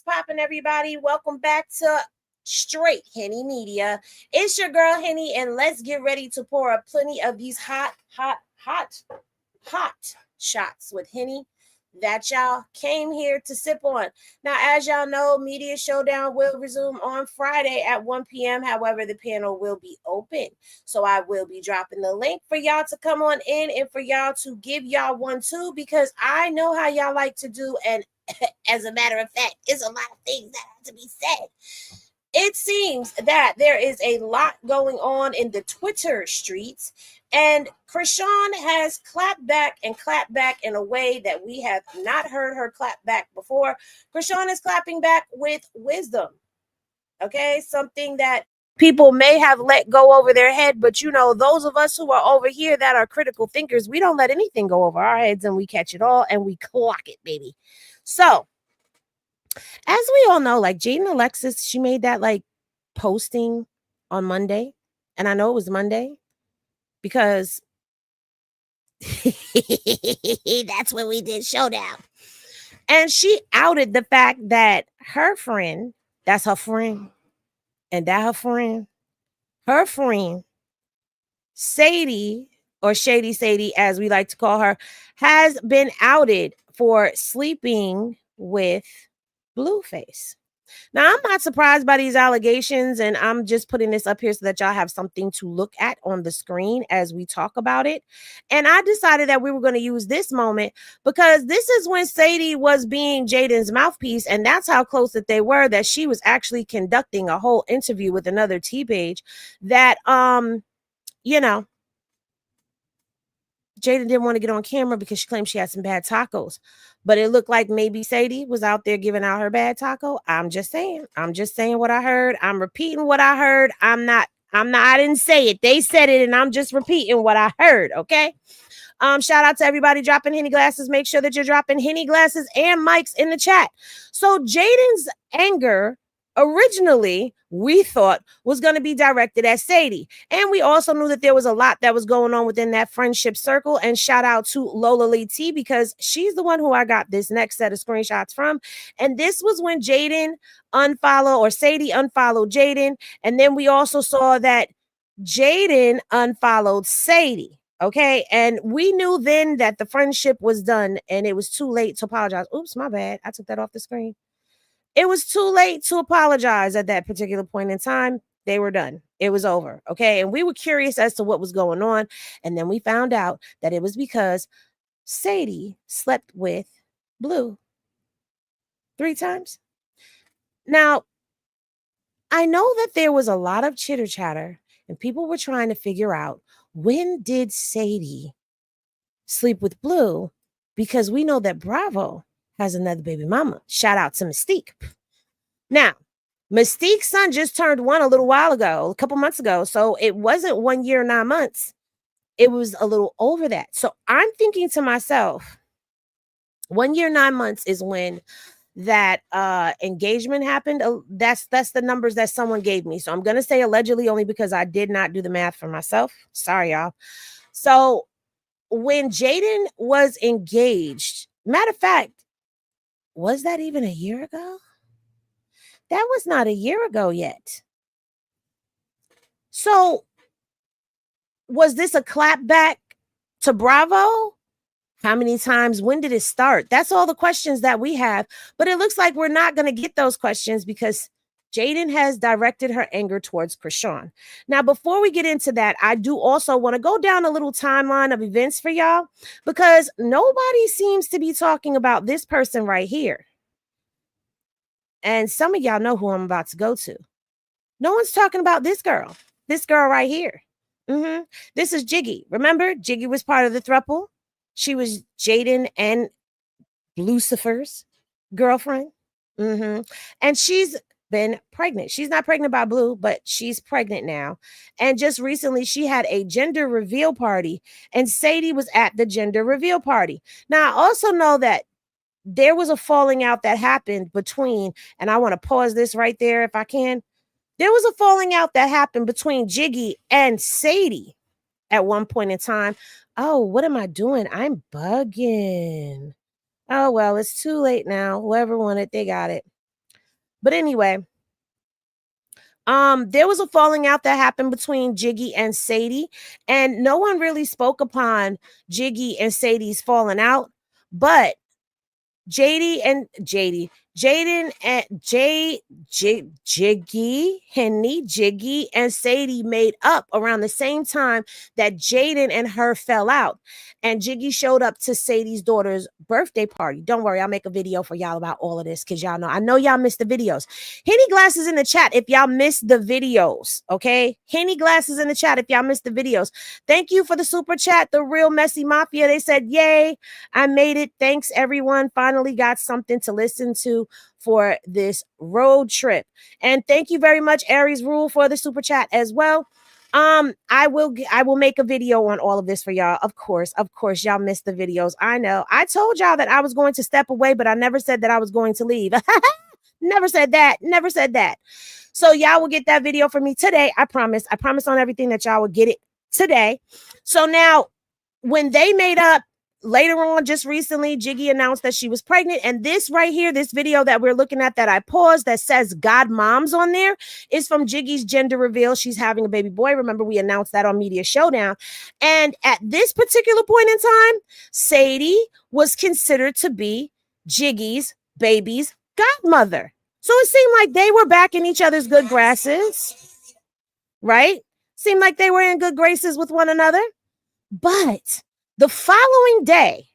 What's poppin', everybody? Welcome back to Straight Henny Media. It's your girl Henny, and let's get ready to pour up plenty of these hot shots with Henny that y'all came here to sip on. Now, as y'all know, Media Showdown will resume on Friday at 1 p.m. However, the panel will be open. So I will be dropping the link for y'all to come on in and for y'all to give y'all one too, because I know how y'all like to do. And as a matter of fact, it's a lot of things that have to be said. It seems that there is a lot going on in the Twitter streets, and Chisean has clapped back in a way that we have not heard her clap back before. Chisean is clapping back with wisdom. Okay, something that people may have let go over their head, but you know, those of us who are over here that are critical thinkers, we don't let anything go over our heads, and we catch it all and we clock it, baby. So, as we all know, like Jaydin Alexis, she made that like posting on Monday. And I know it was Monday because that's when we did Showdown. And she outed the fact that her friend, that's her friend, and that her friend, Sadie, or Shady Sadie, as we like to call her, has been outed for sleeping with Blueface. Now, I'm not surprised by these allegations, and I'm just putting this up here so that y'all have something to look at on the screen as we talk about it. And I decided that we were going to use this moment because this is when Sadie was being Jaydin's mouthpiece, and that's how close that they were, that she was actually conducting a whole interview with another T-page that, you know, Jaydin didn't want to get on camera because she claimed she had some bad tacos. But it looked like maybe Sadie was out there giving out her bad taco. I'm just saying what I heard. I'm repeating what I heard. I didn't say it. They said it, and I'm just repeating what I heard. Okay. Shout out to everybody dropping Henny glasses. Make sure that you're dropping Henny glasses and mics in the chat. So Jaydin's anger originally, we thought, was going to be directed at Sadie. And we also knew that there was a lot that was going on within that friendship circle. And shout out to Lola Lee T, because she's the one who I got this next set of screenshots from. And this was when Jaydin Sadie unfollowed Jaydin. And then we also saw that Jaydin unfollowed Sadie. Okay. And we knew then that the friendship was done and it was too late to apologize. Oops, my bad. I took that off the screen. It was too late to apologize at that particular point in time. They were done. It was over. Okay. And we were curious as to what was going on. And then we found out that it was because Sadie slept with Blue 3 times. Now, I know that there was a lot of chitter chatter and people were trying to figure out, when did Sadie sleep with Blue? Because we know that Bravo has another baby mama. Shout out to Mystique. Now, Mystique's son just turned 1 a couple months ago. So it wasn't 1 year, 9 months. It was a little over that. So I'm thinking to myself, 1 year, 9 months is when that engagement happened. That's the numbers that someone gave me. So I'm going to say allegedly only because I did not do the math for myself. Sorry, y'all. So when Jaydin was engaged, matter of fact, was that even a year ago? That was not a year ago yet. So was this a clapback to Bravo? How many times? When did it start? That's all the questions that we have. But it looks like we're not going to get those questions because Jaydin has directed her anger towards Chisean. Now, before we get into that, I do also want to go down a little timeline of events for y'all, because nobody seems to be talking about this person right here. And some of y'all know who I'm about to go to. No one's talking about this girl right here. This is Jiggy. Remember, Jiggy was part of the throuple. She was Jaydin and Lucifer's girlfriend. And she's been pregnant. She's not pregnant by Blue, but she's pregnant now. And just recently, she had a gender reveal party, and Sadie was at the gender reveal party. Now, I also know that there was a falling out that happened between, and I want to pause this right there if I can. There was a falling out that happened between Jiggy and Sadie at one point in time. Oh, what am I doing? I'm bugging. Oh, well, it's too late now. Whoever won it, they got it. But anyway, there was a falling out that happened between Jiggy and Sadie, and no one really spoke upon Jiggy and Sadie's falling out, but Jaydin and Jiggy and Sadie made up around the same time that Jaydin and her fell out. And Jiggy showed up to Sadie's daughter's birthday party. Don't worry, I'll make a video for y'all about all of this because I know y'all missed the videos. Henny Glasses in the chat if y'all missed the videos, okay? Henny Glasses in the chat if y'all missed the videos. Thank you for the super chat, the Real Messy Mafia. They said, yay, I made it. Thanks, everyone. Finally got something to listen to for this road trip. And thank you very much, Aries Rule, for the super chat as well. I will make a video on all of this for y'all. Of course, y'all missed the videos. I know. I told y'all that I was going to step away, but I never said that I was going to leave. Never said that. Never said that. So y'all will get that video from me today. I promise. I promise on everything that y'all will get it today. So now, when they made up later on, just recently, Jiggy announced that she was pregnant. And this right here, this video that we're looking at that I paused that says God Moms on there is from Jiggy's gender reveal. She's having a baby boy. Remember, we announced that on Media Showdown. And at this particular point in time, Sadie was considered to be Jiggy's baby's godmother. So it seemed like they were back in each other's good graces, right? Seemed like they were in good graces with one another. But the following day,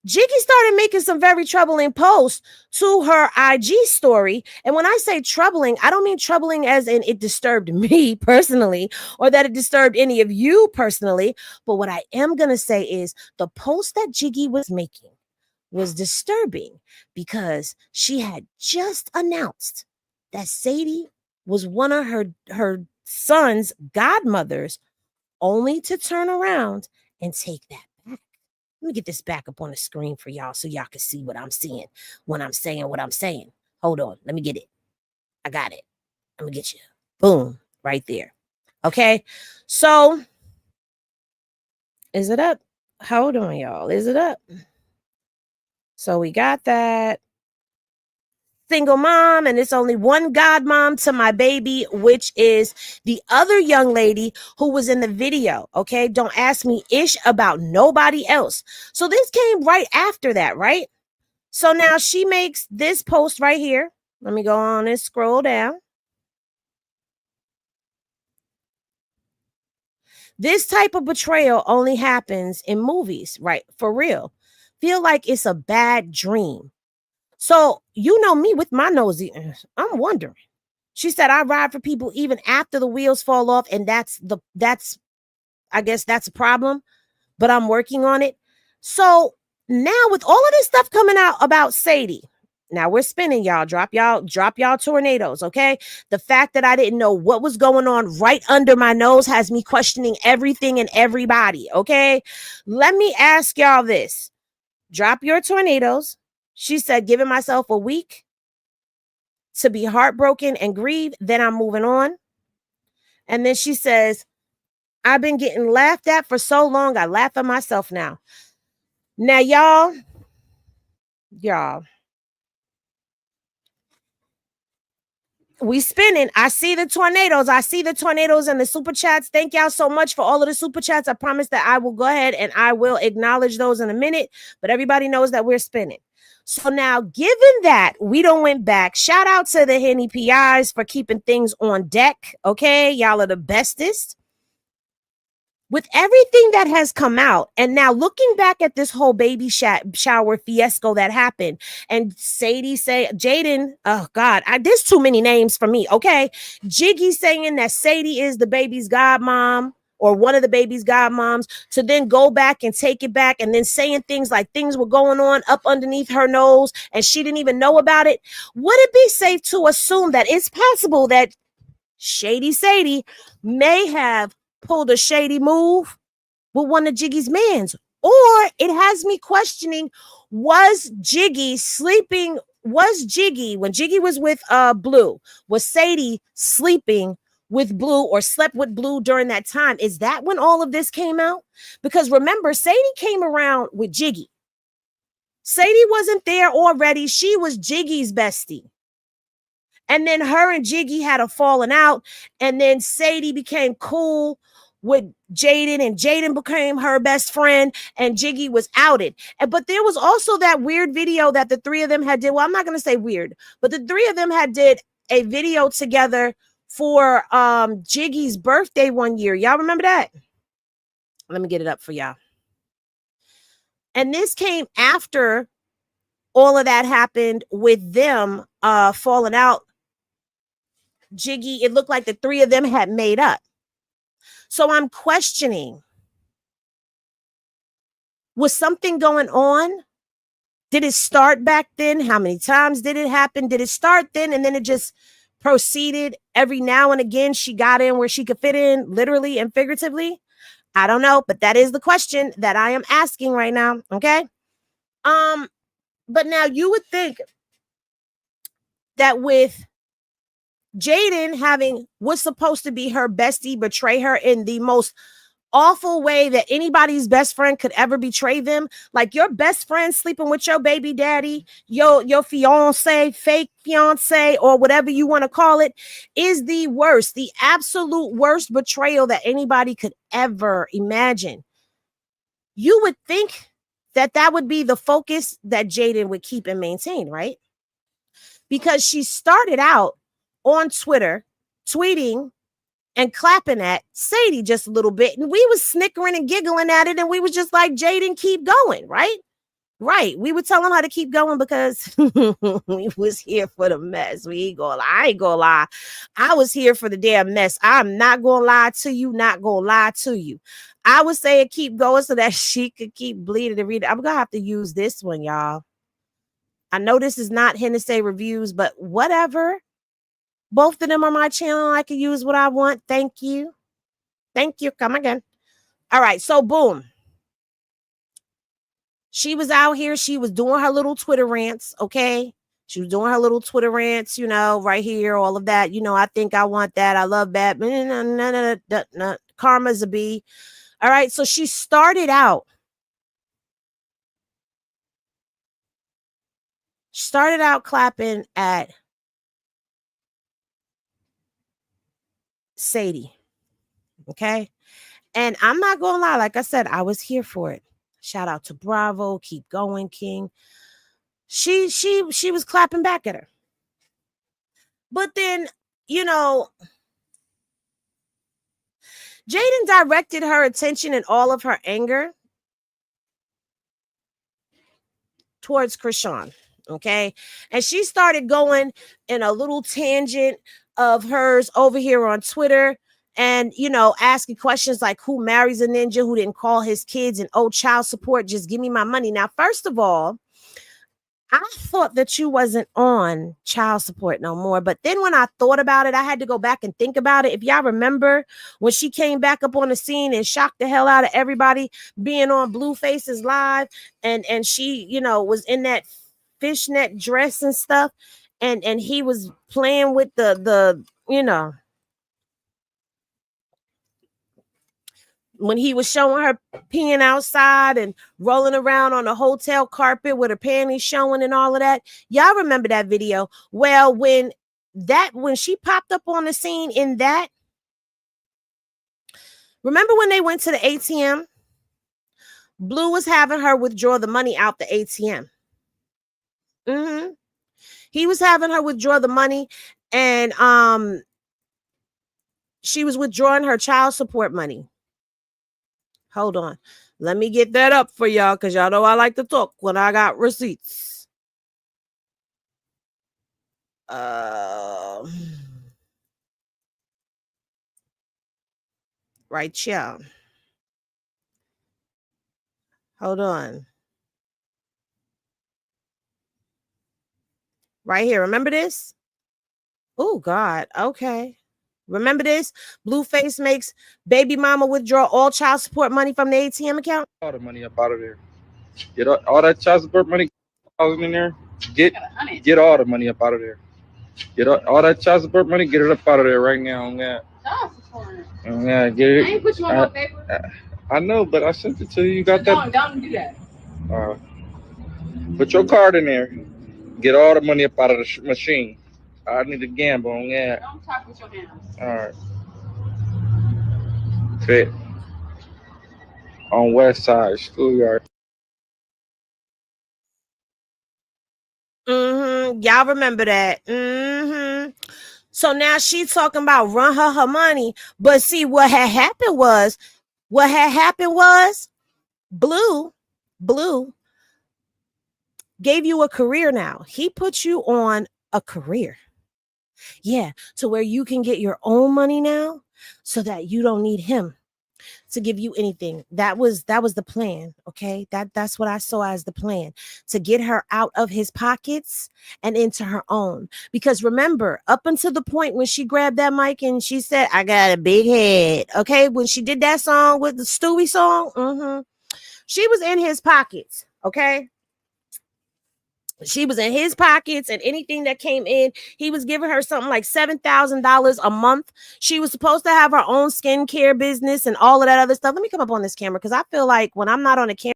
Jiggy started making some very troubling posts to her IG story. And when I say troubling, I don't mean troubling as in it disturbed me personally or that it disturbed any of you personally. But what I am going to say is the post that Jiggy was making was disturbing because she had just announced that Sadie was one of her son's godmothers, only to turn around and take that back. Let me get this back up on the screen for y'all so y'all can see what I'm seeing when I'm saying what I'm saying. Hold on. Let me get it. I got it. Let me get you. Boom. Right there. Okay. So is it up? Hold on, y'all. Is it up? So we got that. Single mom, and it's only one godmom to my baby, which is the other young lady who was in the video. Okay, don't ask me ish about nobody else. So this came right after that, right? So now she makes this post right here. Let me go on and scroll down. This type of betrayal only happens in movies, right? For real. Feel like it's a bad dream. So, you know me with my nosy, I'm wondering. She said, I ride for people even after the wheels fall off. And I guess that's a problem, but I'm working on it. So now with all of this stuff coming out about Sadie, now we're spinning, y'all. Drop y'all tornadoes, okay? The fact that I didn't know what was going on right under my nose has me questioning everything and everybody, okay? Let me ask y'all this. Drop your tornadoes. She said, giving myself a week to be heartbroken and grieve. Then I'm moving on. And then she says, I've been getting laughed at for so long. I laugh at myself now. Now, y'all, we spinning. I see the tornadoes. And the super chats. Thank y'all so much for all of the super chats. I promise that I will go ahead and I will acknowledge those in a minute. But everybody knows that we're spinning. So now, given that we don't went back, shout out to the Henny PIs for keeping things on deck. Okay, y'all are the bestest. With everything that has come out, and now looking back at this whole baby shower fiasco that happened, and Jaydin, oh God, there's too many names for me. Okay, Jiggy saying that Sadie is the baby's godmom, or one of the baby's godmoms, to then go back and take it back and then saying things like things were going on up underneath her nose and she didn't even know about it. Would it be safe to assume that it's possible that Shady Sadie may have pulled a shady move with one of Jiggy's mans? Or it has me questioning, was Jiggy sleeping? Was Jiggy, when Jiggy was with Blue, was Sadie sleeping with Blue or slept with Blue during that time? Is that when all of this came out? Because remember, Sadie came around with Jiggy. Sadie wasn't there already. She was Jiggy's bestie. And then her and Jiggy had a falling out. And then Sadie became cool with Jaydin, and Jaydin became her best friend, and Jiggy was outed. But there was also that weird video that the three of them had did. Well, I'm not going to say weird, but the three of them had did a video together for Jiggy's birthday one year. Y'all remember that? Let me get it up for y'all. And this came after all of that happened with them falling out. Jiggy, it looked like the three of them had made up. So I'm questioning, was something going on? Did it start back then? How many times did it happen? Did it start then and then it just proceeded every now and again? She got in where she could fit in, literally and figuratively. I don't know, but that is the question that I am asking right now. Okay. But now you would think that with Jaydin having what's supposed to be her bestie betray her in the most awful way that anybody's best friend could ever betray them, like your best friend sleeping with your baby daddy, your fiance, fake fiance, or whatever you want to call it, is the worst, the absolute worst betrayal that anybody could ever imagine. You would think that that would be the focus that Jaydin would keep and maintain, right? Because she started out on Twitter tweeting and clapping at Sadie just a little bit, and we was snickering and giggling at it, and we was just like, Jaydin, keep going, right? Right. We were telling her to keep going because we was here for the mess. I ain't gonna lie. I was here for the damn mess. I'm not gonna lie to you, not gonna lie to you. I was saying keep going so that she could keep bleeding and read it. I'm gonna have to use this one, y'all. I know this is not Hennessy reviews, but whatever. Both of them are my channel. I can use what I want. Thank you. Thank you. Come again. All right. So boom. She was out here. She was doing her little Twitter rants. Okay. She was doing her little Twitter rants, you know, right here, all of that. You know, I think I want that. I love that. Karma's a bee. All right. So she started out clapping at Sadie. Okay. And I'm not going to lie. Like I said, I was here for it. Shout out to Bravo. Keep going, King. She was clapping back at her. But then, you know, Jaydin directed her attention and all of her anger towards Chisean. Okay. And she started going in a little tangent of hers over here on Twitter. And, you know, asking questions like who marries a ninja who didn't call his kids and child support, just give me my money. Now, first of all, I thought that you wasn't on child support no more. But then when I thought about it, I had to go back and think about it. If y'all remember when she came back up on the scene and shocked the hell out of everybody being on Blueface's live, and she, you know, was in that fishnet dress and stuff, and he was playing with the you know, when he was showing her peeing outside and rolling around on the hotel carpet with her panties showing and all of that. Y'all remember that video? Well, when she popped up on the scene in that, remember when they went to the ATM? Blue was having her withdraw the money out the ATM. He was having her withdraw the money, and she was withdrawing her child support money. Hold on. Let me get that up for y'all, because y'all know I like to talk when I got receipts. Right here. Hold on. Right here. Remember this? Oh, God. Okay. Remember this? Blueface makes baby mama withdraw all child support money from the ATM account. All the money up out of there. Get all that child support money in there. Get all the money up out of there. Get all that child support money. Get it up out of there right now. On that. Child support. Yeah, get it. I ain't put you on my paper. I know, but I sent it to you. You got that? Don't do that. Put your card in there. Get all the money up out of the machine. I need to gamble on that. Don't talk with your hands. All right. Fit on West Side Schoolyard. Y'all remember that. So now she's talking about run her money. But see, what had happened was Blue gave you a career now. He put you on a career. Yeah, to where you can get your own money now so that you don't need him to give you anything. That was the plan, okay? That's what I saw as the plan, to get her out of his pockets and into her own. Because remember, up until the point when she grabbed that mic and she said, "I got a big head," okay? When she did that song with the Stewie song, she was in his pockets, okay? She was in his pockets, and anything that came in, he was giving her something like $7,000 a month. She was supposed to have her own skincare business and all of that other stuff. Let me come up on this camera because I feel like when I'm not on the camera,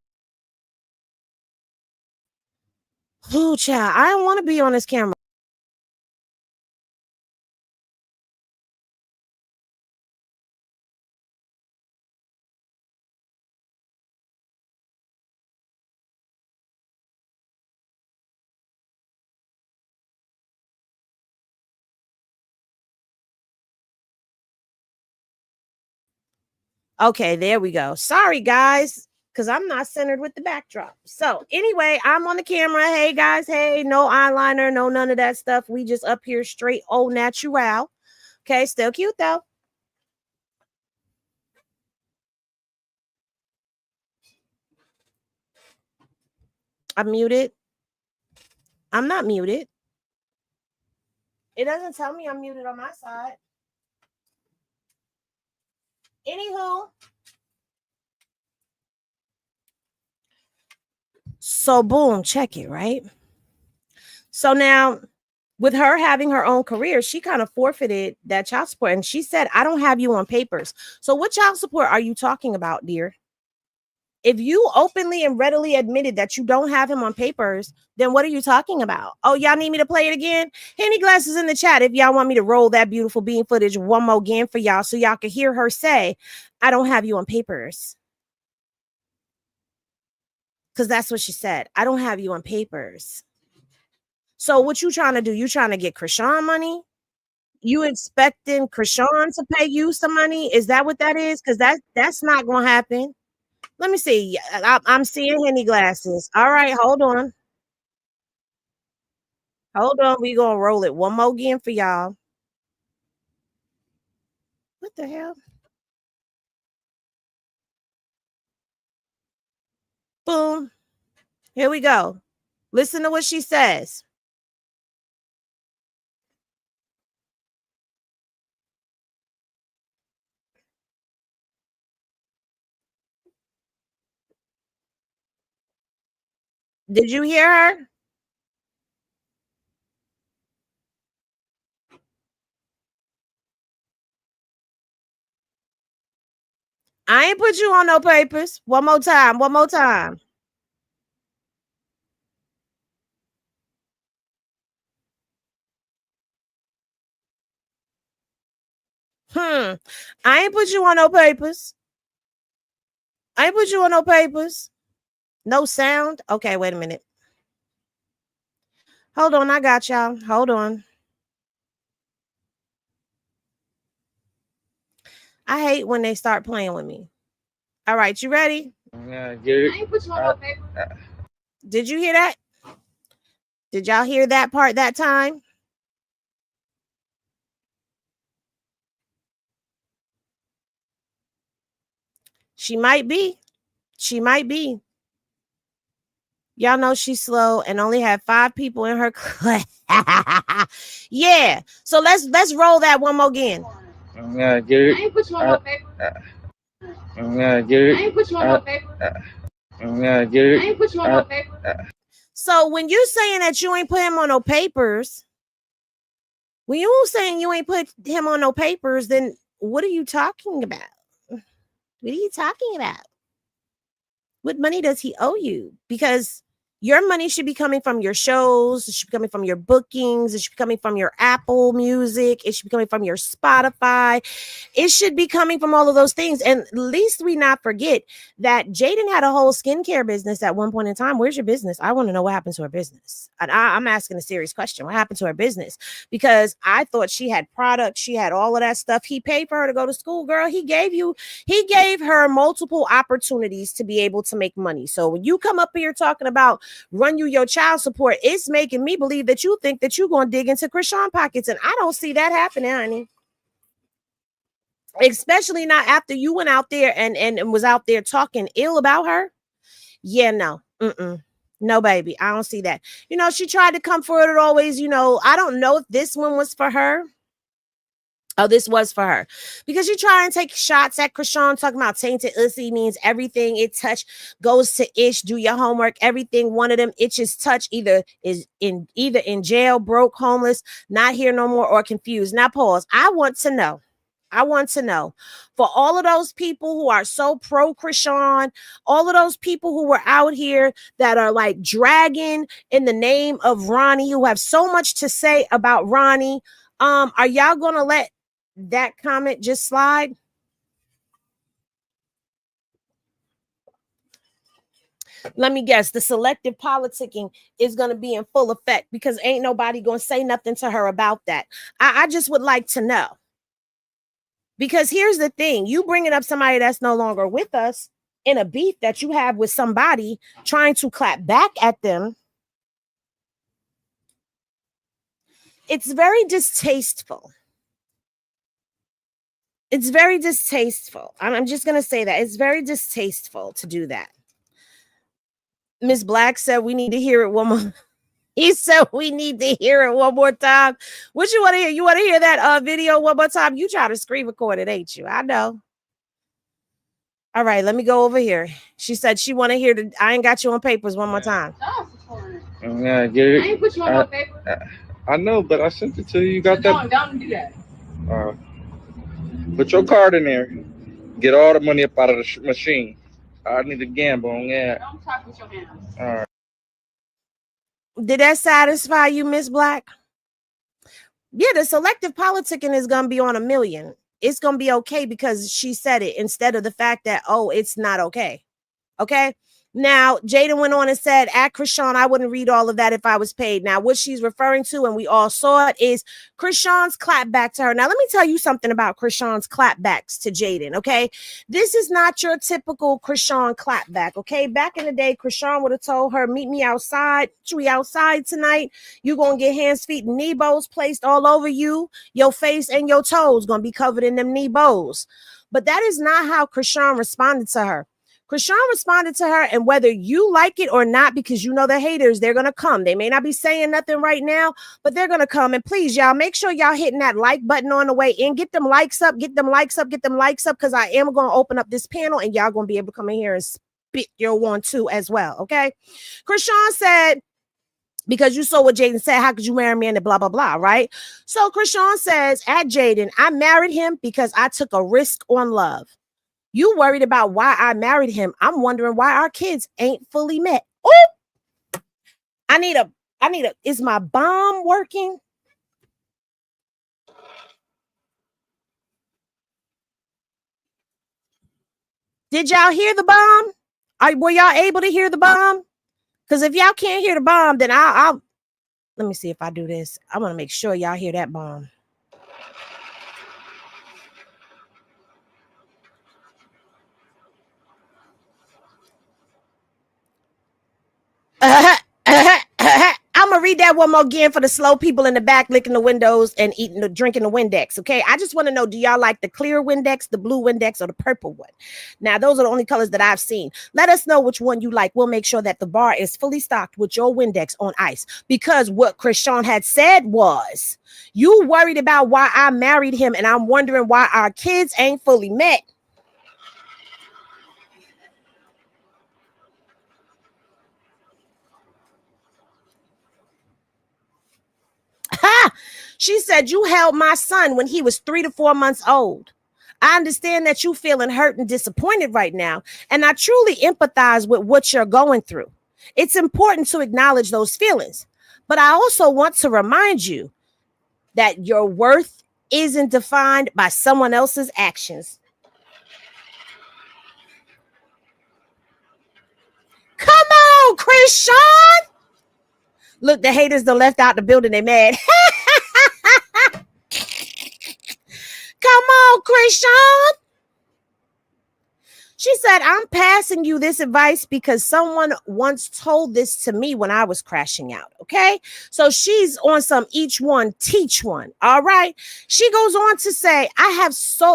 oh, child, I don't want to be on this camera. Okay, there we go. Sorry, guys, because I'm not centered with the backdrop. So anyway, I'm on the camera. Hey, guys. Hey, no eyeliner, no none of that stuff. We just up here straight au natural. Okay, still cute, though. I'm muted. I'm not muted. It doesn't tell me I'm muted on my side. Anywho, so boom, check it, right? So now, with her having her own career, she kind of forfeited that child support. And she said, "I don't have you on papers." So what child support are you talking about, dear? If you openly and readily admitted that you don't have him on papers, then what are you talking about? Oh, y'all need me to play it again? Henny Glasses in the chat if y'all want me to roll that beautiful bean footage one more again for y'all so y'all can hear her say, "I don't have you on papers." Because that's what she said. "I don't have you on papers." So what you trying to do? You trying to get Krishan money? You expecting Krishan to pay you some money? Is that what that is? Because that's not gonna happen. Let me see. I'm seeing Henny Glasses. All right, hold on. Hold on. We gonna roll it one more again for y'all. What the hell? Boom. Here we go. Listen to what she says. Did you hear her? I ain't put you on no papers. One more time. One more time. I ain't put you on no papers. I ain't put you on no papers. No sound. Okay, wait a minute. Hold on, I got y'all. Hold on. I hate when they start playing with me. All right, you ready? Yeah, get it. I ain't put you on no paper. Did you hear that? Did y'all hear that part that time? She might be. She might be. Y'all know she's slow and only had 5 people in her class. Yeah. So let's roll that one more again. Yeah, get it. I ain't put you on no paper. Yeah, get it. I ain't put you on no paper. Yeah, get it. I ain't put you on no paper. So when you saying that you ain't put him on no papers, when you saying you ain't put him on no papers, then what are you talking about? What are you talking about? What money does he owe you? Because Your money should be coming from your shows. It should be coming from your bookings. It should be coming from your Apple Music. It should be coming from your Spotify. It should be coming from all of those things. And at least we not forget that Jaydin had a whole skincare business at one point in time. Where's your business? I want to know what happened to her business. And I'm asking a serious question. What happened to her business? Because I thought she had products. She had all of that stuff. He paid for her to go to school, girl. He gave her multiple opportunities to be able to make money. So when you come up here talking about run you your child support, it's making me believe that you think that you're going to dig into Chisean pockets. And I don't see that happening, honey. Especially not after you went out there and was out there talking ill about her. Yeah, no. No, baby. I don't see that. She tried to come forward it always. I don't know if this one was for her. Oh, this was for her because you try and take shots at Chisean talking about tainted ussy means everything it touch goes to ish. Do your homework. Everything one of them itches touch either in jail, broke, homeless, not here no more, or confused. Now pause. I want to know for all of those people who are so pro Chisean, all of those people who were out here that are like dragging in the name of Ronnie, who have so much to say about Ronnie. Are y'all gonna let that comment just slide? Let me guess, the selective politicking is going to be in full effect because ain't nobody going to say nothing to her about that. I just would like to know. Because here's the thing, you bringing up somebody that's no longer with us in a beef that you have with somebody trying to clap back at them. It's very distasteful. It's very distasteful. I'm just going to say that. It's very distasteful to do that. Miss Black said we need to hear it one more. He said we need to hear it one more time. What you want to hear? You want to hear that video one more time? You try to screen record it, ain't you? I know. All right, let me go over here. She said she want to hear the I ain't got you on papers one more time. Yeah, get it. I ain't put you on paper. I know, but I sent it to you. You got that? Don't do that. Put your card in there. Get all the money up out of the machine. I need to gamble on that. Don't talk with your hands. All right. Did that satisfy you, Miss Black? Yeah, the selective politicking is going to be on $1 million. It's going to be okay because she said it instead of the fact that, oh, it's not okay. Okay. Now, Jaydin went on and said, at Chisean, I wouldn't read all of that if I was paid. Now, what she's referring to, and we all saw it, is Chisean's clapback to her. Now, let me tell you something about Chisean's clapbacks to Jaydin, okay? This is not your typical Chisean clapback, okay? Back in the day, Chisean would have told her, meet me outside. We outside tonight. You're going to get hands, feet, and knee bows placed all over you. Your face and your toes going to be covered in them knee bows. But that is not how Chisean responded to her. Chisean responded to her, and whether you like it or not, because you know the haters, they're going to come. They may not be saying nothing right now, but they're going to come. And please, y'all, make sure y'all hitting that like button on the way in. Get them likes up, because I am going to open up this panel, and y'all going to be able to come in here and spit your one too as well, okay? Chisean said, because you saw what Jaydin said, how could you marry me and blah, blah, blah, right? So Chisean says, at Jaydin, I married him because I took a risk on love. You worried about why I married him. I'm wondering why our kids ain't fully met. Oh, I need a, is my bomb working? Did y'all hear the bomb? Were y'all able to hear the bomb? Because if y'all can't hear the bomb, then I'll let me see if I do this. I want to make sure y'all hear that bomb. I'm gonna read that one more again for the slow people in the back licking the windows and drinking the Windex. Okay, I just want to know, do y'all like the clear Windex, the blue Windex, or the purple one? Now, those are the only colors that I've seen. Let us know which one you like. We'll make sure that the bar is fully stocked with your Windex on ice. Because what Chisean had said was, you worried about why I married him, and I'm wondering why our kids ain't fully met. She said, you held my son when he was 3 to 4 months old. I understand that you feeling hurt and disappointed right now, and I truly empathize with what you're going through. It's important to acknowledge those feelings. But I also want to remind you that your worth isn't defined by someone else's actions. Come on, Chrisean. Look, the haters done left out the building. They mad. Come on, Chrisean. She said, I'm passing you this advice because someone once told this to me when I was crashing out. Okay. So she's on some each one, teach one. All right. She goes on to say,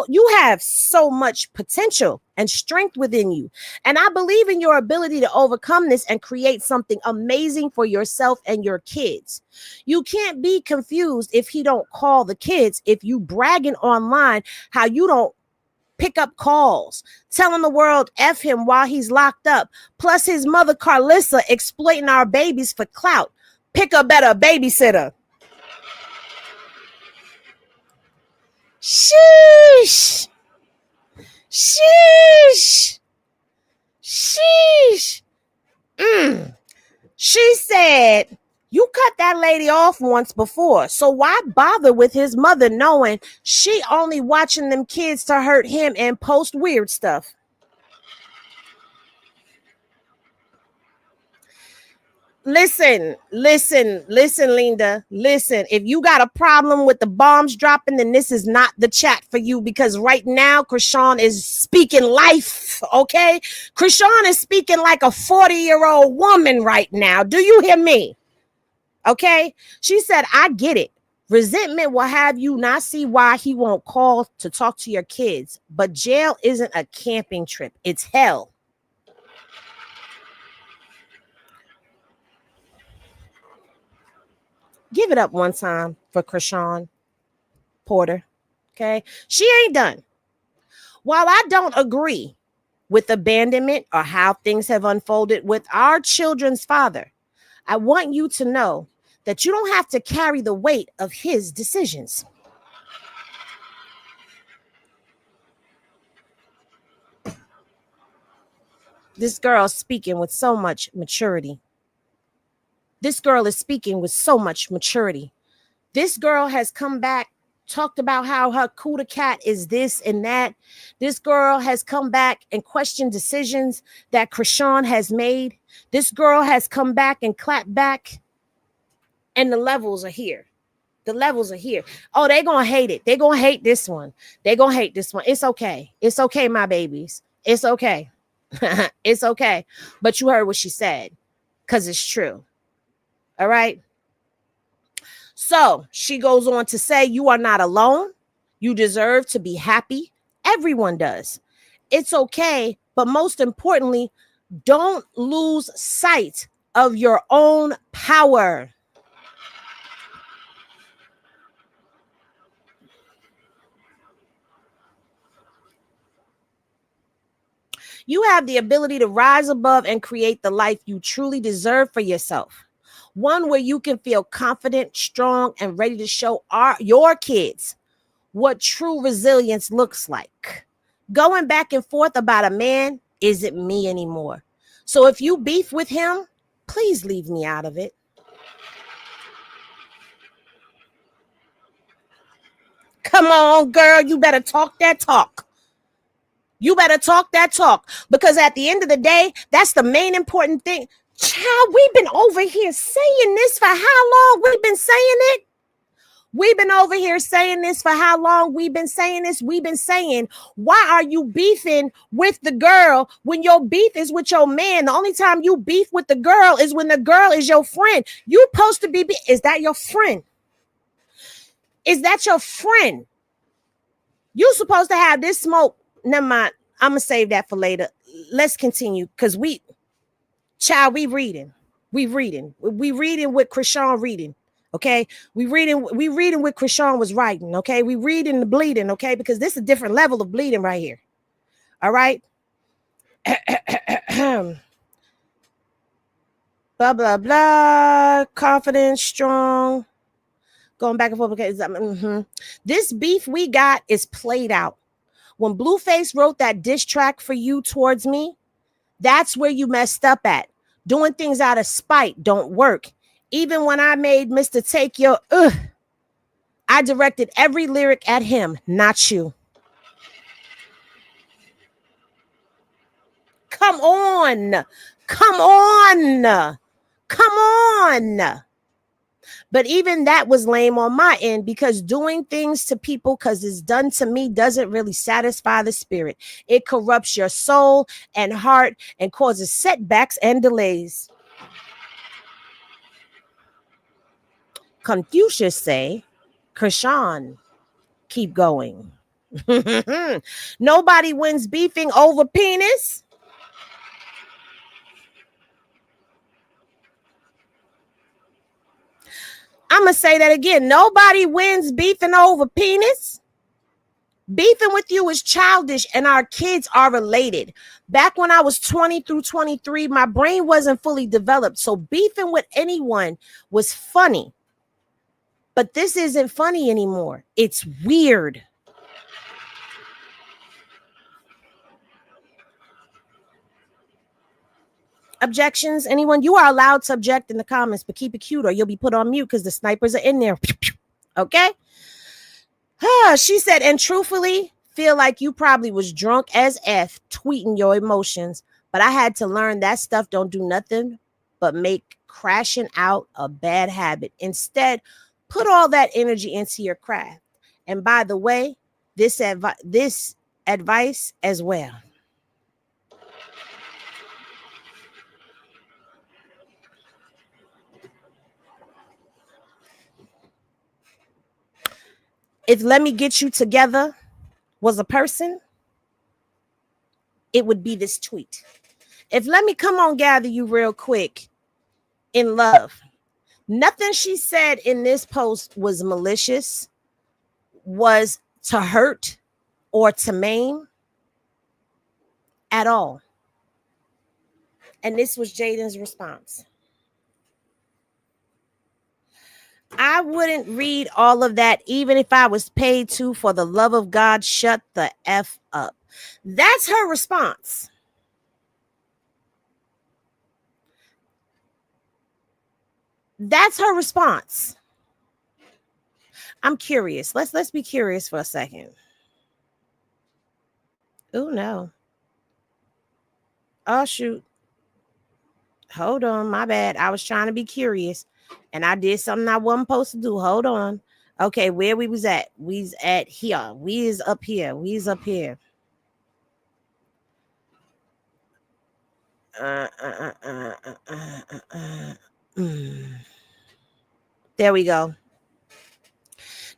you have so much potential and strength within you. And I believe in your ability to overcome this and create something amazing for yourself and your kids. You can't be confused if he don't call the kids, if you bragging online how you don't pick up calls, telling the world F him while he's locked up, plus his mother Karlissa exploiting our babies for clout. Pick a better babysitter. Sheesh. Sheesh. Sheesh. She said, you cut that lady off once before, so why bother with his mother knowing she only watching them kids to hurt him and post weird stuff? Listen, Linda. Listen, if you got a problem with the bombs dropping, then this is not the chat for you, because right now, Chrisean is speaking life, okay? Chrisean is speaking like a 40-year-old woman right now. Do you hear me? Okay, she said, I get it. Resentment will have you not see why he won't call to talk to your kids. But jail isn't a camping trip. It's hell. Give it up one time for Chrisean Porter. Okay, she ain't done. While I don't agree with abandonment or how things have unfolded with our children's father, I want you to know that you don't have to carry the weight of his decisions. This girl is speaking with so much maturity. This girl is speaking with so much maturity. This girl has come back, talked about how her Kuda cat is this and that. This girl has come back and questioned decisions that Chrisean has made. This girl has come back and clapped back. And the levels are here. The levels are here. Oh, they're going to hate it. They're going to hate this one. They're going to hate this one. It's okay. It's okay, my babies. It's okay. It's okay. But you heard what she said, because it's true. All right. So she goes on to say, you are not alone. You deserve to be happy. Everyone does. It's okay. But most importantly, don't lose sight of your own power. You have the ability to rise above and create the life you truly deserve for yourself. One where you can feel confident, strong, and ready to show your kids what true resilience looks like. Going back and forth about a man isn't me anymore. So if you beef with him, please leave me out of it. Come on, girl, you better talk that talk. You better talk that talk, because at the end of the day, that's the main important thing. Child, we've been over here saying this for how long? We've been saying it. We've been over here saying this for how long? We've been saying this. We've been saying, why are you beefing with the girl when your beef is with your man? The only time you beef with the girl is when the girl is your friend. You supposed to be, is that your friend? Is that your friend? You supposed to have this smoke. Never mind. I'm going to save that for later. Let's continue, because we reading. We reading what Chrisean reading. Okay. We reading what Chrisean was writing. Okay. We reading the bleeding. Okay. Because this is a different level of bleeding right here. All right. Blah, blah, blah. Confident, strong. Going back and forth. Okay. This beef we got is played out. When Blueface wrote that diss track for you towards me, that's where you messed up at. Doing things out of spite don't work. Even when I made Mr. Take Your I directed every lyric at him, not you. Come on. Come on. Come on. But even that was lame on my end, because doing things to people because it's done to me doesn't really satisfy the spirit. It corrupts your soul and heart and causes setbacks and delays. Confucius say, Krishan, keep going. Nobody wins beefing over penis. I'm going to say that again. Nobody wins beefing over penis. Beefing with you is childish, and our kids are related. Back when I was 20 through 23, my brain wasn't fully developed. So beefing with anyone was funny. But this isn't funny anymore. It's weird. Objections? Anyone? You are allowed to object in the comments, but keep it cute or you'll be put on mute because the snipers are in there. Okay? She said, and truthfully, feel like you probably was drunk as F tweeting your emotions, but I had to learn that stuff don't do nothing but make crashing out a bad habit. Instead, put all that energy into your craft. And by the way, this advice as well. If Let Me Get You Together was a person, it would be this tweet. If Let Me Come On Gather You Real Quick in love. Nothing she said in this post was malicious, was to hurt or to maim at all. And this was Jaydin's response. I wouldn't read all of that even if I was paid to. For the love of God, shut the F up. That's her response. That's her response. I'm curious. Let's be curious for a second. Oh no. Oh shoot. Hold on, my bad. I was trying to be curious and I did something I wasn't supposed to do. Hold on. Okay, where we was at? We's at here. We is up here. We's up here. There we go.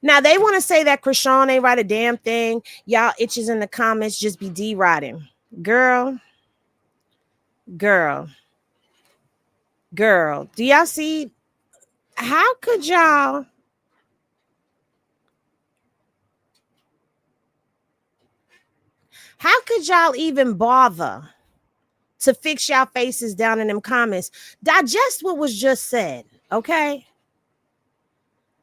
Now they want to say that Krishan ain't write a damn thing. Y'all itches in the comments just be D-riding. Girl. Do y'all see? How could y'all? How could y'all even bother to fix y'all faces down in them comments? Digest what was just said, okay?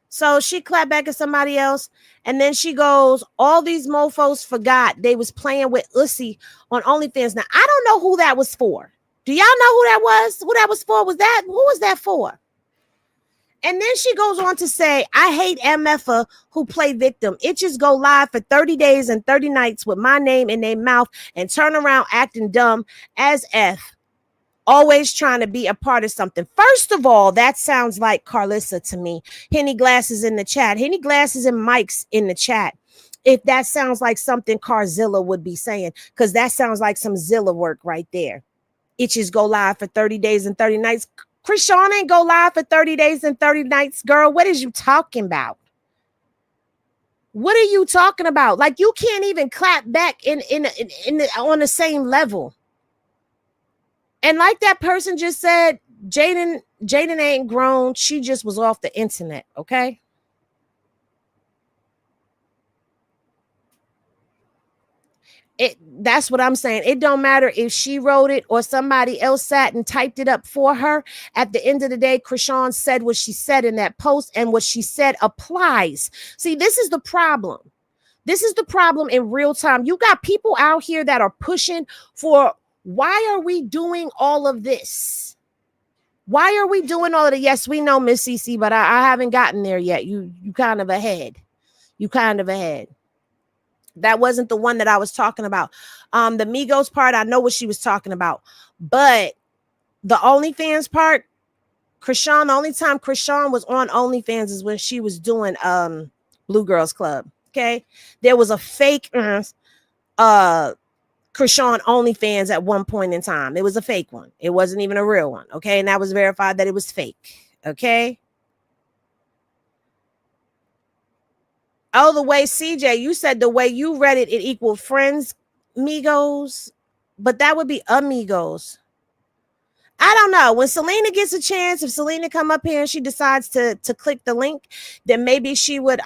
So she clapped back at somebody else, and then she goes, all these mofos forgot they was playing with Ussy on OnlyFans. Now, I don't know who that was for. Do y'all know who that was? Who that was for? Who was that for? And then she goes on to say, I hate MFA who play victim. It just go live for 30 days and 30 nights with my name in their mouth and turn around acting dumb as F. Always trying to be a part of something. First of all, that sounds like Karlissa to me. Henny Glasses in the chat. Henny Glasses and Mike's in the chat. If that sounds like something Carzilla would be saying, because that sounds like some Zilla work right there. It just go live for 30 days and 30 nights. Krishan ain't go live for 30 days and 30 nights, girl. What is you talking about? What are you talking about? Like, you can't even clap back on the same level. And like that person just said, Jaydin ain't grown. She just was off the internet, okay? That's what I'm saying. It don't matter if she wrote it or somebody else sat and typed it up for her. At the end of the day, Krishan said what she said in that post, and what she said applies. See, this is the problem. This is the problem in real time. You got people out here that are pushing for, why are we doing all of this? Why are we doing all of it? Yes, we know, Miss CC, but I haven't gotten there yet. You kind of ahead. You kind of ahead. That wasn't the one that I was talking about. The Migos part, I know what she was talking about. But the OnlyFans part, Krishan, the only time Krishan was on OnlyFans is when she was doing Blue Girls Club. Okay. There was a fake Krishan OnlyFans at one point in time. It was a fake one. It wasn't even a real one. Okay. And that was verified that it was fake. Okay. Oh, the way CJ, you said the way you read it, it equaled friends, Migos, but that would be amigos. I don't know. When Selena gets a chance, if Selena come up here and she decides to click the link, then maybe she would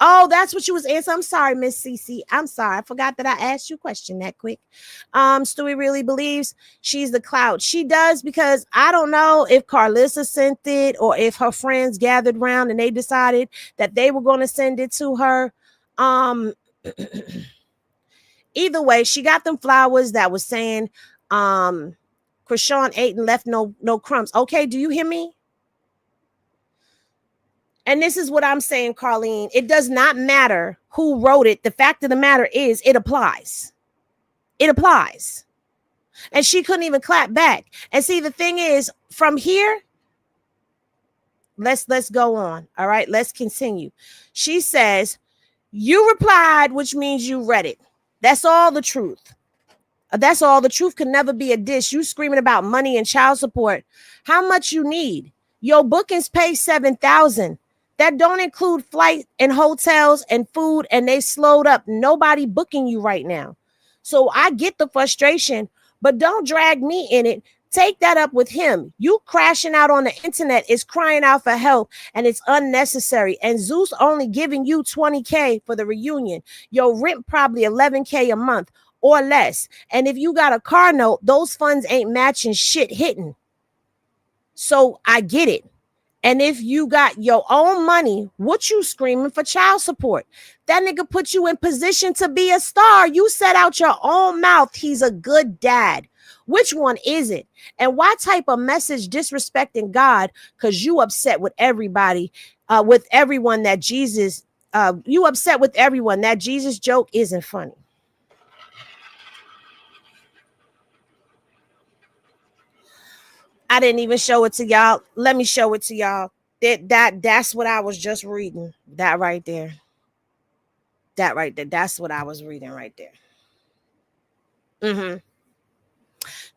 oh, that's what you was answering. I'm sorry, Miss CC. I'm sorry. I forgot that I asked you a question that quick. Stewie really believes she's the cloud. She does, because I don't know if Karlissa sent it or if her friends gathered around and they decided that they were going to send it to her. Either way, she got them flowers that was saying Krishan ate and left no crumbs. Okay, do you hear me? And this is what I'm saying, Carlene. It does not matter who wrote it. The fact of the matter is it applies. It applies. And she couldn't even clap back. And see, the thing is, from here, let's go on. All right, let's continue. She says, you replied, which means you read it. That's all the truth. That's all. The truth can never be a dish. You screaming about money and child support. How much you need? Your bookings pay $7,000. That don't include flight and hotels and food, and they slowed up. Nobody booking you right now. So I get the frustration, but don't drag me in it. Take that up with him. You crashing out on the internet is crying out for help, and it's unnecessary. And Zeus only giving you $20K for the reunion. Your rent probably $11K a month or less. And if you got a car note, those funds ain't matching shit hitting. So I get it. And if you got your own money, what you screaming for child support? That nigga put you in position to be a star. You said out your own mouth, he's a good dad. Which one is it? And why type a message disrespecting God? Because you upset with everybody, with everyone that Jesus, you upset with everyone that Jesus joke isn't funny. I didn't even show it to y'all. Let me show it to y'all. That's what I was just reading. That right there. That right there. That's what I was reading right there.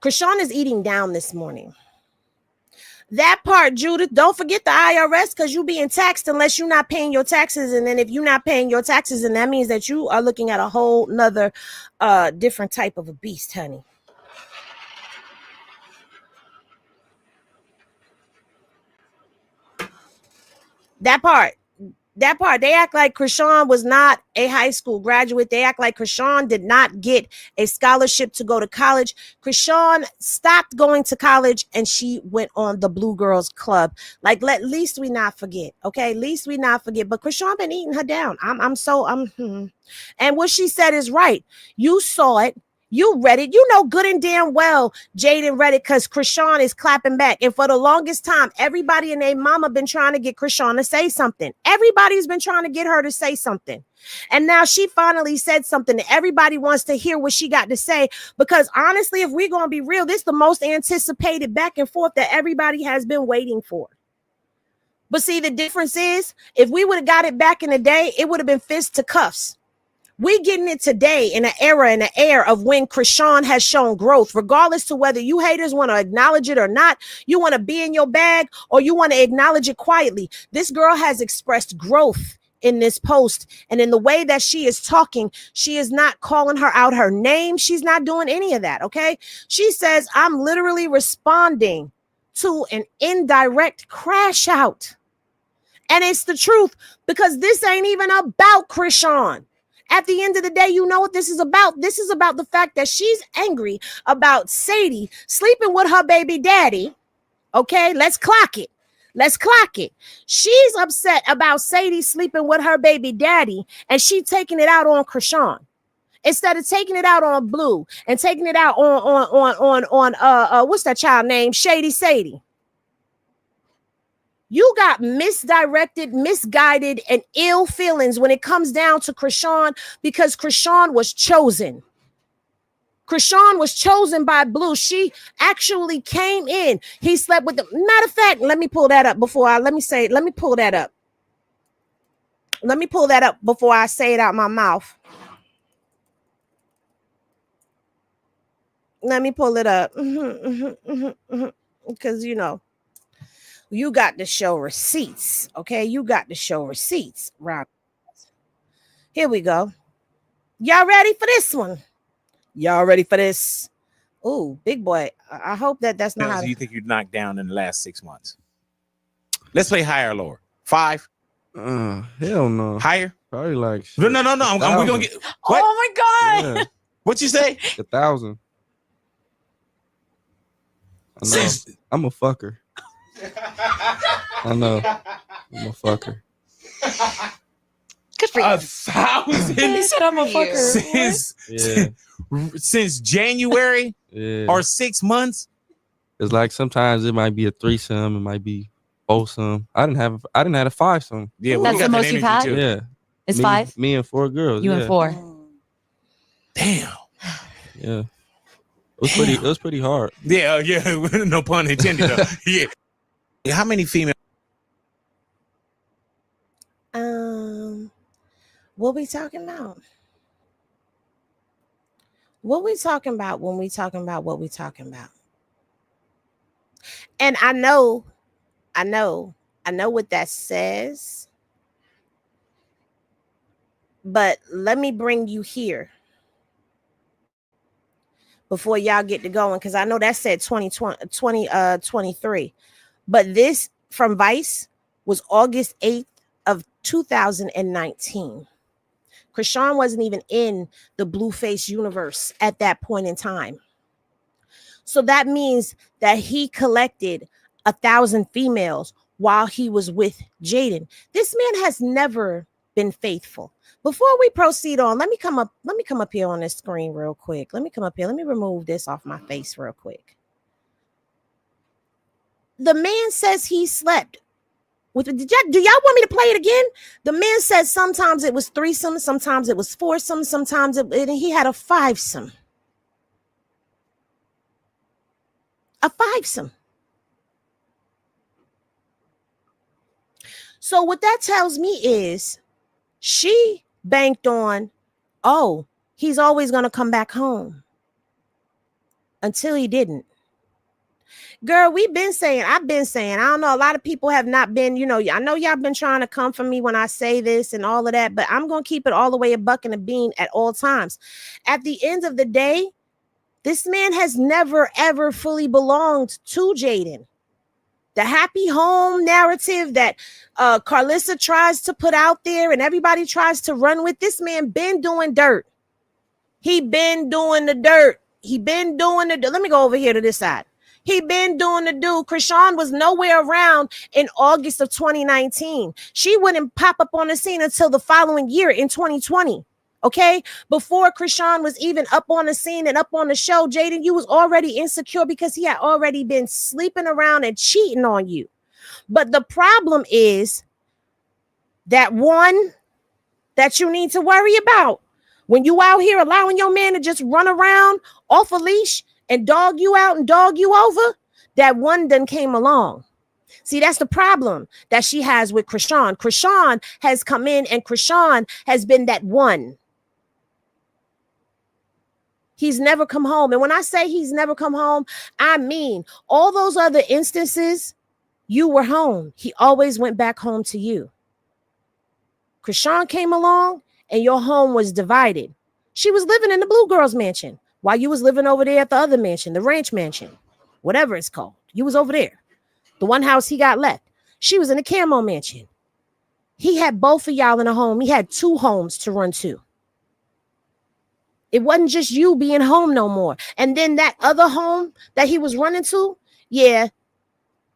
Krishan is eating down this morning. That part, Judith, don't forget the IRS, because you being taxed unless you're not paying your taxes. And then if you're not paying your taxes, then that means that you are looking at a whole nother different type of a beast, honey. That part. They act like Krishan was not a high school graduate. They act like Krishan did not get a scholarship to go to college. Krishan stopped going to college and she went on the Blue Girls Club. Like, at least we not forget. Okay, at least we not forget. But Krishan been eating her down. And what she said is right. You saw it. You read it. You know good and damn well Jaydin read it because Krishan is clapping back. And for the longest time, everybody and their mama been trying to get Krishan to say something. Everybody's been trying to get her to say something. And now she finally said something that everybody wants to hear what she got to say. Because honestly, if we're going to be real, this is the most anticipated back and forth that everybody has been waiting for. But see, the difference is if we would have got it back in the day, it would have been fist to cuffs. We getting it today in an era, in an air of when Krishan has shown growth, regardless to whether you haters want to acknowledge it or not. You want to be in your bag or you want to acknowledge it quietly. This girl has expressed growth in this post, and in the way that she is talking, she is not calling her out her name. She's not doing any of that. Okay. She says, I'm literally responding to an indirect crash out. And it's the truth, because this ain't even about Krishan. At the end of the day, you know what this is about? This is about the fact that she's angry about Sadie sleeping with her baby daddy. Okay, let's clock it. Let's clock it. She's upset about Sadie sleeping with her baby daddy, and she taking it out on Krishan instead of taking it out on Blue and taking it out on what's that child name? Shady Sadie. You got misdirected, misguided, and ill feelings when it comes down to Chrisean because Chrisean was chosen. Chrisean was chosen by Blue. She actually came in. He slept with them. Matter of fact, let me pull that up let me pull that up. Let me pull that up before I say it out my mouth. Let me pull it up. Because, you know, you got to show receipts. Okay. You got to show receipts. Right. Here we go. Y'all ready for this one? Y'all ready for this? Oh, big boy. I hope that's not how you think you knocked down in the last 6 months. Let's play higher or lower. 5. Hell no. Higher? Probably like No. We're gonna get. What? Oh my god! Yeah, What you say? 1,000. I know. I'm a fucker. I know. I'm a fucker. Good for you. 1,000. He said I'm a fucker. Since January or 6 months. It's like sometimes it might be a threesome, it might be foursome. I didn't have a fivesome. Yeah, that's the most you've had. Too. Yeah, it's 5. Me and 4 girls. You and 4. Damn. Yeah. It was pretty hard. Yeah. No pun intended. Though. Yeah. How many female? What we talking about? What we talking about when we talking about what we talking about? And I know what that says. But let me bring you here before y'all get to going, because I know that said 2023. But this from Vice was August 8th of 2019. Chrisean wasn't even in the Blueface universe at that point in time. So that means that he collected 1,000 females while he was with Jaydin. This man has never been faithful. Before we proceed on, let me come up here on this screen real quick. Let me come up here. Let me remove this off my face real quick. The man says he slept with. Do y'all want me to play it again? The man says sometimes it was threesome, sometimes it was foursome, sometimes he had a fivesome. A fivesome. So what that tells me is she banked on, oh, he's always going to come back home, until he didn't. Girl, I've been saying, I don't know, a lot of people have not been, I know y'all been trying to come for me when I say this and all of that, but I'm going to keep it all the way a buck and a bean at all times. At the end of the day, this man has never, ever fully belonged to Jaydin. The happy home narrative that Karlissa tries to put out there and everybody tries to run with, this man been doing dirt. He been doing the dirt. Let me go over here to this side. He been doing the do. Chrisean was nowhere around in August of 2019. She wouldn't pop up on the scene until the following year in 2020. Okay, before Chrisean was even up on the scene and up on the show, Jaydin, you was already insecure because he had already been sleeping around and cheating on you. But the problem is that one that you need to worry about when you out here allowing your man to just run around off a leash and dog you out and dog you over, that one done came along. See, that's the problem that she has with Chrisean. Chrisean has come in and Chrisean has been that one. He's never come home. And when I say he's never come home, I mean all those other instances, you were home. He always went back home to you. Chrisean came along and your home was divided. She was living in the Blue Girls mansion while you was living over there at the other mansion, the ranch mansion, whatever it's called. You was over there. The one house he got left. She was in the Camo mansion. He had both of y'all in a home. He had 2 homes to run to. It wasn't just you being home no more. And then that other home that he was running to, yeah,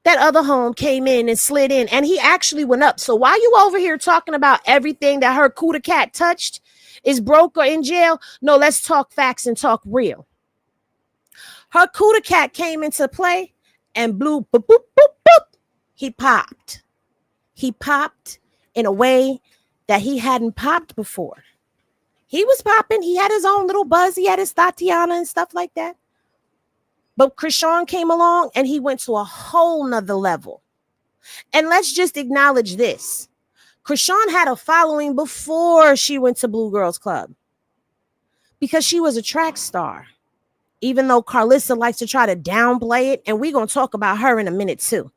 that other home came in and slid in and he actually went up. So while you over here talking about everything that her Cuda Cat touched is broke or in jail, no, let's talk facts and talk real. Her Cuda Cat came into play and blew boop, boop, boop, boop. he popped. He popped in a way that he hadn't popped before. He was popping. He had his own little buzz. He had his Tatiana and stuff like that. But Chisean came along and he went to a whole nother level. And let's just acknowledge this. Chisean had a following before she went to Blue Girls Club because she was a track star, even though Karlissa likes to try to downplay it. And we're going to talk about her in a minute too.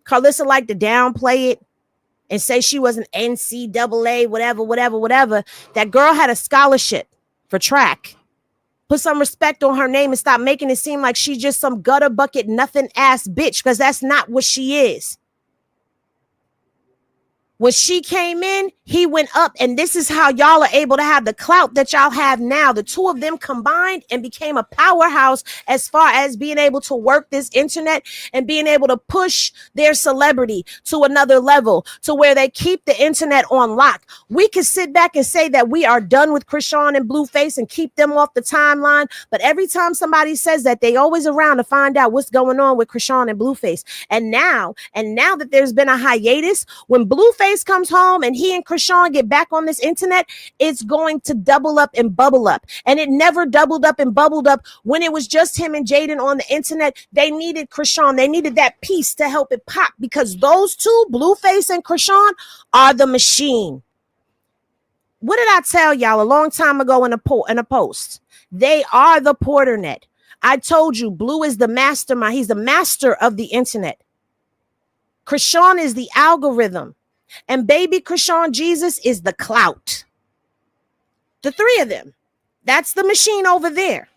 Karlissa liked to downplay it and say she was an NCAA, whatever. That girl had a scholarship for track. Put some respect on her name and stop making it seem like she's just some gutter bucket, nothing ass bitch, because that's not what she is. When she came in, he went up, and this is how y'all are able to have the clout that y'all have now. The two of them combined and became a powerhouse as far as being able to work this internet and being able to push their celebrity to another level to where they keep the internet on lock. We can sit back and say that we are done with Chisean and Blueface and keep them off the timeline, but every time somebody says that, they always around to find out what's going on with Chisean and Blueface. And now that there's been a hiatus, when Blueface comes home and he and Chisean get back on this internet, it's going to double up and bubble up. And it never doubled up and bubbled up when it was just him and Jaydin on the internet. They needed Chisean. They needed that piece to help it pop because those two, Blueface and Chisean, are the machine. What did I tell y'all a long time ago in a post? They are the Porternet. I told you Blue is the mastermind. He's the master of the internet. Chisean is the algorithm. And baby Chisean Jesus is the clout. The three of them. That's the machine over there.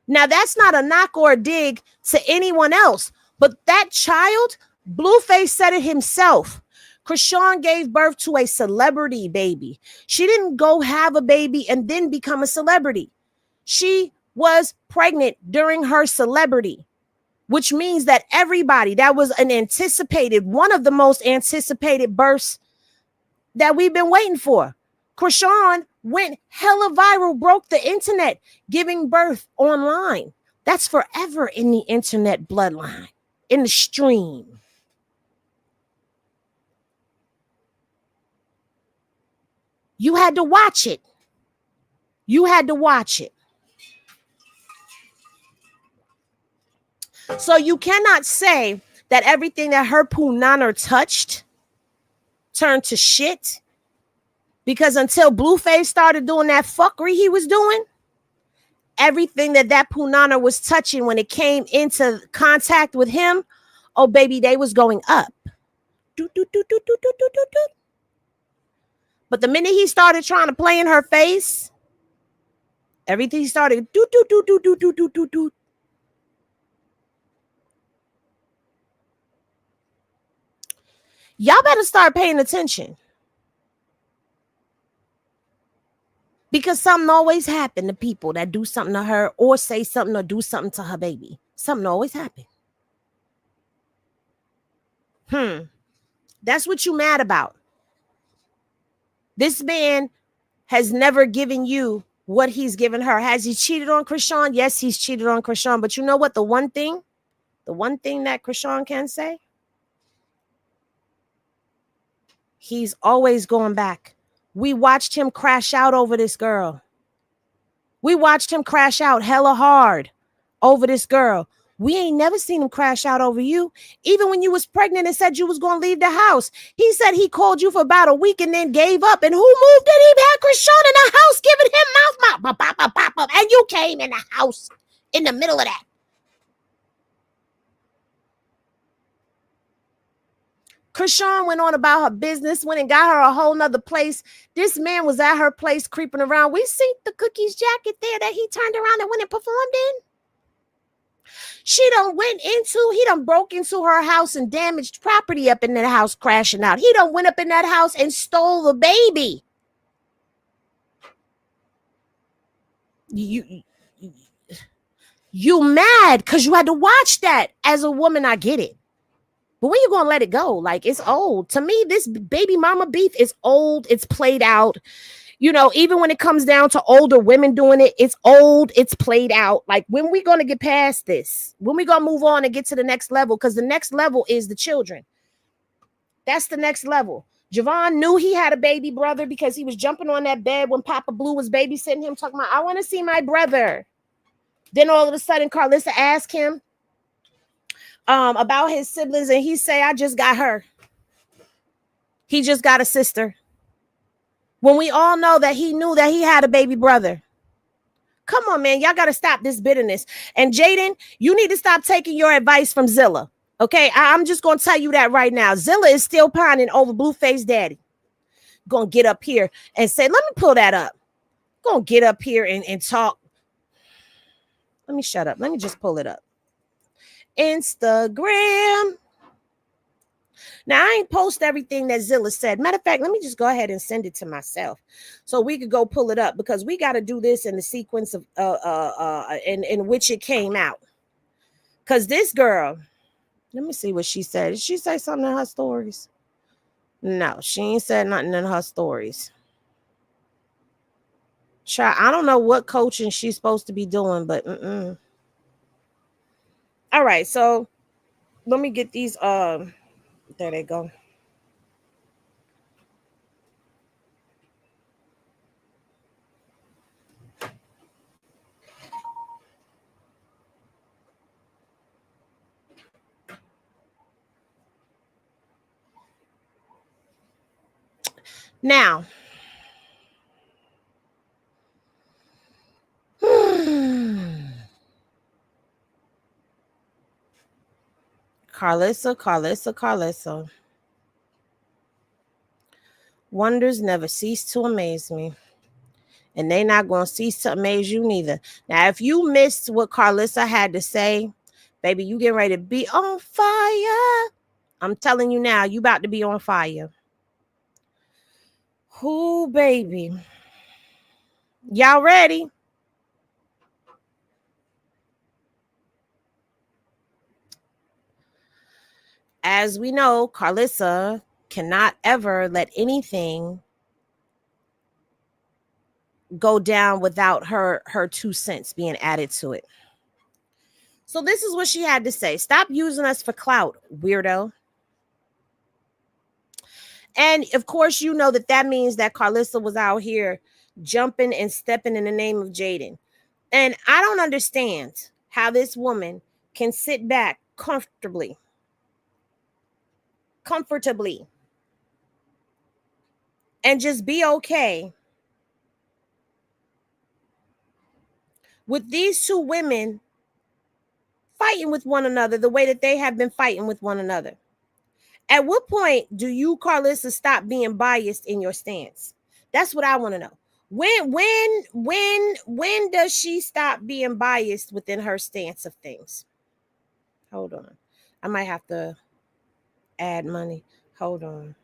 Now, that's not a knock or a dig to anyone else, but that child, Blueface said it himself. Chisean gave birth to a celebrity baby. She didn't go have a baby and then become a celebrity. She was pregnant during her celebrity, which means that everybody, that was one of the most anticipated births that we've been waiting for. Chisean went hella viral, broke the internet, giving birth online. That's forever in the internet bloodline, in the stream. You had to watch it. You had to watch it. So you cannot say that everything that her punana touched turned to shit, because until Blueface started doing that fuckery he was doing, everything that punana was touching when it came into contact with him, oh baby, they was going up. But the minute he started trying to play in her face, everything started do. Y'all better start paying attention, because something always happen to people that do something to her or say something or do something to her baby. Something always happen. That's what you mad about. This man has never given you what he's given her. Has he cheated on Chisean? Yes, he's cheated on Chisean. But you know what? The one thing that Chisean can say, he's always going back. We watched him crash out over this girl. We watched him crash out hella hard over this girl. We ain't never seen him crash out over you. Even when you was pregnant and said you was going to leave the house, he said he called you for about a week and then gave up. And who moved it? He had Chisean in the house giving him mouth. And you came in the house in the middle of that. Chisean went on about her business, went and got her a whole nother place. This man was at her place creeping around. We seen the Cookies jacket there that he turned around and went and performed in. He done broke into her house and damaged property up in that house, crashing out. He done went up in that house and stole the baby. You mad because you had to watch that. As a woman, I get it. But when you gonna let it go? Like, it's old. To me, this baby mama beef is old. It's played out. You know, even when it comes down to older women doing it, it's old, it's played out. Like, when we going to get past this? When we going to move on and get to the next level? Because the next level is the children. That's the next level. Javon knew he had a baby brother because he was jumping on that bed when Papa Blue was babysitting him, talking about, I want to see my brother. Then all of a sudden, Karlissa asked him about his siblings, and he say, I just got her. He just got a sister. When we all know that he knew that he had a baby brother. Come on, man. Y'all got to stop this bitterness. And Jaydin, you need to stop taking your advice from Zilla. Okay, I'm just going to tell you that right now. Zilla is still pining over Blueface Daddy. Going to get up here and say, let me pull that up. Going to get up here and talk. Let me shut up. Let me just pull it up. Instagram. Now, I ain't post everything that Zilla said. Matter of fact, let me just go ahead and send it to myself so we could go pull it up, because we got to do this in the sequence of in which it came out. Because this girl, let me see what she said. Did she say something in her stories? No, she ain't said nothing in her stories. Child, I don't know what coaching she's supposed to be doing, but all right, so let me get these there they go. Now, Karlissa. Wonders never cease to amaze me. And they not going to cease to amaze you neither. Now, if you missed what Karlissa had to say, baby, you getting ready to be on fire. I'm telling you now, you about to be on fire. Ooh, baby. Y'all ready? As we know, Karlissa cannot ever let anything go down without her 2 cents being added to it. So this is what she had to say. Stop using us for clout, weirdo. And of course, you know that means that Karlissa was out here jumping and stepping in the name of Jaydin. And I don't understand how this woman can sit back comfortably, and just be okay with these two women fighting with one another the way that they have been fighting with one another. At what point do you, Karlissa, stop being biased in your stance? That's what I want to know. When does she stop being biased within her stance of things? Hold on. I might have to add money. Hold on.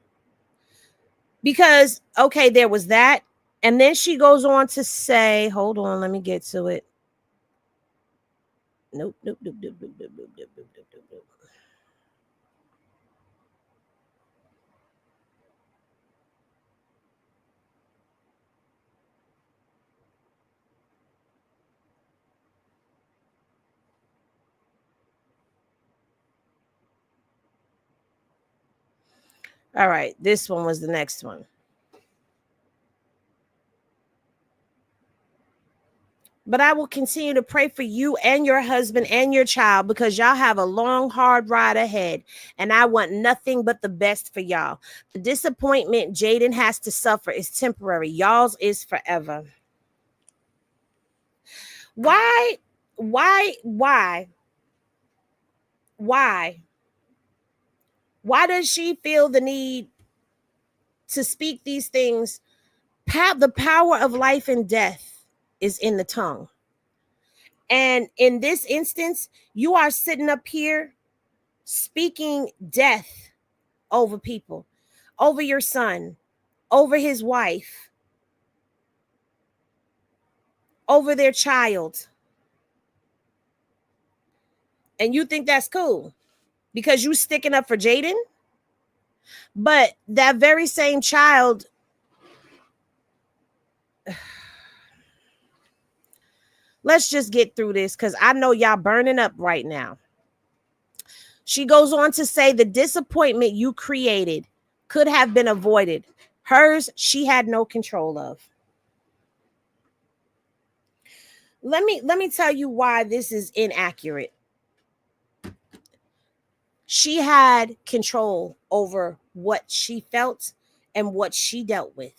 Because, okay, there was that. And then she goes on to say, hold on, let me get to it. Nope. All right, this one was the next one. But I will continue to pray for you and your husband and your child, because y'all have a long, hard ride ahead. And I want nothing but the best for y'all. The disappointment Jaydin has to suffer is temporary. Y'all's is forever. Why does she feel the need to speak these things? The power of life and death is in the tongue. And in this instance, you are sitting up here speaking death over people, over your son, over his wife, over their child. And you think that's cool because you sticking up for Jaydin? But that very same child Let's just get through this because I know y'all burning up right now. She goes on to say the disappointment you created could have been avoided. Hers, she had no control of. Let me tell you why this is inaccurate. She had control over what she felt and what she dealt with.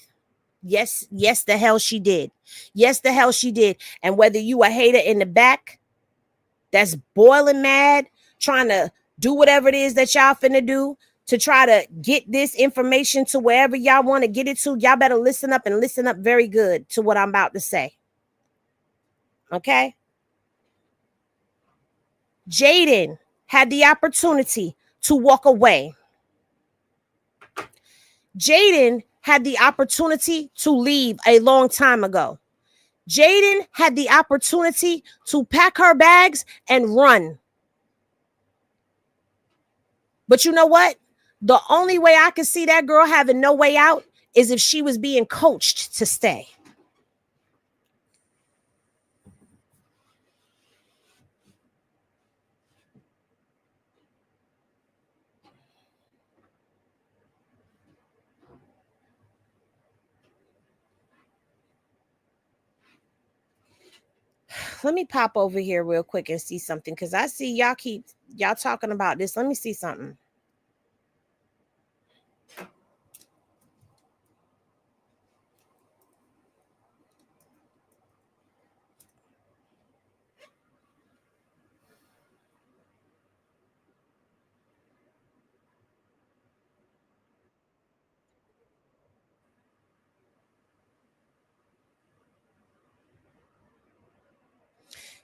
Yes, the hell she did. Yes, the hell she did. And whether you a hater in the back that's boiling mad, trying to do whatever it is that y'all finna do to try to get this information to wherever y'all want to get it to, y'all better listen up and listen up very good to what I'm about to say. Okay? Jaydin had the opportunity to walk away. Jaydin had the opportunity to leave a long time ago. Jaydin had the opportunity to pack her bags and run. But you know what? The only way I could see that girl having no way out is if she was being coached to stay. Let me pop over here real quick and see something because I see y'all talking about this. Let me see something.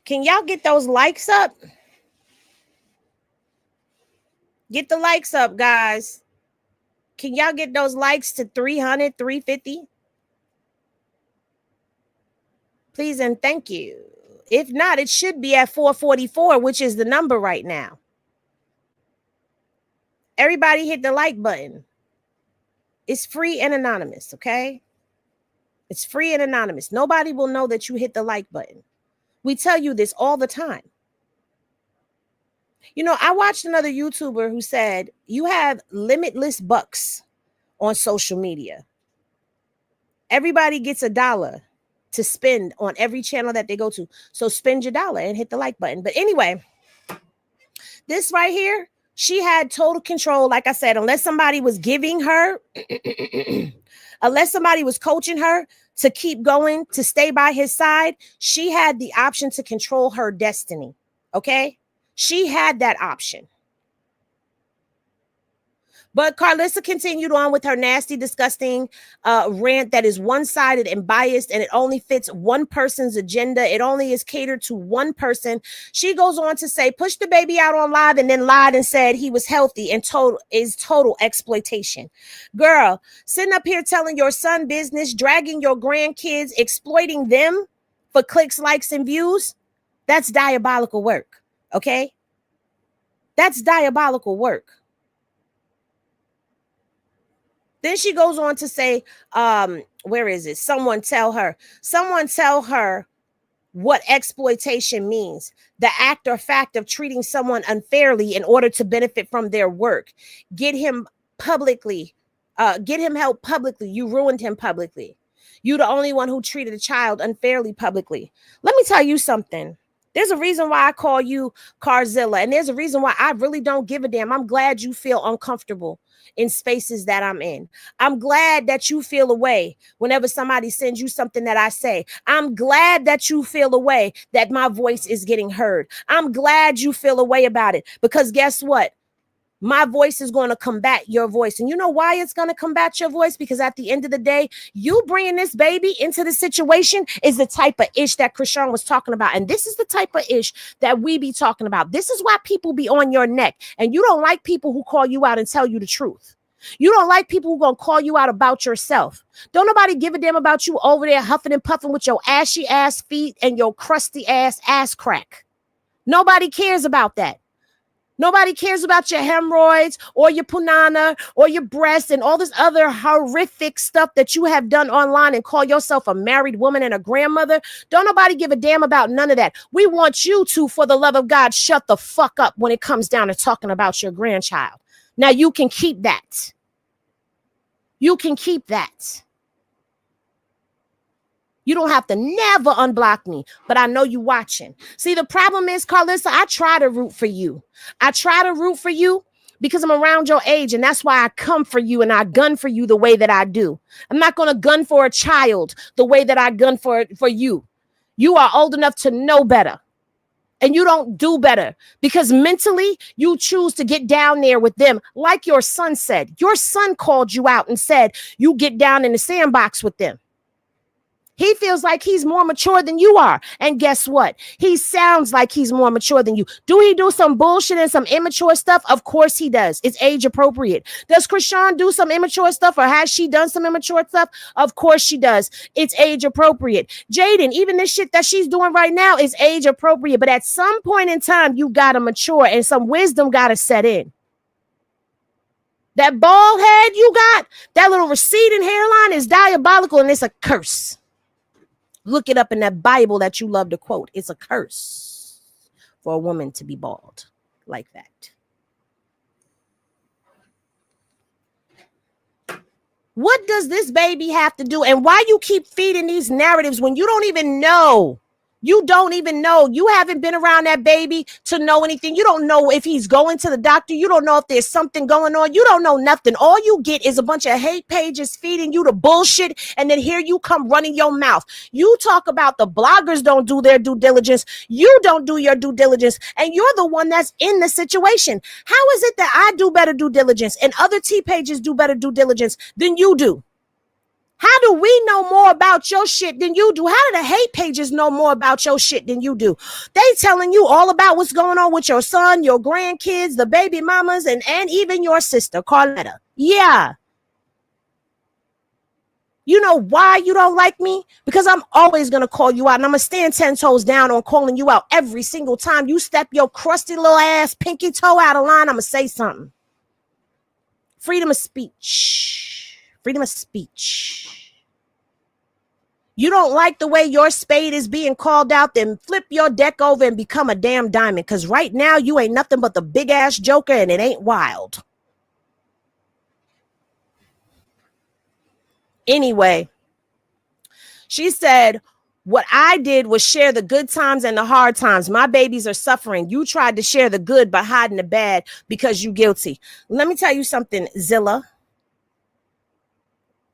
Can y'all get those likes up? Get the likes up, guys. Can y'all get those likes to 300, 350? Please and thank you. If not, it should be at 444, which is the number right now. Everybody hit the like button. It's free and anonymous, okay? It's free and anonymous. Nobody will know that you hit the like button. We tell you this all the time. You know, I watched another YouTuber who said, you have limitless bucks on social media. Everybody gets $1 to spend on every channel that they go to. So spend your $1 and hit the like button. But anyway, this right here, she had total control. Like I said, unless somebody was giving her, unless somebody was coaching her to keep going, to stay by his side, she had the option to control her destiny. Okay? She had that option. But Karlissa continued on with her nasty, disgusting rant that is one-sided and biased, and it only fits one person's agenda. It only is catered to one person. She goes on to say, push the baby out on live, and then lied and said he was healthy and total exploitation. Girl, sitting up here telling your son business, dragging your grandkids, exploiting them for clicks, likes, and views, that's diabolical work, okay? That's diabolical work. Then she goes on to say, where is it? Someone tell her what exploitation means. The act or fact of treating someone unfairly in order to benefit from their work. Get him help publicly. You ruined him publicly. You the only one who treated a child unfairly publicly. Let me tell you something. There's a reason why I call you Carzilla, and there's a reason why I really don't give a damn. I'm glad you feel uncomfortable in spaces that I'm in. I'm glad that you feel a way whenever somebody sends you something that I say. I'm glad that you feel a way that my voice is getting heard. I'm glad you feel a way about it, because guess what? My voice is going to combat your voice. And you know why it's going to combat your voice? Because at the end of the day, you bringing this baby into the situation is the type of ish that Chisean was talking about. And this is the type of ish that we be talking about. This is why people be on your neck. And you don't like people who call you out and tell you the truth. You don't like people who going to call you out about yourself. Don't nobody give a damn about you over there huffing and puffing with your ashy ass feet and your crusty ass crack. Nobody cares about that. Nobody cares about your hemorrhoids or your punana or your breasts and all this other horrific stuff that you have done online and call yourself a married woman and a grandmother. Don't nobody give a damn about none of that. We want you to, for the love of God, shut the fuck up when it comes down to talking about your grandchild. Now you can keep that. You can keep that. You don't have to never unblock me, but I know you watching. See, the problem is, Karlissa, I try to root for you. I try to root for you because I'm around your age, and that's why I come for you and I gun for you the way that I do. I'm not going to gun for a child the way that I gun for you. You are old enough to know better, and you don't do better because mentally you choose to get down there with them. Like your son said, your son called you out and said, you get down in the sandbox with them. He feels like he's more mature than you are. And guess what? He sounds like he's more mature than you. Do he do some bullshit and some immature stuff? Of course he does. It's age appropriate. Does Chisean do some immature stuff, or has she done some immature stuff? Of course she does. It's age appropriate. Jaydin, even this shit that she's doing right now is age appropriate. But at some point in time, you got to mature and some wisdom got to set in. That bald head you got, that little receding hairline is diabolical, and it's a curse. Look it up in that Bible that you love to quote. It's a curse for a woman to be bald like that. What does this baby have to do? And why you keep feeding these narratives when you don't even know? You don't even know. You haven't been around that baby to know anything. You don't know if he's going to the doctor. You don't know if there's something going on. You don't know nothing. All you get is a bunch of hate pages feeding you the bullshit. And then here you come running your mouth. You talk about the bloggers don't do their due diligence. You don't do your due diligence. And you're the one that's in the situation. How is it that I do better due diligence and other T pages do better due diligence than you do? How do we know more about your shit than you do? How do the hate pages know more about your shit than you do? They telling you all about what's going on with your son, your grandkids, the baby mamas, and even your sister, Karletta. Yeah. You know why you don't like me? Because I'm always going to call you out, and I'm going to stand 10 toes down on calling you out every single time you step your crusty little ass pinky toe out of line. I'm going to say something. Freedom of speech. Freedom of speech. You don't like the way your spade is being called out, then flip your deck over and become a damn diamond. Because right now you ain't nothing but the big ass joker, and it ain't wild. Anyway, she said, what I did was share the good times and the hard times. My babies are suffering. You tried to share the good by hiding the bad because you guilty. Let me tell you something, Zilla.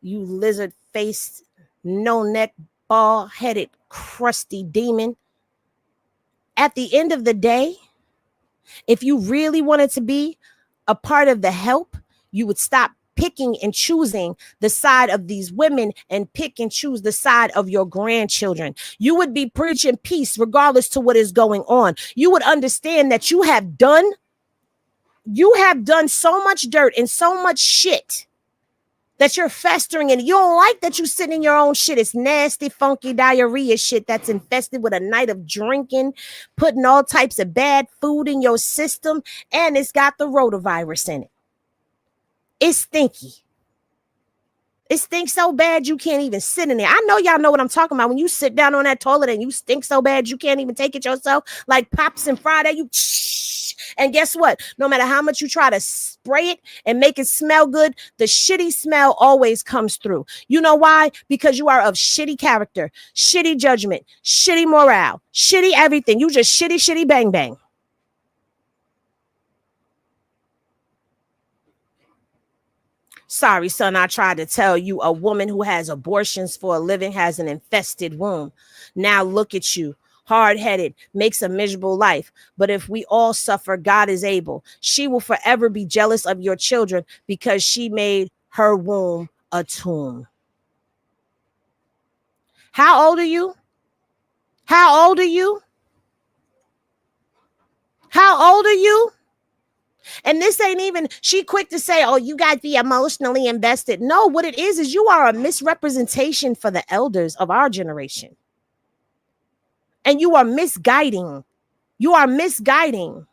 You lizard-faced, no-neck, bald-headed, crusty demon. At the end of the day, if you really wanted to be a part of the help, you would stop picking and choosing the side of these women and pick and choose the side of your grandchildren. You would be preaching peace regardless to what is going on. You would understand that you have done so much dirt and so much shit that you're festering in. You don't like that you sit in your own shit. It's nasty, funky diarrhea shit that's infested with a night of drinking, putting all types of bad food in your system, and it's got the rotavirus in it. It's stinky. It stinks so bad you can't even sit in there. I know y'all know what I'm talking about. When you sit down on that toilet and you stink so bad you can't even take it yourself, like Pops and Friday, you and guess what? No matter how much you try to spray it and make it smell good, the shitty smell always comes through. You know why? Because you are of shitty character, shitty judgment, shitty morale, shitty everything. You just shitty, bang, bang. Sorry, son, I tried to tell you a woman who has abortions for a living has an infested womb. Now look at you. Hard-headed, makes a miserable life. But if we all suffer, God is able. She will forever be jealous of your children because she made her womb a tomb. How old are you? How old are you? How old are you? And this ain't even, she quick to say, oh, you got to be emotionally invested. No, what it is you are a misrepresentation for the elders of our generation. And you are misguiding. You are misguiding.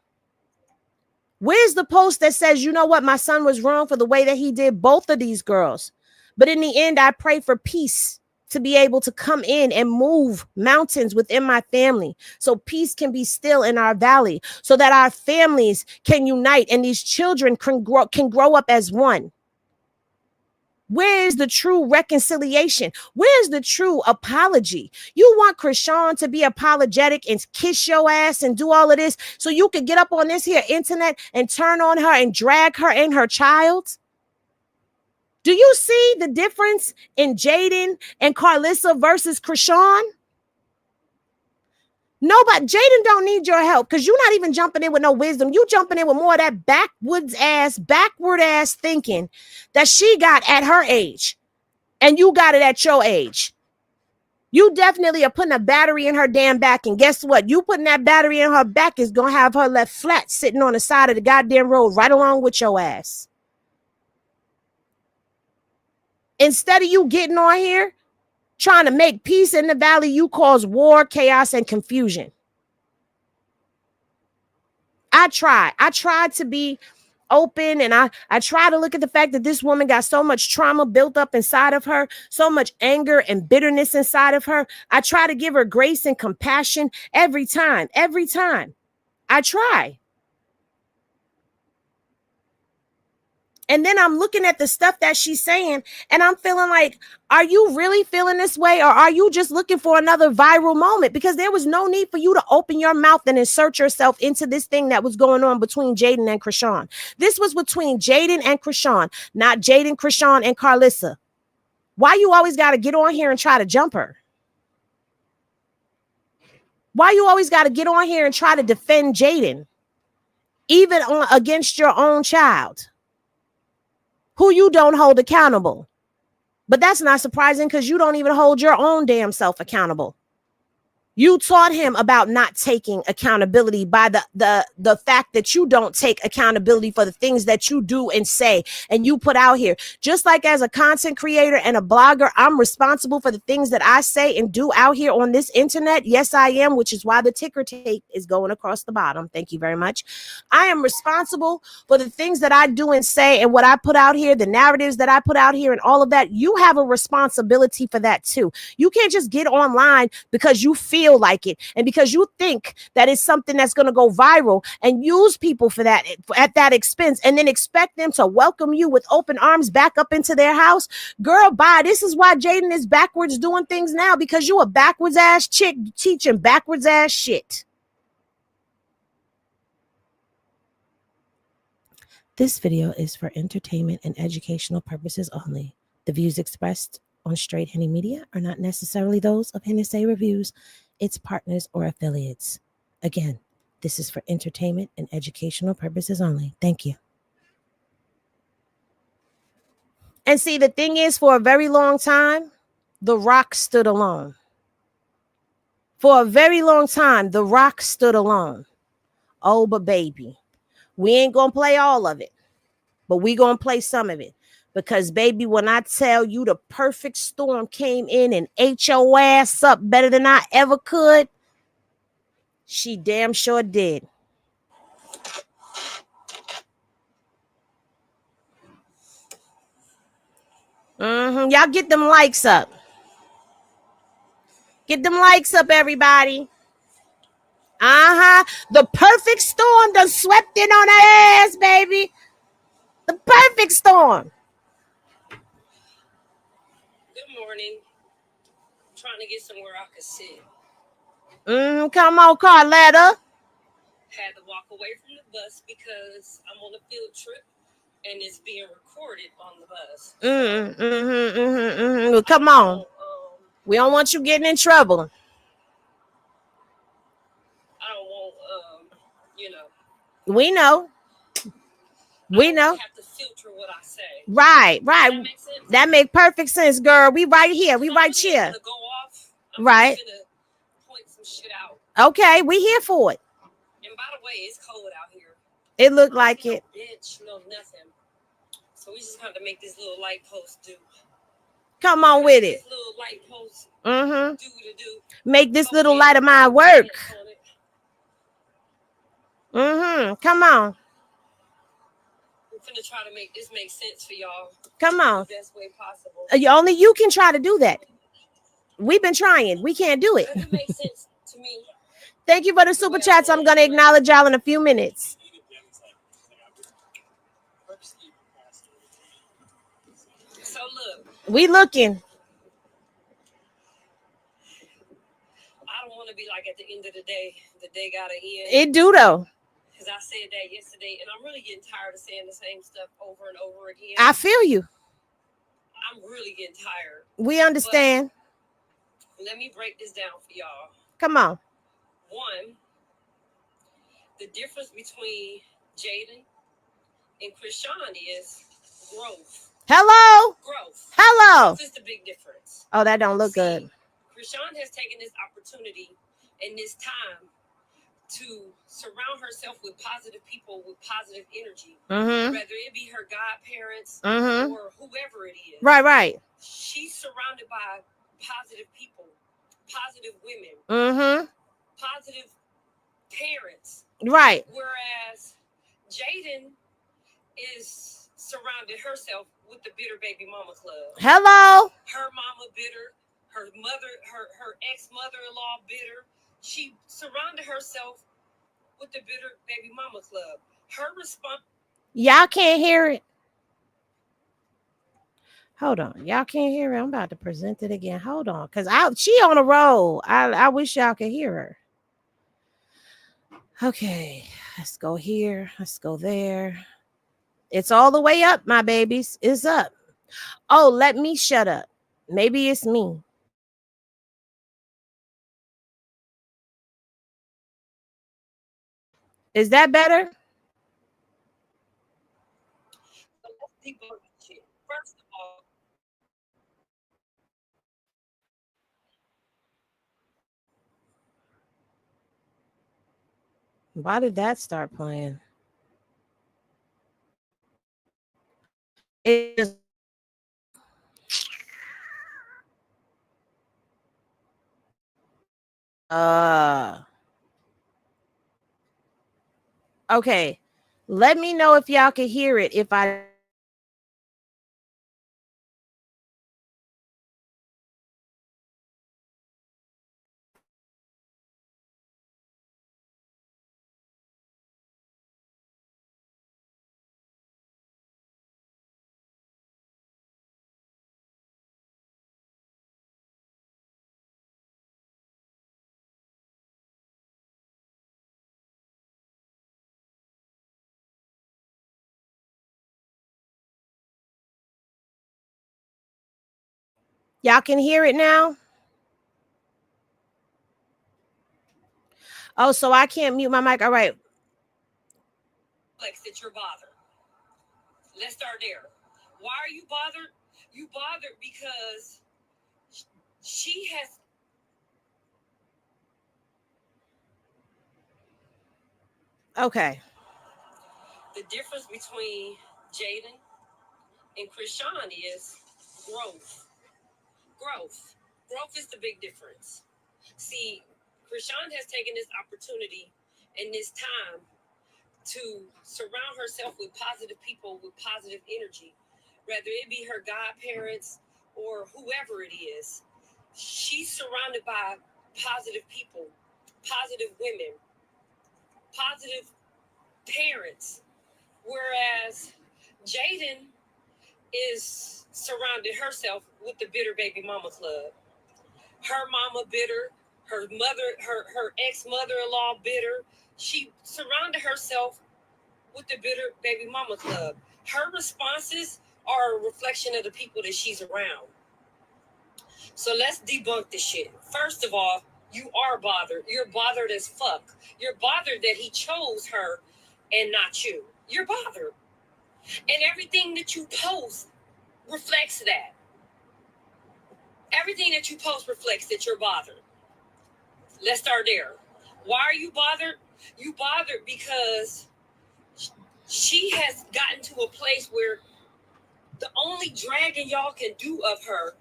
Where's the post that says, you know what, my son was wrong for the way that he did both of these girls? But in the end, I pray for peace to be able to come in and move mountains within my family, so peace can be still in our valley, so that our families can unite and these children can grow up as one. Where's the true reconciliation? Where's the true apology? You want Chisean to be apologetic and kiss your ass and do all of this so you could get up on this here internet and turn on her and drag her and her child? Do you see the difference in Jaydin and Karlissa versus Chisean? Nobody, Jaydin don't need your help because you're not even jumping in with no wisdom. You jumping in with more of that backward ass thinking that she got at her age, and you got it at your age. You definitely are putting a battery in her damn back, and guess what? You putting that battery in her back is gonna have her left flat sitting on the side of the goddamn road right along with your ass. Instead of you getting on here trying to make peace in the valley, you cause war, chaos, and confusion. I tried to be open, and I try to look at the fact that this woman got so much trauma built up inside of her, so much anger and bitterness inside of her. I try to give her grace and compassion every time. I try. And then I'm looking at the stuff that she's saying, and I'm feeling like, are you really feeling this way, or are you just looking for another viral moment? Because there was no need for you to open your mouth and insert yourself into this thing that was going on between Jaydin and Chisean. This was between Jaydin and Chisean, not Jaydin, Chisean, and Karlissa. Why you always got to get on here and try to jump her? Why you always got to get on here and try to defend Jaydin, even against your own child, who you don't hold accountable? But that's not surprising because you don't even hold your own damn self accountable. You taught him about not taking accountability by the fact that you don't take accountability for the things that you do and say and you put out here. Just like as a content creator and a blogger, I'm responsible for the things that I say and do out here on this internet. Yes, I am, which is why the ticker tape is going across the bottom. Thank you very much. I am responsible for the things that I do and say and what I put out here, the narratives that I put out here and all of that. You have a responsibility for that too. You can't just get online because you feel like it and because you think that it's something that's going to go viral and use people for that at that expense and then expect them to welcome you with open arms back up into their house. Girl, bye. This is why Jaydin is backwards doing things now, because you a backwards ass chick teaching backwards ass shit. This video is for entertainment and educational purposes only. The views expressed on Straight Henny Media are not necessarily those of Hennessy Reviews, its partners, or affiliates. Again, this is for entertainment and educational purposes only. Thank you. And see, the thing is, for a very long time, The Rock stood alone. For a very long time, The Rock stood alone. Oh, but baby, we ain't gonna play all of it, but we gonna play some of it. Because, baby, when I tell you the perfect storm came in and ate your ass up better than I ever could, she damn sure did. Y'all get them likes up. Get them likes up, everybody. The perfect storm done swept in on her ass, baby. The perfect storm. Good morning. I'm trying to get somewhere I could sit. Come on, Karletta. Had to walk away from the bus because I'm on a field trip and it's being recorded on the bus. Well, come on. We don't want you getting in trouble. I don't want, We know. We know. I have to filter what I say. Right. That makes sense? That make perfect sense, girl. We right here. We right here. Go off. I'm right. Just gonna point some shit out. Okay, we here for it. And by the way, it's cold out here. It looked like it. Bitch, no nothing. So we just have to make this little light post do. Come on with it. This little light post do. Make this little light of mine work. Come on. finna try to make this make sense for y'all. Come on. The best way possible. Only you can try to do that. We've been trying. We can't do it. It makes sense to me. Thank you for the super chats. I'm going to acknowledge y'all in a few minutes. So look. We looking. I don't want to be like at the end of the day gotta end. It do though. Because I said that yesterday, and I'm really getting tired of saying the same stuff over and over again. I feel you. I'm really getting tired. We understand. But let me break this down for y'all. Come on. One, the difference between Jaydin and Chisean is growth. Hello. Growth. Hello. Growth is the big difference. Oh, that don't look good. Chisean has taken this opportunity and this time to surround herself with positive people with positive energy, whether it be her godparents or whoever it is. Right. She's surrounded by positive people, positive women, positive parents. Right. Whereas Jaydin is surrounded herself with the bitter baby mama club. Hello. Her mama bitter, her mother, her ex-mother-in-law bitter. She surrounded herself with the bitter baby mama club. Her response. Y'all can't hear it. Hold on. Y'all can't hear it. I'm about to present it again. Hold on. Because she on a roll. I wish y'all could hear her. Okay. Let's go here. Let's go there. It's all the way up, my babies. It's up. Oh, let me shut up. Maybe it's me. Is that better? First of all, why did that start playing? It just okay. Let me know if y'all can hear it. If I y'all can hear it now. Oh, so I can't mute my mic. All right. That you're bothered. Let's start there. Why are you bothered? You bothered because she has. Okay. The difference between Jaydin and Chisean is growth. Growth is the big difference. See, Chisean has taken this opportunity and this time to surround herself with positive people with positive energy, whether it be her godparents or whoever it is. She's surrounded by positive people, positive women, positive parents, whereas Jaydin is surrounded herself with the bitter baby mama club. Her mama bitter, her mother, her ex-mother-in-law bitter. She surrounded herself with the bitter baby mama club. Her responses are a reflection of the people that she's around. So let's debunk this shit. First of all, you are bothered. You're bothered as fuck. You're bothered that he chose her and not you. You're bothered. And everything that you post reflects that. Everything that you post reflects that you're bothered. Let's start there. Why are you bothered? You bothered because she has gotten to a place where the only dragging y'all can do of her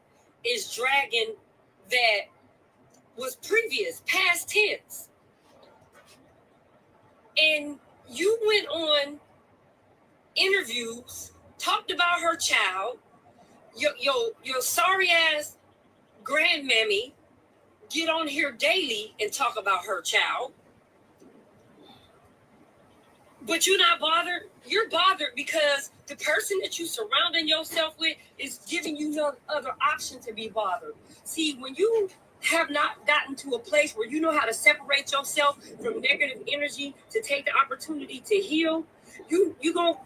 is dragging that was previous, past tense. And you went on interviews, talked about her child. Your sorry ass grandmammy get on here daily and talk about her child. But you're not bothered. You're bothered because the person that you're surrounding yourself with is giving you no other option to be bothered. See, when you have not gotten to a place where you know how to separate yourself from negative energy to take the opportunity to heal, you're gonna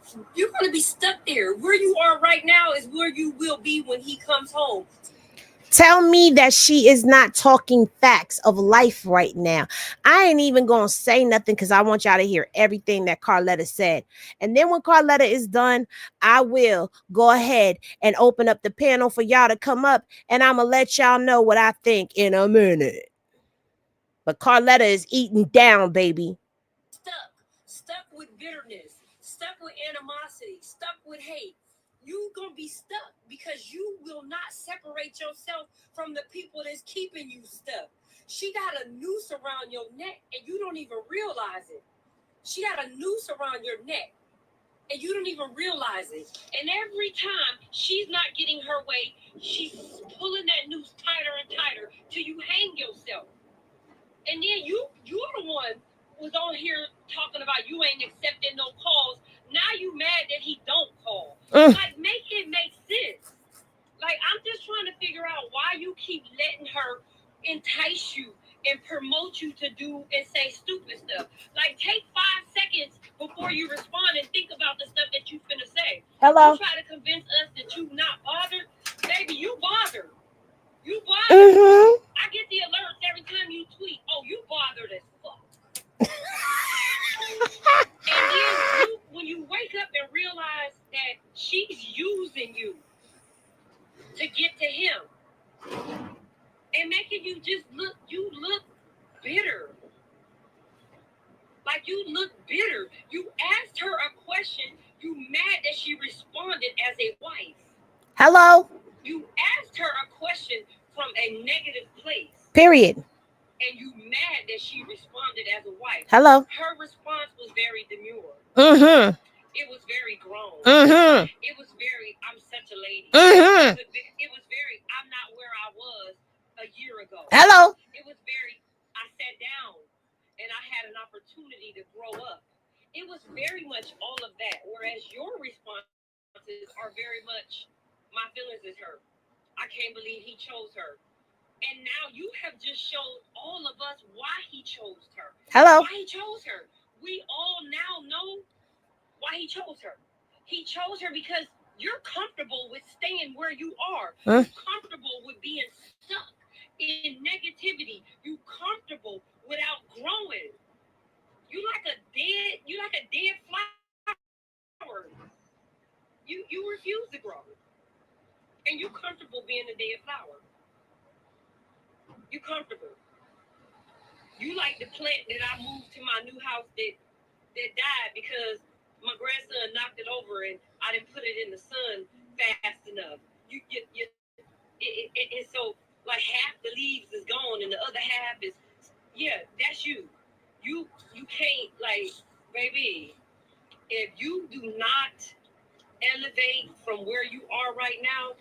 be stuck there. Where you are right now is where you will be when he comes home. Tell me that she is not talking facts of life right now. I ain't even gonna say nothing because I want y'all to hear everything that Karletta said. And then when Karletta is done, I will go ahead and open up the panel for y'all to come up, and I'm gonna let y'all know what I think in a minute. But Karletta is eating down, baby. Stuck with bitterness, stuck with animosity, stuck with hate. You gonna be stuck because you will not separate yourself from the people that's keeping you stuck. She got a noose around your neck and you don't even realize it. She got a noose around your neck and you don't even realize it. And every time she's not getting her way, she's pulling that noose tighter and tighter till you hang yourself. And then you're the one was on here talking about you ain't accepting no calls. Now you mad that he don't call. Like, make it make sense. Like, I'm just trying to figure out why you keep letting her entice you and promote you to do and say stupid stuff. Like, take 5 seconds before you respond and think about the stuff that you finna say. Hello. You try to convince us that you not bothered. Baby, you bothered. You bothered. I get the alerts every time you tweet. Oh, you bothered as fuck. And then when you wake up and realize that she's using you to get to him and making you you look bitter. Like, you look bitter. You asked her a question. You mad that she responded as a wife. Hello. You asked her a question from a negative place. Period. And you mad that she responded as a wife. Hello. Her response was very demure. It was very grown. It was very, I'm such a lady. It was very, I'm not where I was a year ago. Hello. It was very, I sat down and I had an opportunity to grow up. It was very much all of that. Whereas your responses are very much, my feelings is hurt. I can't believe he chose her. And now you have just showed all of us why he chose her. Hello. Why he chose her. We all now know why he chose her. He chose her because you're comfortable with staying where you are. You're comfortable with being stuck in negativity. You're comfortable without growing. You like a dead flower. You refuse to grow. And you're comfortable being a dead flower. You comfortable. You like the plant that I moved to my new house that died because my grandson knocked it over and I didn't put it in the sun fast enough. And so like half the leaves is gone and the other half is, yeah, that's you. You can't, like, baby, if you do not elevate from where you are right now,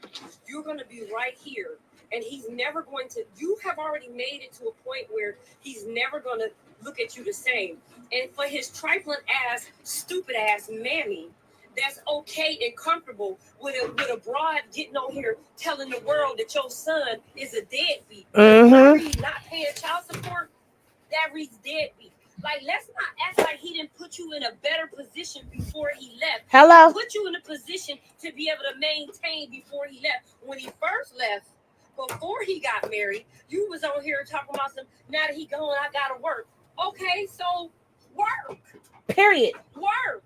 you're going to be right here. And he's never going to, you have already made it to a point where he's never going to look at you the same. And for his trifling ass, stupid ass mammy, that's okay and comfortable with a broad getting on here telling the world that your son is a deadbeat. Not paying child support, that reads deadbeat. Like, let's not act like he didn't put you in a better position before he left. Hello. He put you in a position to be able to maintain before he left. When he first left, before he got married, you was on here talking about some, now that he gone, I gotta work. Okay, so work. Period. Work.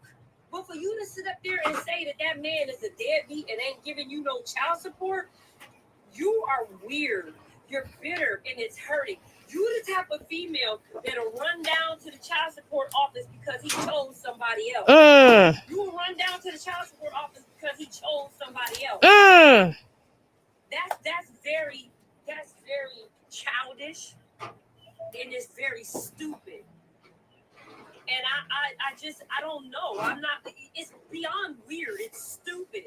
But for you to sit up there and say that man is a deadbeat and ain't giving you no child support, you are weird. You're bitter and it's hurting. You the type of female that'll run down to the child support office because he chose somebody else. You will run down to the child support office because he chose somebody else. That's very childish and it's very stupid. And I don't know. I'm not, it's beyond weird. It's stupid.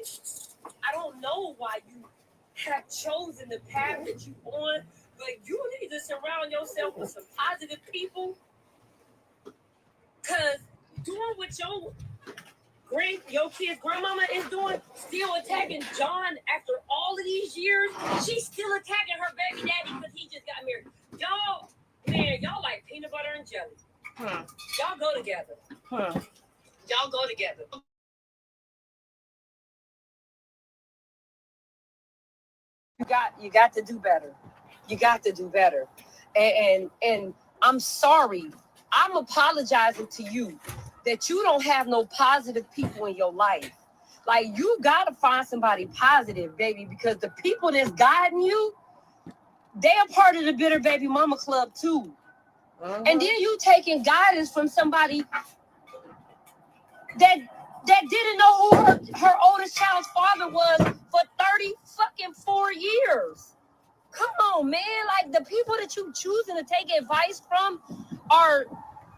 I don't know why you have chosen the path that you on, but you need to surround yourself with some positive people. Cause doing what your kid's grandmama is doing, still attacking John after all of these years, she's still attacking her baby daddy because he just got married. Y'all, man, y'all like peanut butter and jelly. Y'all go together. Y'all go together. You got to do better. You got to do better. And I'm sorry. I'm apologizing to you that you don't have no positive people in your life. Like, you got to find somebody positive, baby, because the people that's guiding you, they are part of the Bitter Baby Mama Club too. And then you taking guidance from somebody that didn't know who her oldest child's father was for 34 years. Come on, man. Like, the people that you choosing to take advice from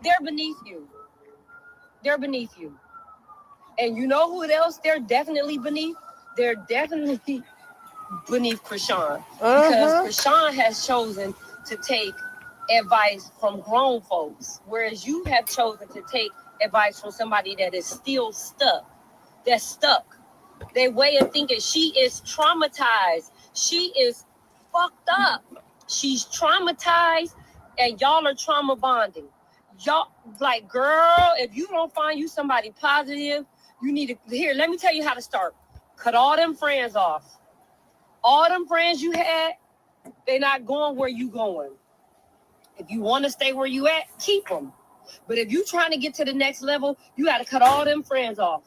they're beneath you. They're beneath you. And you know who else they're definitely beneath? They're definitely beneath Chisean. Because Chisean has chosen to take advice from grown folks, whereas you have chosen to take advice from somebody that is still stuck. That's stuck. Their way of thinking, she is traumatized. She is fucked up. She's traumatized, and y'all are trauma bonding. Y'all, like, girl, if you don't find you somebody positive, you need to, here, let me tell you how to start. Cut all them friends off. All them friends you had, they're not going where you going. If you want to stay where you at, keep them. But if you trying to get to the next level, you got to cut all them friends off.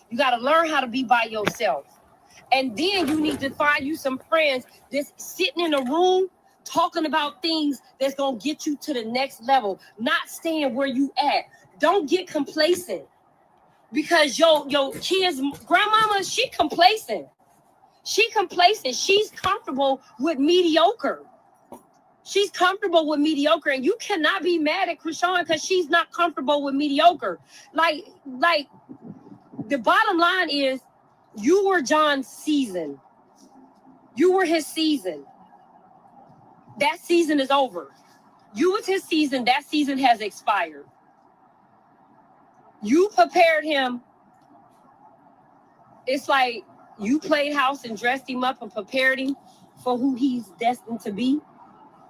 You got to learn how to be by yourself. And then you need to find you some friends that's sitting in a room talking about things that's going to get you to the next level, not staying where you at. Don't get complacent. Because your kid's grandmama, she complacent. She complacent. She's comfortable with mediocre. She's comfortable with mediocre, and you cannot be mad at Chisean because she's not comfortable with mediocre. Like the bottom line is, you were John's season. You were his season. That season is over. You was his season. That season has expired. You prepared him. It's like you played house and dressed him up and prepared him for who he's destined to be.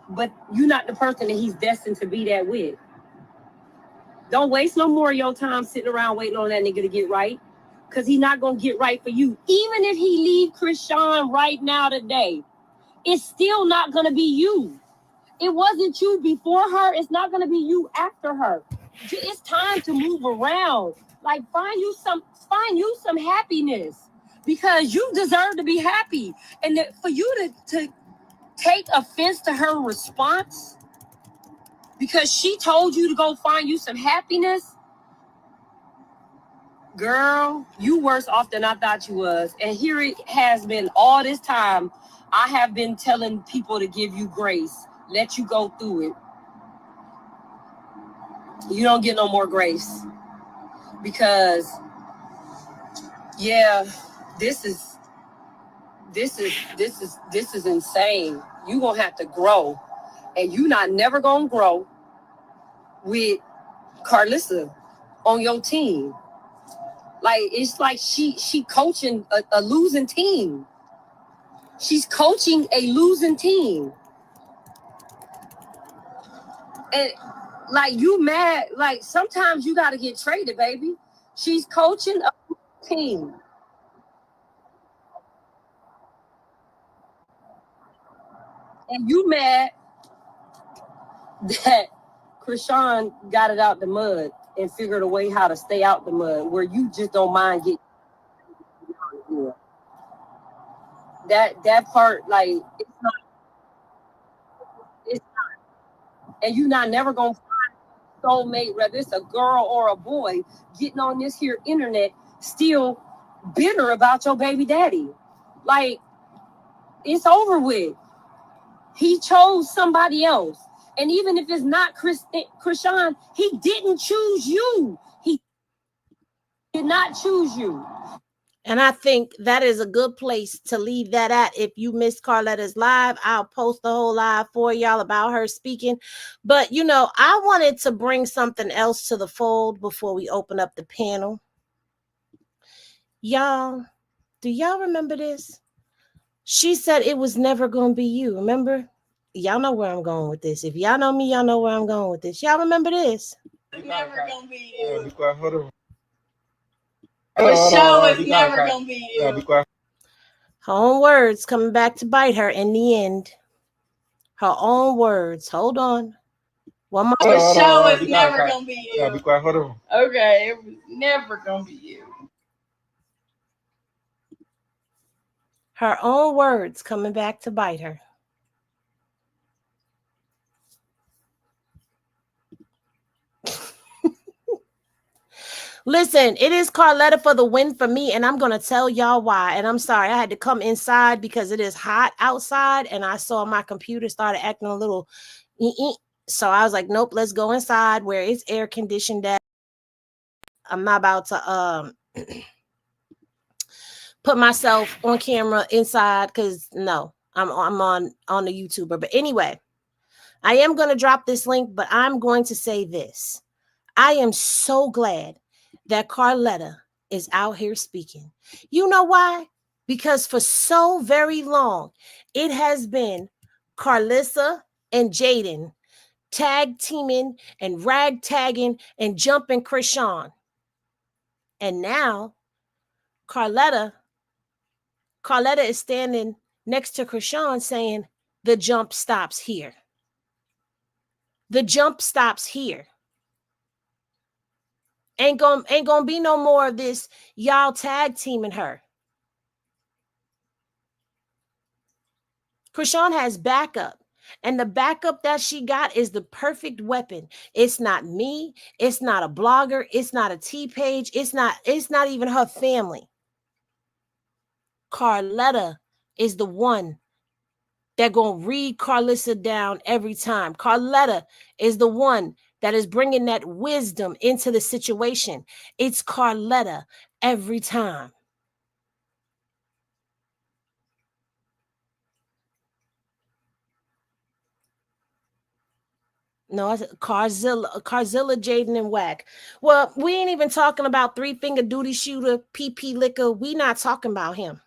But you're not the person that he's destined to be that with. Don't waste no more of your time sitting around waiting on that nigga to get right. Because he's not going to get right for you. Even if he leave Chisean right now today, it's still not going to be you. It wasn't you before her. It's not going to be you after her. It's time to move around. Like, find you some happiness. Because you deserve to be happy. And for you to take offense to her response because she told you to go find you some happiness, girl, you worse off than I thought you was. And here it has been all this time. I have been telling people to give you grace, let you go through it. You don't get no more grace because, yeah, this is insane. You gonna have to grow, and you not never gonna grow with Karlissa on your team. Like, it's like she coaching a losing team. She's coaching a losing team. And like, you mad, like, sometimes you gotta get traded, baby. She's coaching a team. And you mad that Chisean got it out the mud and figured a way how to stay out the mud, where you just don't mind getting that part. Like, it's not, and you're not never gonna find a soulmate, whether it's a girl or a boy, getting on this here internet still bitter about your baby daddy. Like, it's over with. He chose somebody else. And even if it's not Krishan, he didn't choose you. He did not choose you. And I think that is a good place to leave that at. If you missed Karletta's live, I'll post the whole live for y'all about her speaking. But, you know, I wanted to bring something else to the fold before we open up the panel. Y'all, do y'all remember this? She said it was never going to be you. Remember? Y'all know where I'm going with this. If y'all know me, y'all know where I'm going with this. Y'all remember this? It's never going to be you. For sure, it's never going to be you. Her own words coming back to bite her in the end. Her own words. Hold on. One more. For sure, it's never going to be you. Okay, it was never going to be you. Her own words coming back to bite her. Listen, it is Karletta for the win for me, and I'm going to tell y'all why. And I'm sorry, I had to come inside because it is hot outside, and I saw my computer started acting a little... So I was like, nope, let's go inside where it's air conditioned at. I'm not about to put myself on camera inside because no, I'm on the YouTuber. But anyway, I am going to drop this link, but I'm going to say this. I am so glad that Karletta is out here speaking. You know why? Because for so very long, it has been Karlissa and Jaydin tag teaming and ragtagging and jumping Chisean. And now Karletta is standing next to Chisean saying the jump stops here. The jump stops here. Ain't gonna be no more of this y'all tag teaming her. Chisean has backup. And the backup that she got is the perfect weapon. It's not me. It's not a blogger. It's not a T-page. It's not even her family. Karletta is the one that gonna read Karlissa down every time. Karletta is the one that is bringing that wisdom into the situation. It's Karletta every time. No, I said Carzilla, Jaydin, and Whack. Well, we ain't even talking about 3-finger duty shooter, PP Liquor. We not talking about him.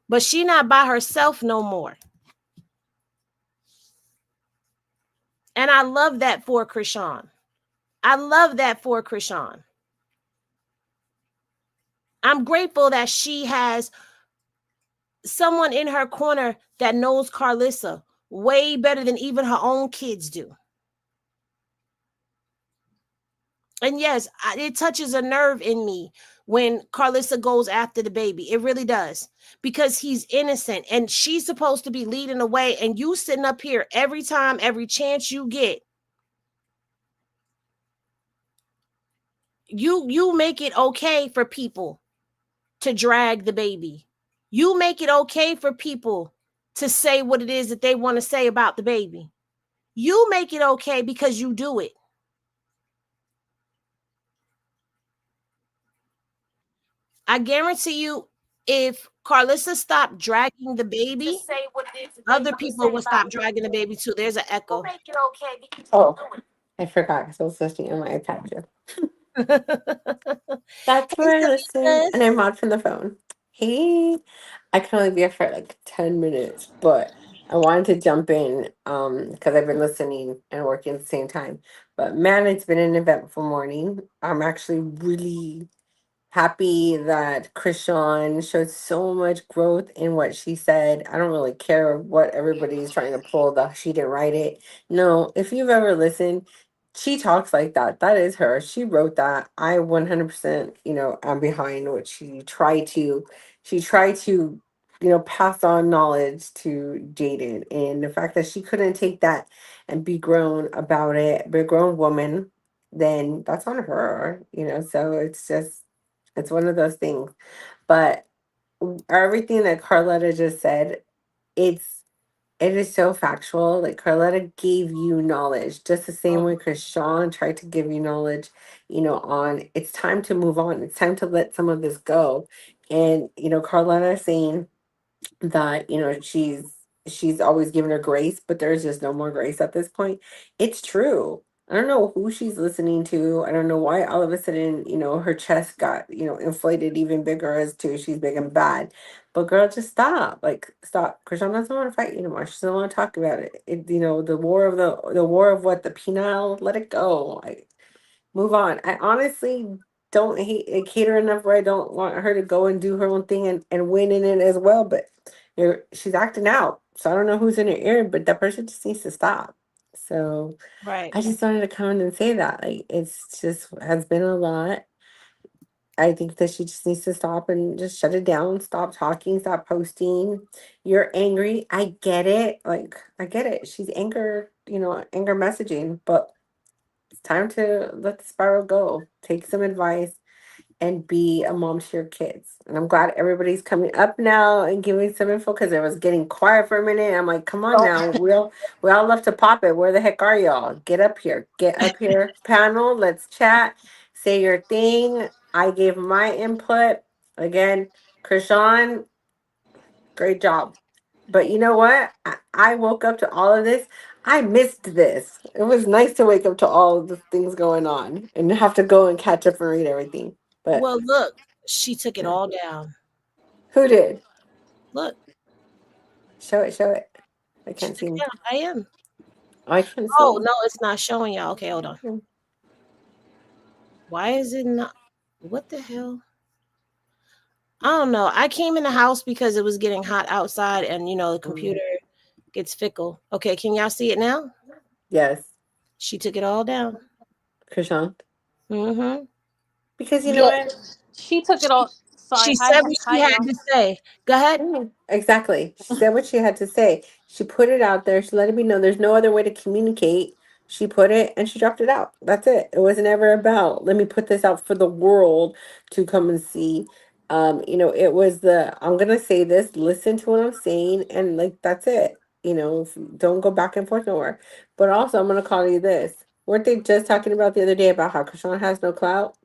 But she not by herself no more. And I love that for Chisean. I love that for Chisean. I'm grateful that she has someone in her corner that knows Karlissa way better than even her own kids do. And yes, it touches a nerve in me when Karlissa goes after the baby. It really does. Because he's innocent and she's supposed to be leading the way. And you sitting up here every time, every chance you get. You make it okay for people to drag the baby. You make it okay for people to say what it is that they want to say about the baby. You make it okay because you do it. I guarantee you, if Karlissa stopped dragging the baby, other people would stop dragging the baby too. There's an echo. Oh, I forgot because I was listening on my iPad too. That's where I listen, and I'm on from the phone. Hey, I can only be here for like 10 minutes, but I wanted to jump in because I've been listening and working at the same time. But man, it's been an eventful morning. I'm actually really happy that Krishan showed so much growth in what she said. I don't really care what everybody's trying to pull the she didn't write it. No, if you've ever listened, she talks like that. That is her. She wrote that. I 100%, am behind what she tried to, pass on knowledge to Jaydin. And the fact that she couldn't take that and be grown about it, be a grown woman, then that's on her. So it's one of those things. But everything that Karletta just said, it's it is so factual. Like Karletta gave you knowledge, just the same way Krishan tried to give you knowledge, on it's time to move on. It's time to let some of this go. And, Karletta saying that she's always given her grace, but there's just no more grace at this point. It's true. I don't know who she's listening to. I don't know why all of a sudden, her chest got, inflated even bigger as to she's big and bad. But girl, just stop. Like stop. Krishan doesn't want to fight you anymore. She doesn't want to talk about it. The war of the war of what, the penile, let it go. Like move on. I honestly don't hate her enough where I don't want her to go and do her own thing and win in it as well. But she's acting out. So I don't know who's in her ear, but that person just needs to stop. So Right. I just wanted to come in and say that. Like it's just has been a lot. I think that she just needs to stop and just shut it down, stop talking, stop posting. You're angry. I get it. Like I get it. She's anger messaging, but it's time to let the spiral go. Take some advice and be a mom to your kids. And I'm glad everybody's coming up now and giving some info because it was getting quiet for a minute. I'm like, come on now. We all love to pop it. Where the heck are y'all? Get up here. Get up here, panel. Let's chat. Say your thing. I gave my input. Again, Krishan, great job. But you know what? I woke up to all of this. I missed this. It was nice to wake up to all of the things going on and have to go and catch up and read everything. But Well, look, she took it all down. who did? Look, Show it, show it. I she can't took it see. down. I am. Oh, I can't Oh see. no, it's not showing y'all. Okay, hold on. Why is it not? What the hell? I don't know. I came in the house because it was getting hot outside, and the computer gets fickle. Okay, can y'all see it now? Yes, She took it all down. Krishan. Mm-hmm. Because you know Yeah, what? she took it all. Sorry, She hi, said what hi, she had y'all. to say. Go ahead. Exactly. She said what she had to say. She put it out there. She let me know there's no other way to communicate. She put it and she dropped it out. That's it. It wasn't ever about let me put this out for the world to come and see. It was I'm gonna say this, listen to what I'm saying, and like that's it. Don't go back and forth nowhere. But also I'm gonna call you this. Weren't they just talking about the other day about how Krishan has no clout?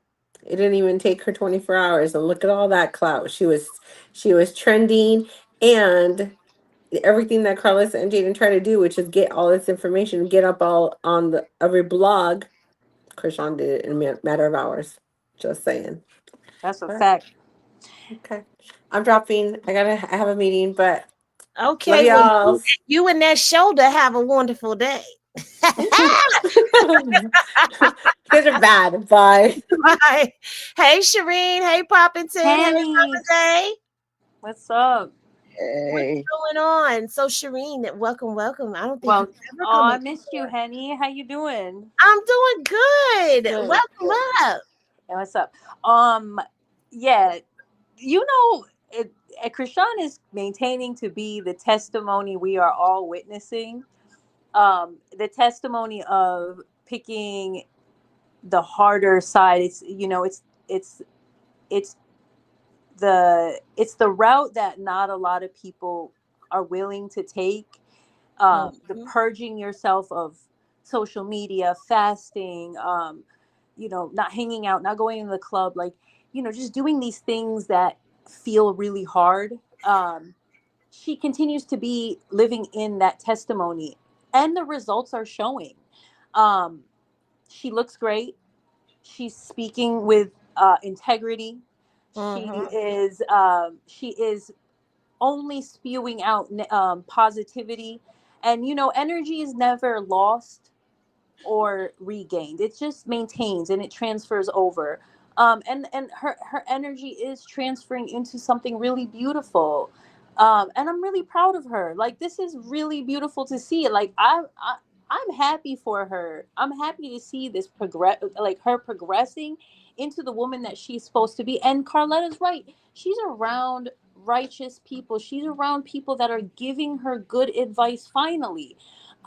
It didn't even take her 24 hours, and look at all that clout. She was trending, and everything that Karlissa and Jaydin try to do, which is get all this information, get up all on every blog. Krishan did it in a matter of hours. Just saying. That's a But, fact. okay, I'm dropping. I have a meeting, but love Okay, well, y'all. you and that shoulder have a wonderful day. You guys are bad. Bye. Bye. Hey, Shireen. Hey, Poppington. Hey, Penny, Mama Day. what's up? What's Hey, going on? So, Shireen, welcome, welcome. I don't think Well, you've ever oh, come I up missed you, here. Henny. How you doing? I'm doing good. Good, Welcome good. up. Yeah, what's up? Um, yeah, you know, Krishan is maintaining to be the testimony we are all witnessing. The testimony of picking the harder side. It's it's it's the route that not a lot of people are willing to take. The Mhm. purging yourself of social media, fasting, not hanging out, not going to the club, like, just doing these things that feel really hard. She continues to be living in that testimony, and the results are showing. Um, she looks great. She's speaking with integrity. Mhm. She is only spewing out positivity, and energy is never lost or regained. It just maintains and it transfers over. And her energy is transferring into something really beautiful. And I'm really proud of her. Like, this is really beautiful to see. Like, I'm happy for her. I'm happy to see this progress, like her progressing into the woman that she's supposed to be. And Karletta's right. She's around righteous people. She's around people that are giving her good advice finally.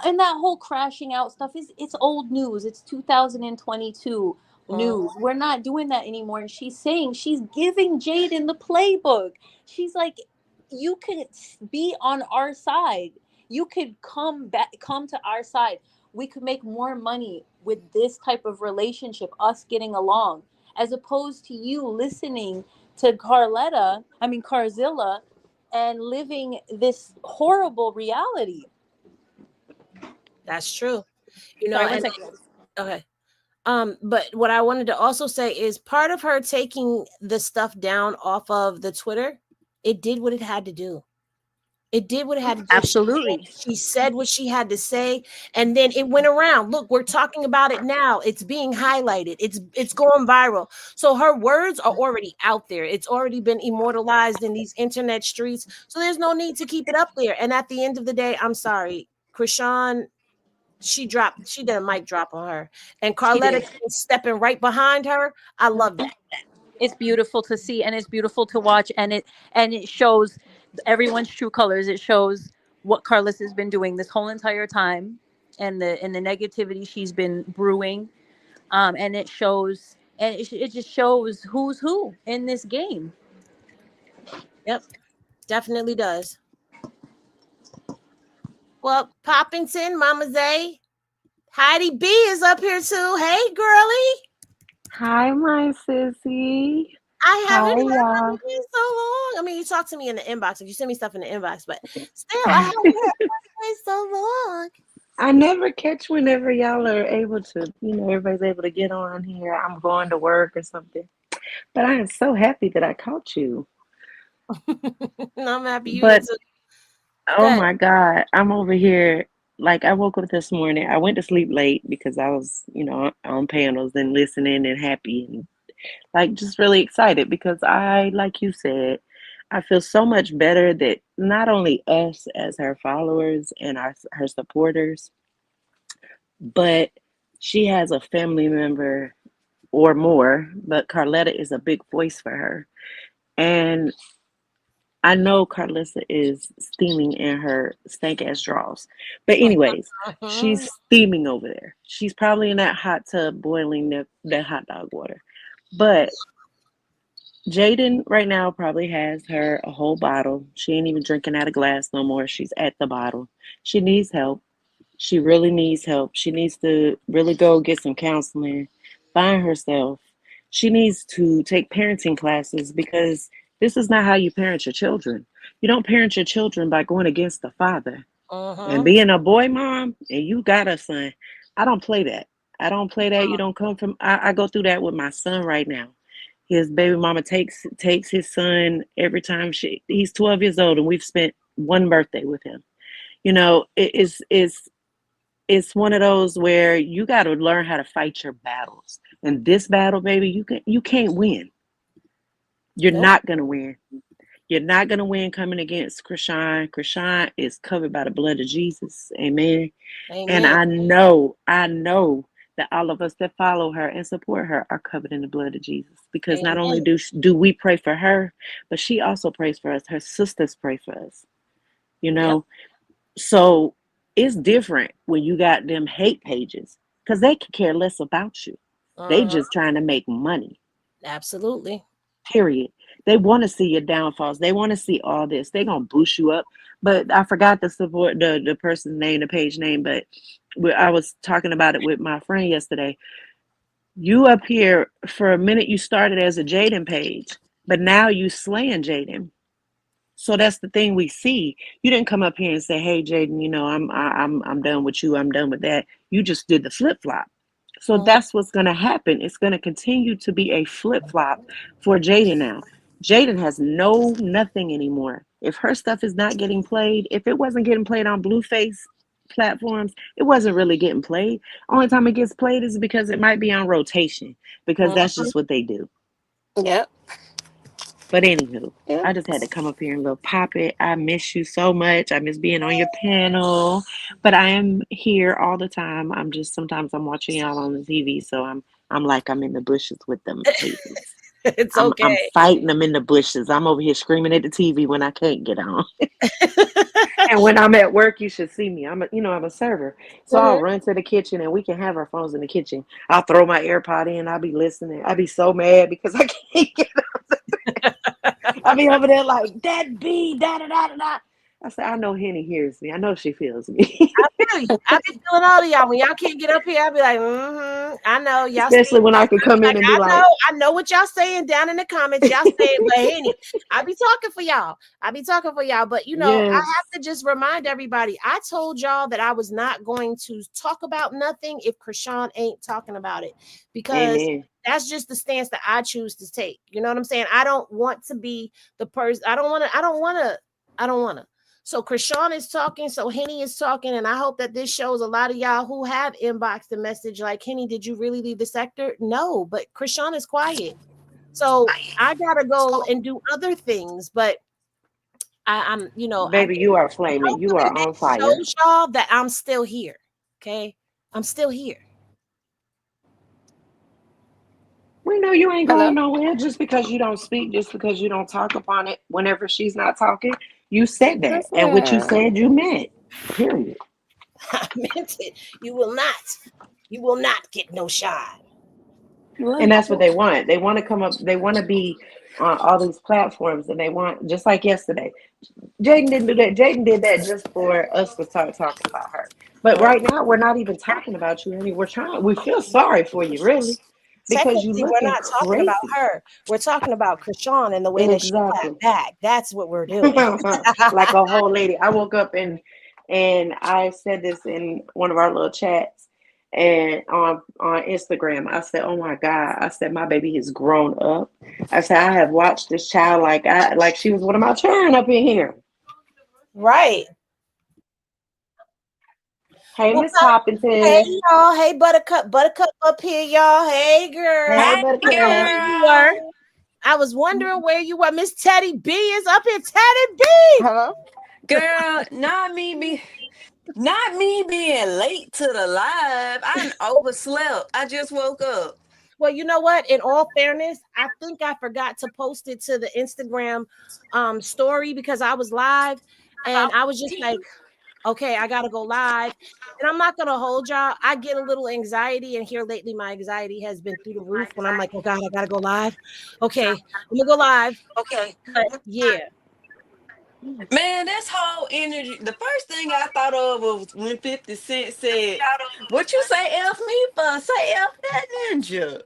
And that whole crashing out stuff it's old news. It's 2022 Mhm. news. We're not doing that anymore. And she's saying, she's giving Jaydin the playbook. She's like, you can be on our side. You could come to our side. We could make more money with this type of relationship, us getting along, as opposed to you listening to Carzilla, and living this horrible reality. That's true. You know, Sorry, one and second. okay. But what I wanted to also say is part of her taking the stuff down off of the Twitter, it did what it had to do. It did what it had to do. Absolutely. She said what she had to say, and then it went around. Look, we're talking about it now. It's being highlighted. It's going viral. So her words are already out there. It's already been immortalized in these internet streets. So there's no need to keep it up there. And at the end of the day, I'm sorry, Krishan, she did a mic drop on her, and Karletta stepping right behind her. I love that. It's beautiful to see, and it's beautiful to watch, and it shows everyone's true colors. It shows what Karlissas has been doing this whole entire time, and the negativity she's been brewing, and it shows, and it just shows who's who in this game. Yep, definitely does. Well, Poppington, Mama Zay, Heidi B is up here too. Hey, girlie. Hi, my sissy. I haven't Hi, heard y'all. from you in so long. I mean, you talk to me in the inbox. If you send me stuff in the inbox, but still, I haven't heard from you in so long. I never catch whenever y'all are able to, everybody's able to get on here. I'm going to work or something. But I am so happy that I caught you. I'm happy you But, too. oh my God, I'm over here. Like, I woke up this morning. I went to sleep late because I was, on panels and listening and happy and, like, just really excited because like you said, I feel so much better that not only us as her followers and her supporters, but she has a family member or more, but Karletta is a big voice for her. And I know Karlissa is steaming in her stank ass drawers. But anyways, she's steaming over there. She's probably in that hot tub boiling that hot dog water. But Jaydin right now probably has her a whole bottle. She ain't even drinking out of glass no more. She's at the bottle. She needs help. She really needs help. She needs to really go get some counseling, find herself. She needs to take parenting classes because this is not how you parent your children. You don't parent your children by going against the father. And being a boy mom and you got a son, I don't play that. I don't play that. You don't come from, I go through that with my son right now. His baby mama takes his son every time he's 12 years old and we've spent one birthday with him. It's one of those where you got to learn how to fight your battles. And this battle, baby, you can't win. You're not going to win. You're not going to win coming against Krishan. Krishan is covered by the blood of Jesus. Amen. And I know that all of us that follow her and support her are covered in the blood of Jesus. Because not only do we pray for her, but she also prays for us. Her sisters pray for us. So it's different when you got them hate pages because they could care less about you. They just trying to make money. Absolutely. Period. They want to see your downfalls. They want to see all this. They're going to boost you up. But I forgot to support the person's name, the page name, but I was talking about it with my friend yesterday. You up here for a minute, you started as a Jaydin page, but now you slaying Jaydin. So that's the thing we see. You didn't come up here and say, "Hey, Jaydin, I'm done with you. I'm done with that." You just did the flip flop. So that's what's going to happen. It's going to continue to be a flip flop for Jaydin now. Jaydin has nothing anymore. If her stuff is not getting played, if it wasn't getting played on Blueface platforms, it wasn't really getting played. Only time it gets played is because it might be on rotation because that's just what they do. Yep. But anywho, I just had to come up here and little pop it. I miss you so much. I miss being on your panel. But I am here all the time. Sometimes I'm watching y'all on the TV, so I'm like I'm in the bushes with them haters. It's okay. I'm fighting them in the bushes. I'm over here screaming at the TV when I can't get on. And when I'm at work, you should see me. I'm a server. So I'll run to the kitchen and we can have our phones in the kitchen. I'll throw my AirPod in. I'll be listening. I'll be so mad because I can't get on. I'll be over there like, that B, da da da da da. I said, I know Henny hears me. I know she feels me. I feel you. I be feeling all of y'all. When y'all can't get up here, I be like, I know y'all Especially saying. when I could come in Like and be like, I know what y'all saying down in the comments. Y'all saying, but Henny, I be talking for y'all. I be talking for y'all. But I yes, have to just remind everybody. I told y'all that I was not going to talk about nothing if Krishan ain't talking about it, because amen. that's just the stance that I choose to take. You know what I'm saying? I don't want to be the person. I don't want to. I don't want to. I don't want to. So Krishan is talking, so Henny is talking, and I hope that this shows a lot of y'all who have inboxed a message like, Henny, did you really leave the sector? No, but Krishan is quiet. So I gotta go and do other things, but Baby, you are flaming. You hopefully are on this fire. shows y'all that I'm still here. Okay. I'm still here. We know you ain't Hello? going nowhere just because you don't speak, just because you don't talk upon it whenever she's not talking. You said that. And what you Listen. said, you meant. Period. I meant it. You will not get no shine. And that's Listen. what they want. They want to come up, they want to be on all these platforms, and they want, just like yesterday. Jaydin didn't do that. Jaydin did that just for us to start talking about her. But Mm. right now, we're not even talking about you, honey. We feel sorry for you, really, because you Technically, we're looking not talking about crazy. her. We're talking about Krishan and the way that she clapped Exactly. back. That's what we're doing. Like a whole lady. I woke up and I said this in one of our little chats and on Instagram. I said, "Oh my God!" I said, "My baby has grown up." I said, "I have watched this child like she was one of my children up in here." Right. Hey, Well, Miss Poppington. hey y'all. Hey Buttercup. Buttercup up here, y'all. Hey Hey, girl. Hey, I didn't know Buttercup. where you were. girl. I was wondering where you were. Miss Teddy B is up here. Teddy B. Hello? Girl, not me being late to the live. I done overslept. I just woke up. Well, you know what? In all fairness, I think I forgot to post it to the Instagram story because I was live and I was just like, okay, I gotta go live. And I'm not gonna hold y'all. I get a little anxiety, and here lately, my anxiety has been through the roof when I'm like, oh God, I gotta go live. Okay, I'm gonna go live. But yeah, Man, this whole energy. The first thing I thought of was when 50 Cent said, "What you say F me for? Say F that ninja."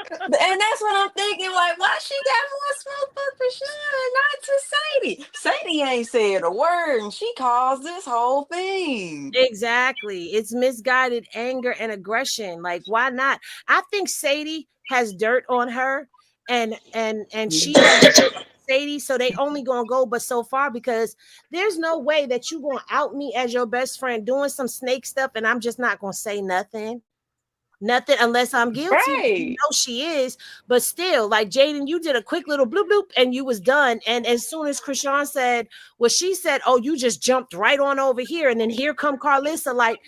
And that's what I'm thinking. Like, why she got more smoke for Krishan and not to Sadie? Sadie ain't said a word, and she caused this whole thing. exactly. It's misguided anger and aggression. Like, why not? I think Sadie has dirt on her, and she has Sadie, so they only gonna go but so far because there's no way that you gonna out me as your best friend doing some snake stuff, and I'm just not gonna say nothing unless I'm guilty. You Right. know she is, but still, like Jaydin, you did a quick little bloop bloop and you was done. And as soon as Krishan said what she said, oh, you just jumped right on over here, and then here come Karlissa, like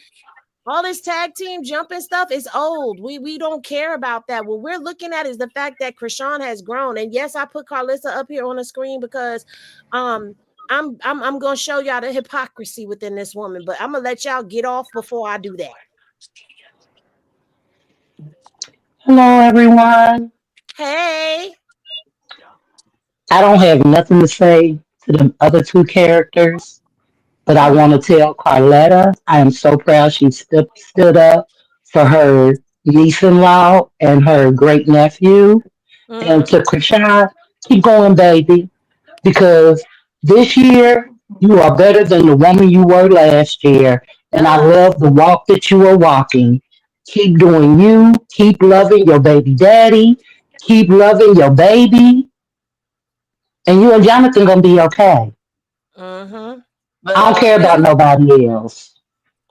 all this tag team jumping stuff is old. We don't care about that. What we're looking at is the fact that Krishan has grown. And yes, I put Karlissa up here on the screen because I'm gonna show y'all the hypocrisy within this woman, but I'm gonna let y'all get off before I do that. Hello, everyone. Hey. I don't have nothing to say to the other two characters, but I want to tell Carletta I am so proud she stood up for her niece-in-law and her great nephew. And Mm-hmm. to Krishan, keep going, baby, because this year you are better than the woman you were last year. And I love the walk that you are walking. Keep doing you. Keep loving your baby daddy. Keep loving your baby. And you and Jonathan gonna be okay. Mm-hmm. I don't But care about nobody else.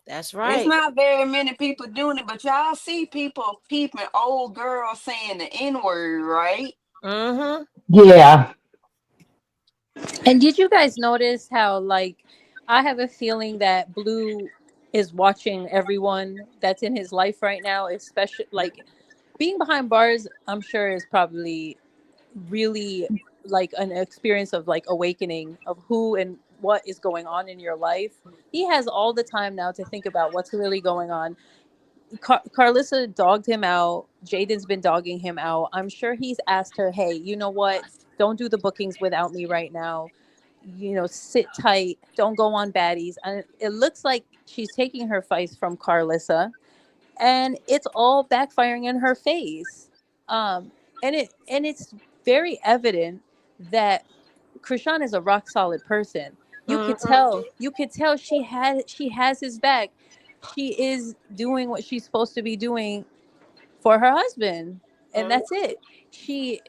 That's it's right. not very many people doing it, but y'all see people peeping old girls saying the N word, right? Mm-hmm. Yeah. And did you guys notice how, like, I have a feeling that Blue is watching everyone that's in his life right now, especially like being behind bars, I'm sure is probably really like an experience of like awakening of who and what is going on in your life. He has all the time now to think about what's really going on. Karlissa dogged him out. Jaden's been dogging him out. I'm sure he's asked her, hey, you know what? Don't do the bookings without me right now. sit tight, don't go on baddies. And it looks like she's taking her fights from Karlissa, and it's all backfiring in her face. Um, and it's very evident that Krishan is a rock solid person. You could tell she has his back. She is doing what she's supposed to be doing for her husband, and that's it. She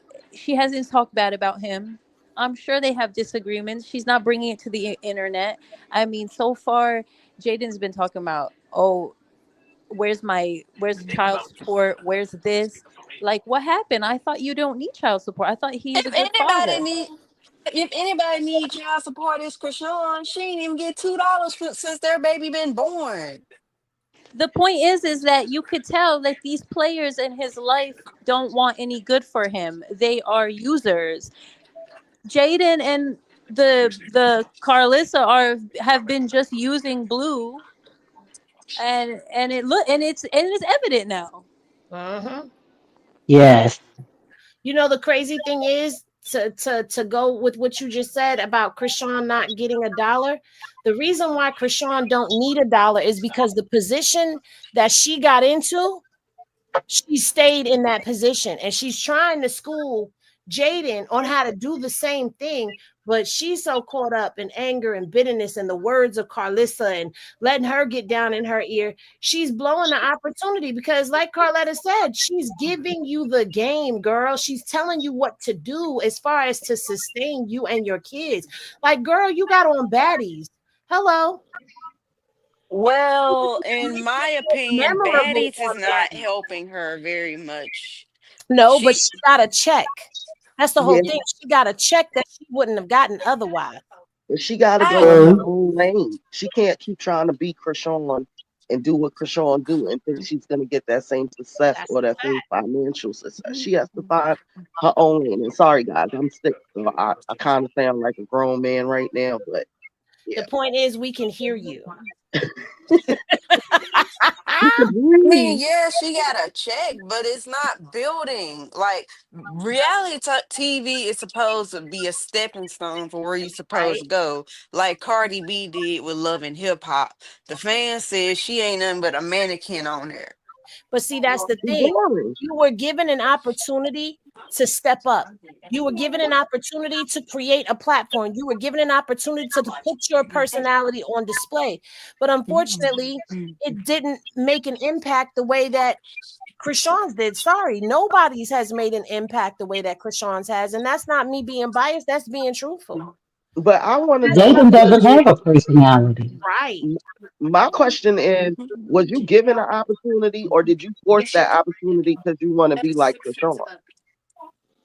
hasn't talked bad about him. I'm sure they have disagreements. She's not bringing it to the internet. I mean, so far Jaden's been talking about, oh, where's child support, where's this, like, what happened? I thought you don't need child support. I thought he's If a good anybody father. need if anybody need child support, it's Krishan. She ain't even get $2 since their baby been born. The point is that you could tell that these players in his life don't want any good for him. They are users. Jaden and the Karlissa have been just using Blue, and it's evident now. Yes. The crazy thing is, to go with what you just said about Krishan not getting $1. The reason why Krishan don't need $1 is because the position that she got into, she stayed in that position, and she's trying to school Jaden on how to do the same thing, but she's so caught up in anger and bitterness and the words of Karlissa and letting her get down in her ear. She's blowing the opportunity because, like Karletta said, she's giving you the game, girl. She's telling you what to do as far as to sustain you and your kids. Like, girl, you got on baddies. Hello. Well, in my opinion, Memorable baddies is on not baddies. helping her very much. No, but She she got a check. That's the whole Yeah, thing. She got a check that she wouldn't have gotten otherwise. but she got to go in I her True. own lane. She can't keep trying to be Krishan and do what Krishan do and think she's going to get that same success That's or a that same fact. financial success. She has to find her own lane. And sorry, guys, I'm sick, so I kind of sound like a grown man right now, but The yeah. point is, we can hear you. She can mean, breathe. yeah, she got a check, but it's not building. Like reality TV is supposed to be a stepping stone for where you're supposed Right. to go. Like Cardi B did with Love and Hip Hop. The fans said she ain't nothing but a mannequin on there. But see, that's the She's thing. boring. You were given an opportunity to step up. You were given an opportunity to create a platform. You were given an opportunity to put your personality on display. But unfortunately, it didn't make an impact the way that Krishan's did. Sorry, nobody's has made an impact the way that Krishan's has. And that's not me being biased, that's being truthful. But I want to That's know, Jaden was doesn't you, have a personality. right. my question is, was you given an opportunity or did you force that opportunity because you want to be like Krishan?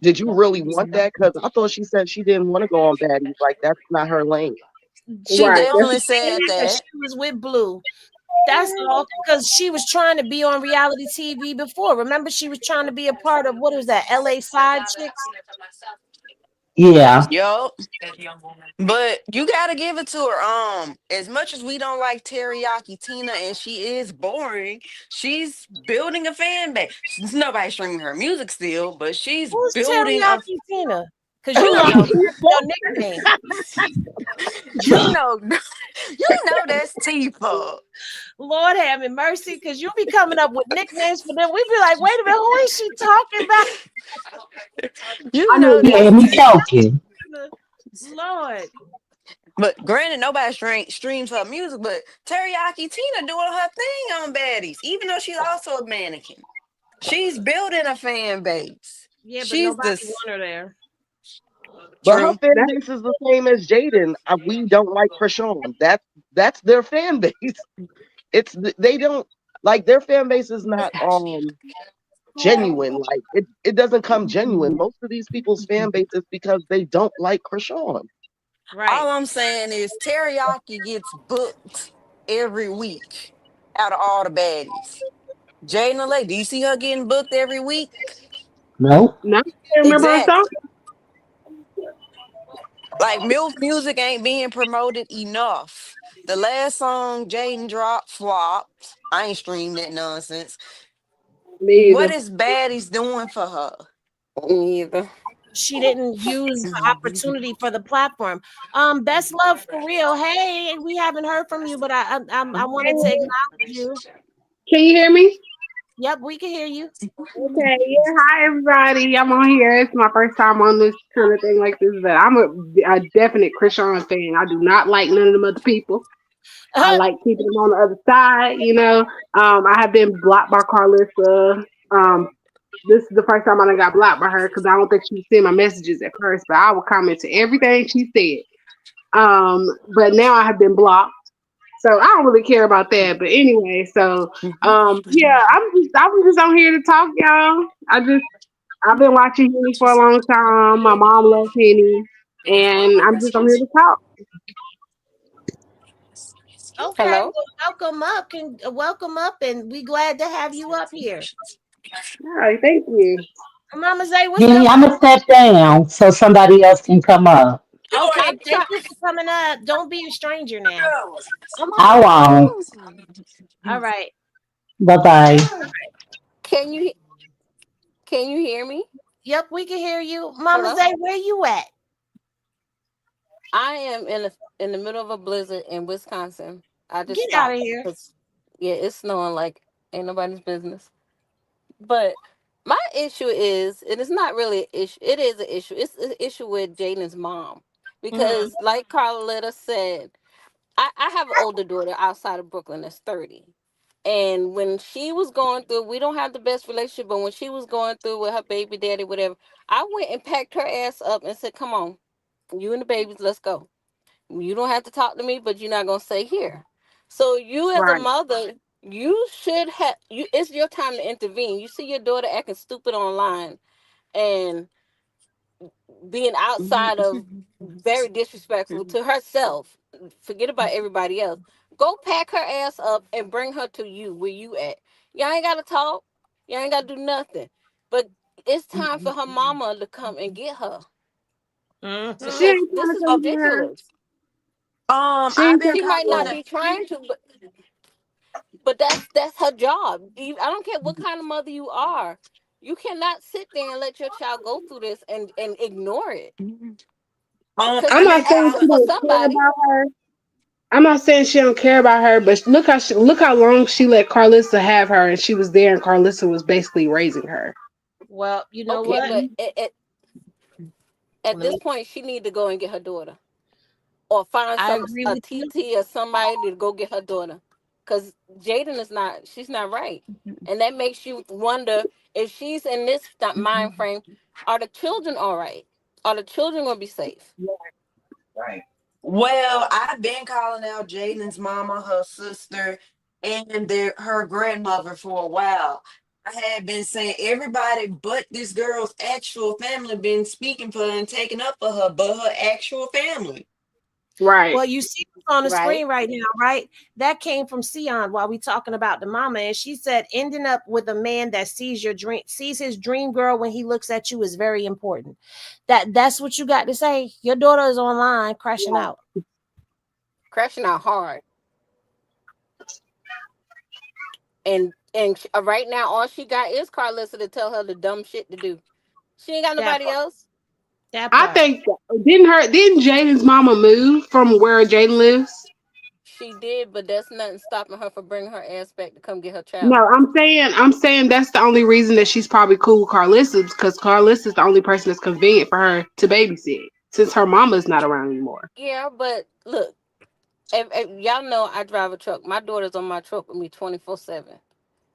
Did you really want that? Because I thought she said she didn't want to go on baddies. Like, that's not her lane. She Right. She That's definitely saying said that because that. she was with Blue. That's all because she was trying to be on reality TV before. Remember, she was trying to be a part of what was that, LA Side Chicks? Yeah. Yup. But you gotta give it to her. As much as we don't like Teriyaki Tina and she is boring, she's building a fan base. Nobody's streaming her music still, but she's Who's building a Teriyaki Tina? Because you know that's your nickname. you know you know that's Tifa. Lord have mercy, because you be coming up with nicknames for them. We be like, wait a minute, who is she talking about? You I know knew He that's had me Tifa. choking. Lord. But granted, nobody streams her music, but Teriyaki Tina doing her thing on Baddies, even though she's also a mannequin. She's building a fan base. Yeah, but She's nobody this want her there. But her true. fan base is the same as Jaden. We don't like Krishan. That's their fan base. They don't like their fan base is not genuine. Like it doesn't come genuine. Most of these people's fan base is because they don't like Krishan. Right. All I'm saying is Teriyaki gets booked every week out of all the baddies. Jayden Lake, do you see her getting booked every week? Nope. now I can't remember a song. Exactly. Like MILF music ain't being promoted enough. The last song Jayden dropped flopped. I ain't streamed that nonsense. Me What either. is baddies doing for her? Me either. she didn't use the opportunity for the platform. Best love for real. Hey, we haven't heard from you, but I wanted to acknowledge you. Can you hear me? Yep, we can hear you. Okay, yeah. Hi, everybody. I'm on here. It's my first time on this kind of thing like this, but I'm a definite Krishan fan. I do not like none of them other people. I like keeping them on the other side. I have been blocked by Karlissa. This is the first time I done got blocked by her because I don't think she sent my messages at first, but I would comment to everything she said. But now I have been blocked. So I don't really care about that. But anyway, so yeah, I'm just on here to talk, y'all. I've been watching Henny for a long time. My mom loves Henny, and I'm just on here to talk. Okay, well, welcome up, and we glad to have you up here. All right, thank you. Mama Zay, what's Jenny, up? I'm gonna step down so somebody else can come up. Okay, thank you for coming up. Don't be a stranger now. I won't. All right. Bye bye. Can you hear me? Yep, we can hear you. Mama Hello? Zay, where you at? I am in the middle of a blizzard in Wisconsin. I just Get out of stopped. here. Yeah, it's snowing like ain't nobody's business. But my issue is, and it's not really an issue. It is an issue. It's an issue with Jaden's mom because, like Karletta said, I have an older daughter outside of Brooklyn that's 30. And when she was going through, we don't have the best relationship, but when she was going through with her baby daddy, whatever, I went and packed her ass up and said, "Come on, you and the babies, let's go. You don't have to talk to me, but you're not gonna stay here." So you as a Right. mother, you should have you it's your time to intervene. You see your daughter acting stupid online and being outside of very disrespectful to herself. Forget about everybody else. Go pack her ass up and bring her to you where you at. Y'all ain't gotta talk. Y'all ain't gotta do nothing. But it's time for her mama to come and get her. She Because ain't this trying to is come to her. ridiculous. She I ain't trying She might not to. be trying to, but that's her job. I don't care what kind of mother you are. You cannot sit there and let your child go through this and ignore it. Because I'm you're not saying asking she for don't care somebody. about her. I'm not saying she don't care about her, but look how long she let Karlissa have her, and she was there, and Karlissa was basically raising her. Well, you know Okay, what? but at Let this me. point, she need to go and get her daughter, or find I agree a with you. TT or somebody to go get her daughter. Because Jaden is not. She's not right, and that makes you wonder if she's in this mind frame. Are the children all right? Are the children gonna be safe? Right. Well, I've been calling out Jaden's mama, her sister, and her grandmother for a while. I had been saying everybody but this girl's actual family been speaking for her and taking up for her, but her actual family. Right. Well, you see what's on the Right. screen right now, right? That came from Chisean while we talking about the mama, and she said ending up with a man that sees his dream girl when he looks at you is very important. That's what you got to say. Your daughter is online crashing out. Crashing out hard. And right now, all she got is Karlissa to tell her the dumb shit to do. She ain't got That nobody part. else. That I part. think didn't Jaden's mama move from where Jaden lives? She did, but that's nothing stopping her from bringing her ass back to come get her child. No, I'm saying that's the only reason that she's probably cool with Karlissa because Karlissa's the only person that's convenient for her to babysit since her mama's not around anymore. Yeah, but look, if y'all know I drive a truck. My daughter's on my truck with me 24/7.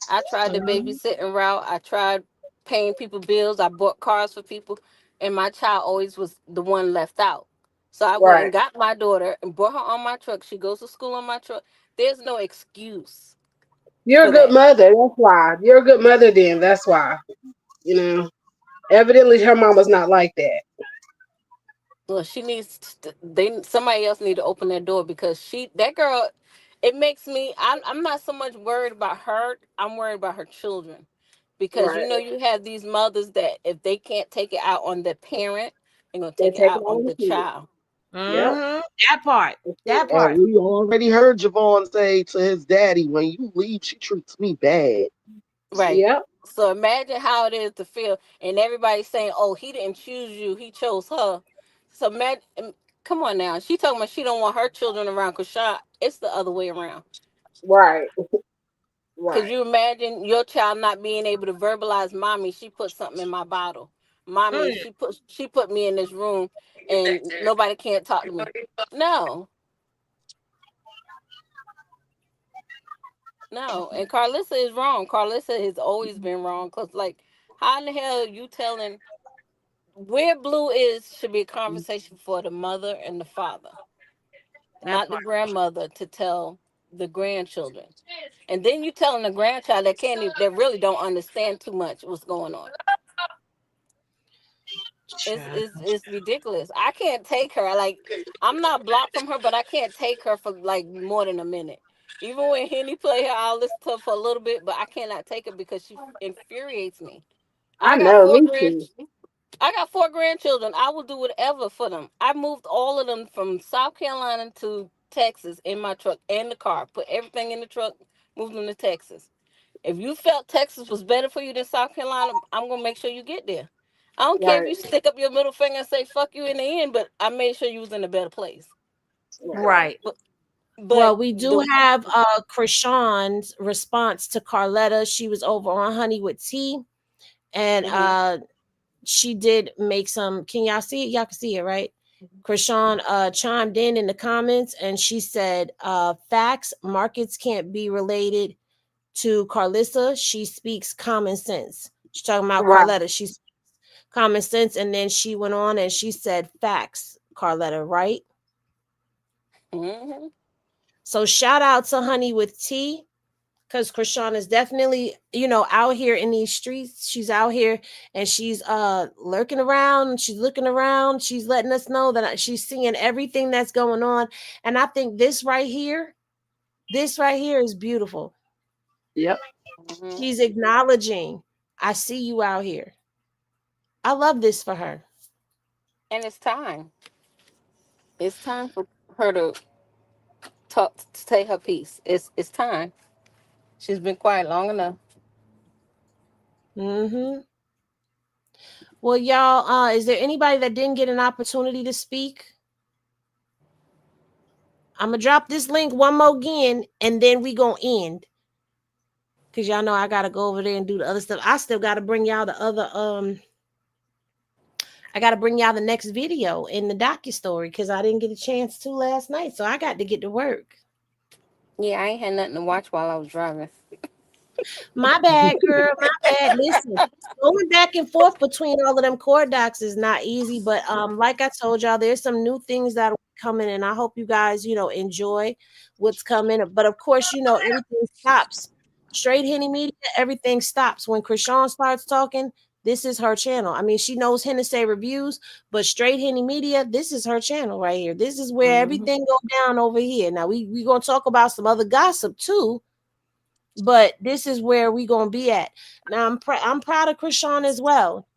I tried the babysitting route. I tried paying people bills. I bought cars for people, and my child always was the one left out. So I went Right. and got my daughter and brought her on my truck. She goes to school on my truck. There's no excuse You're a for good that. mother. That's why. You're a good mother. Then that's why. You know. Evidently, her mama's not like that. Well, she needs somebody else need to open that door because that girl, it makes me. I'm not so much worried about her. I'm worried about her children, because Right. you have these mothers that if they can't take it out on the parent, they're gonna They're take it taking out all on the the kids. child. Yep. That part. That And part. we already heard Javon say to his daddy, when you leave, she treats me bad. Right. Yep. So imagine how it is to feel, and everybody's saying, "Oh, he didn't choose you; he chose her." So come on now. She talking about she don't want her children around Krishan. It's the other way around. Right. Could Right. you imagine your child not being able to verbalize, "Mommy, she put something in my bottle. Mommy, Mm. she put me in this room, and nobody can't talk to me." No, no. And Karlissa is wrong. Karlissa has always been wrong. Cause like, how in the hell are you telling where Blue is should be a conversation for the mother and the father, That not the part. grandmother to tell the grandchildren. And then you telling the grandchild that can't even, that really don't understand too much what's going on. It's ridiculous. I can't take her. Like, I'm not blocked from her, but I can't take her for like more than a minute. Even when Henny play her, I'll listen to her for a little bit, but I cannot take her because she infuriates me. I I got know, four me grand. too. I got four grandchildren. I will do whatever for them. I moved all of them from South Carolina to Texas in my truck and the car. Put everything in the truck, moved them to Texas. If you felt Texas was better for you than South Carolina, I'm gonna make sure you get there. I don't care if Right. you stick up your middle finger and say fuck you in the end, but I made sure you was in a better place. Right. Right. But but Well, we do the have Krishan's response to Karletta. She was over on Honey with Tea, and mhm. she did make some. Can y'all see it? Y'all can see it, right? Krishan chimed in the comments, and she said, "Facts, markets can't be related to Karlissa. She speaks common sense." She's talking about Right. Karletta. She speaks common sense, and then she went on and she said, "Facts, Karletta, right?" Mhm. So shout out to Honey with Tea. Because Krishan is definitely, out here in these streets. She's out here and she's lurking around. She's looking around. She's letting us know that she's seeing everything that's going on. And I think this right here is beautiful. Yep. Mhm. She's acknowledging, I see you out here. I love this for her. And it's time. It's time for her to talk to say her piece. It's time. She's been quiet long enough. Hmm. Well, y'all, is there anybody that didn't get an opportunity to speak? I'm gonna drop this link one more again, and then we gonna end. Cause y'all know I gotta go over there and do the other stuff. I still gotta bring y'all the other I gotta bring y'all the next video in the docu story because I didn't get a chance to last night. So I got to get to work. Yeah, I ain't had nothing to watch while I was driving. My bad, girl. My bad. Listen, going back and forth between all of them core docs is not easy, but like I told y'all, there's some new things that are coming, and I hope you guys, enjoy what's coming. But of course, everything stops. Straight Henny Media, everything stops when Krishan starts talking. This is her channel. I mean, she knows Hennessy reviews, but Straight Henny Media, this is her channel right here. This is where Mhm. everything go down over here. Now we gonna talk about some other gossip too, but this is where we gonna be at. Now I'm proud of Krishan as well.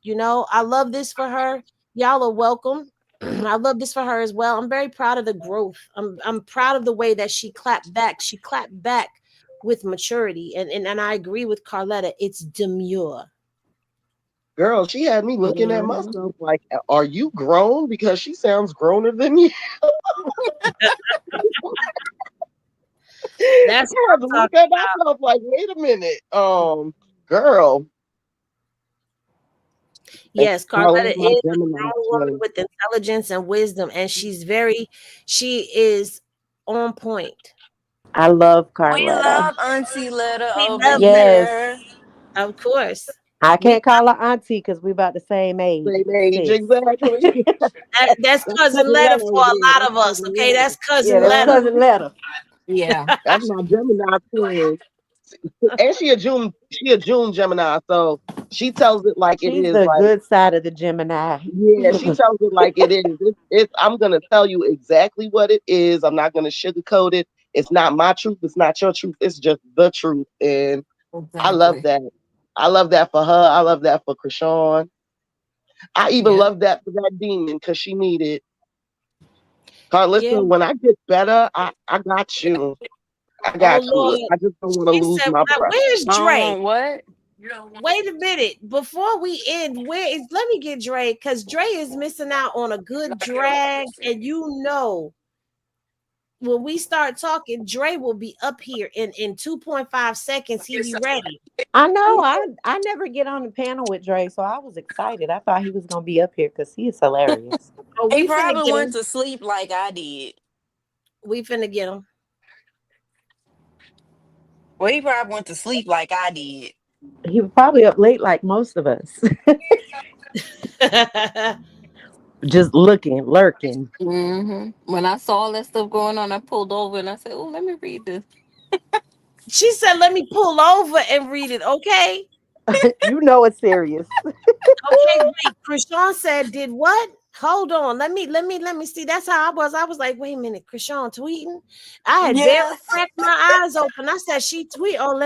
I love this for her. Y'all are welcome. I love this for her as well. I'm very proud of the growth. I'm proud of the way that she clapped back. She clapped back with maturity, and I agree with Karletta. It's demure. Girl, she had me looking at Mhm. myself like, are you grown? Because she sounds growner than you. That's I had to what I'm look talking at about. myself like, wait a minute. Girl, and Yes, Carla's Karletta my is a Gemini grown woman twin. with intelligence and wisdom, and she is on point. I love We Carletta. love Auntie Letter We over love her, Yes. here. of course. I We can't call her auntie because we about the same age, Same age, sis. exactly. that's That's cousin cousin letter Letter for over there. a lot That's of us. cousin Okay, Letter. that's Yeah, cousin that's letter. cousin Letter. Yeah. That's my Gemini twin. And she a June Gemini, so she tells it like it She's is. the Like, good side of the Gemini. yeah, she tells it like it is. I'm gonna tell you exactly what it is. I'm not gonna sugarcoat it. It's not my truth. It's not your truth. It's just the truth, and I love Exactly. that. I love that for her. I love that for Krishan. I even Yeah. love that for that demon because she needed. Yeah. Carlissa, when I get better, I got you. I Oh got you. Lord. I just don't want to She lose said, my brother. "Where's Dre?" What? Wait a minute. Before we end, let me get Dre, because Dre is missing out on a good drag. And when we start talking, Dre will be up here in 2.5 seconds. He be ready. I know. I never get on the panel with Dre, so I was excited. I thought he was gonna be up here because he is hilarious. Oh, He we finna probably get went him. to sleep like I did. We finna get him. Well, he probably went to sleep like I did. He was probably up late like most of us. Just looking, lurking. When I saw all that stuff going on, I pulled over and I said, "Oh, let me read this." She said, "Let me pull over and read it." Okay. You know it's serious. Okay, wait. Krishan said, "Did what?" Hold on. Let me see. That's how I was. I was like, wait a minute, Krishan tweeting. I had barely Yes. cracked my eyes open. I said, she tweet. Oh,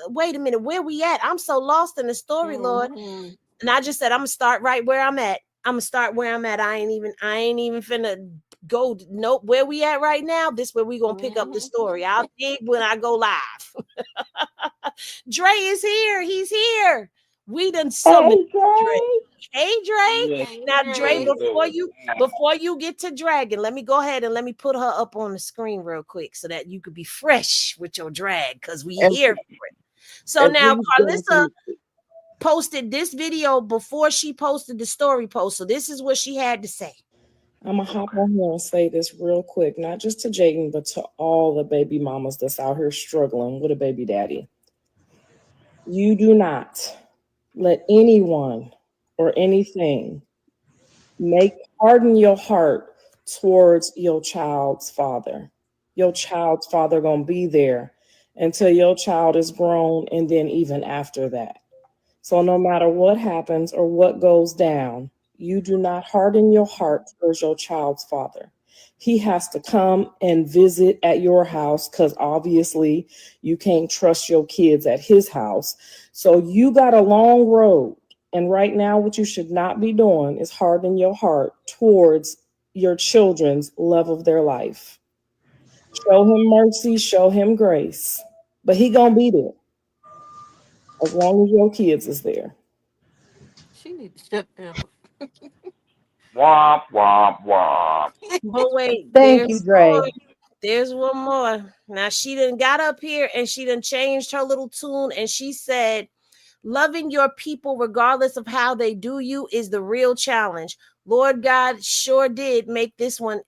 wait a minute. Where we at? I'm so lost in the story, Lord. And I just said, I'm gonna start right where I'm at. I'm gonna start where I'm at. I ain't even finna go. Nope. Where we at right now? This where we gonna pick up the story. I'll dig when I go live. Dre is here. He's here. We done summoned Dre. Hey Dre. Now Dre, before you get to Dragon, let me go ahead and let me put her up on the screen real quick so that you could be fresh with your drag, because we And, here for it. So and now please, Karlissa posted this video before she posted the story post. So this is what she had to say. I'm going to hop on here and say this real quick, not just to Jaydin, but to all the baby mamas that's out here struggling with a baby daddy. You do not let anyone or anything harden your heart towards your child's father. Your child's father gonna be there until your child is grown, and then even after that. So no matter what happens or what goes down, you do not harden your heart towards your child's father. He has to come and visit at your house, because obviously you can't trust your kids at his house. So you got a long road. And right now, what you should not be doing is harden your heart towards your children's love of their life. Show him mercy, show him grace. But he gonna be there as long as your kids is there. She need to shut down. Womp, womp, womp. But wait, Thank you, Dre. There's one more. Now she done got up here and she done changed her little tune, and she said, loving your people regardless of how they do you is the real challenge. Lord God sure didn't make this one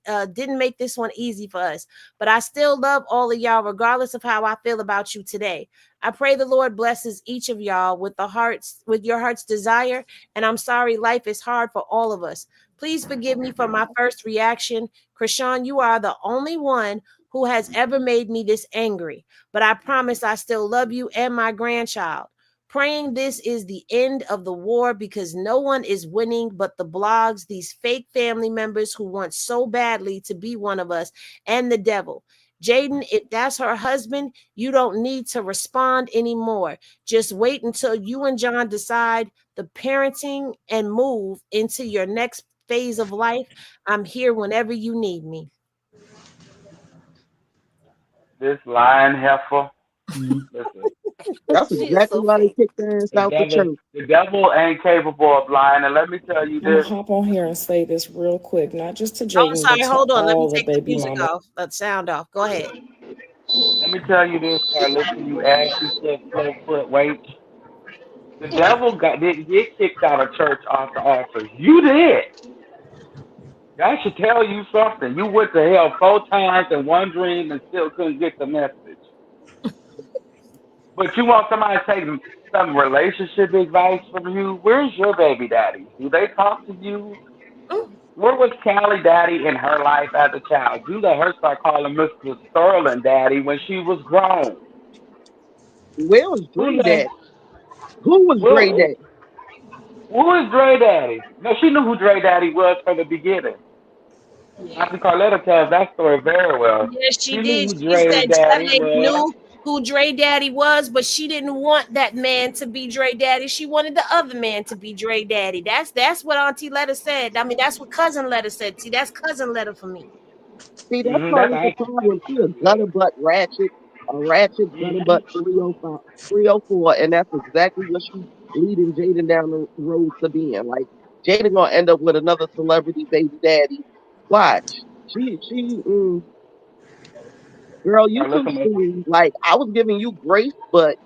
easy for us, but I still love all of y'all regardless of how I feel about you today. I pray the Lord blesses each of y'all with your heart's desire, and I'm sorry life is hard for all of us. Please forgive me for my first reaction. Krishan, you are the only one who has ever made me this angry, but I promise I still love you and my grandchild. Praying this is the end of the war, because no one is winning but the blogs, these fake family members who want so badly to be one of us, and the devil. Jaydin, if that's her husband, you don't need to respond anymore. Just wait until you and John decide the parenting and move into your next phase of life. I'm here whenever you need me. This lying heifer. Listen. That's exactly why they kicked their ass out the church. The devil ain't capable of lying, and let me tell you I'm gonna this. hop on here and say this real quick, not just to Oh, Jaydin, sorry. but to Hold on. Let me all the take the baby music mamas. off. The sound off. Go ahead. Let me tell you this, Karlissa, you ashy slow foot wait. The devil didn't get kicked out of church off the altar. You did. That should tell you something. You went to hell 4 times in one dream and still couldn't get the message. But you want somebody to take some relationship advice from you? Where's your baby daddy? Do they talk to you? Where was Callie daddy in her life as a child? You let her start calling Mr. Sterling daddy when she was grown. Where was Who Dre let, Daddy? Who was Dre who, Daddy? who is Dre daddy? No, she knew who Dre daddy was from the beginning. Auntie Karletta tells that story very well. Yes, she She knew did. who She Dre said daddy Jelly was. knew who Dre Daddy was, but she didn't want that man to be Dre Daddy. She wanted the other man to be Dre Daddy. That's what Auntie Letta said. I mean, that's what Cousin Letta said. See, that's Cousin Letta for me. See, that's Mm-hmm, that's part of the Auntie. problem. She a gutter butt ratchet. a ratchet gutter butt 305, 304, and that's exactly what she's leading Jaden down the road to being. Like Jaden gonna end up with another celebrity baby daddy. Watch. Girl, you too Listen, soon. Like I was giving you grace, but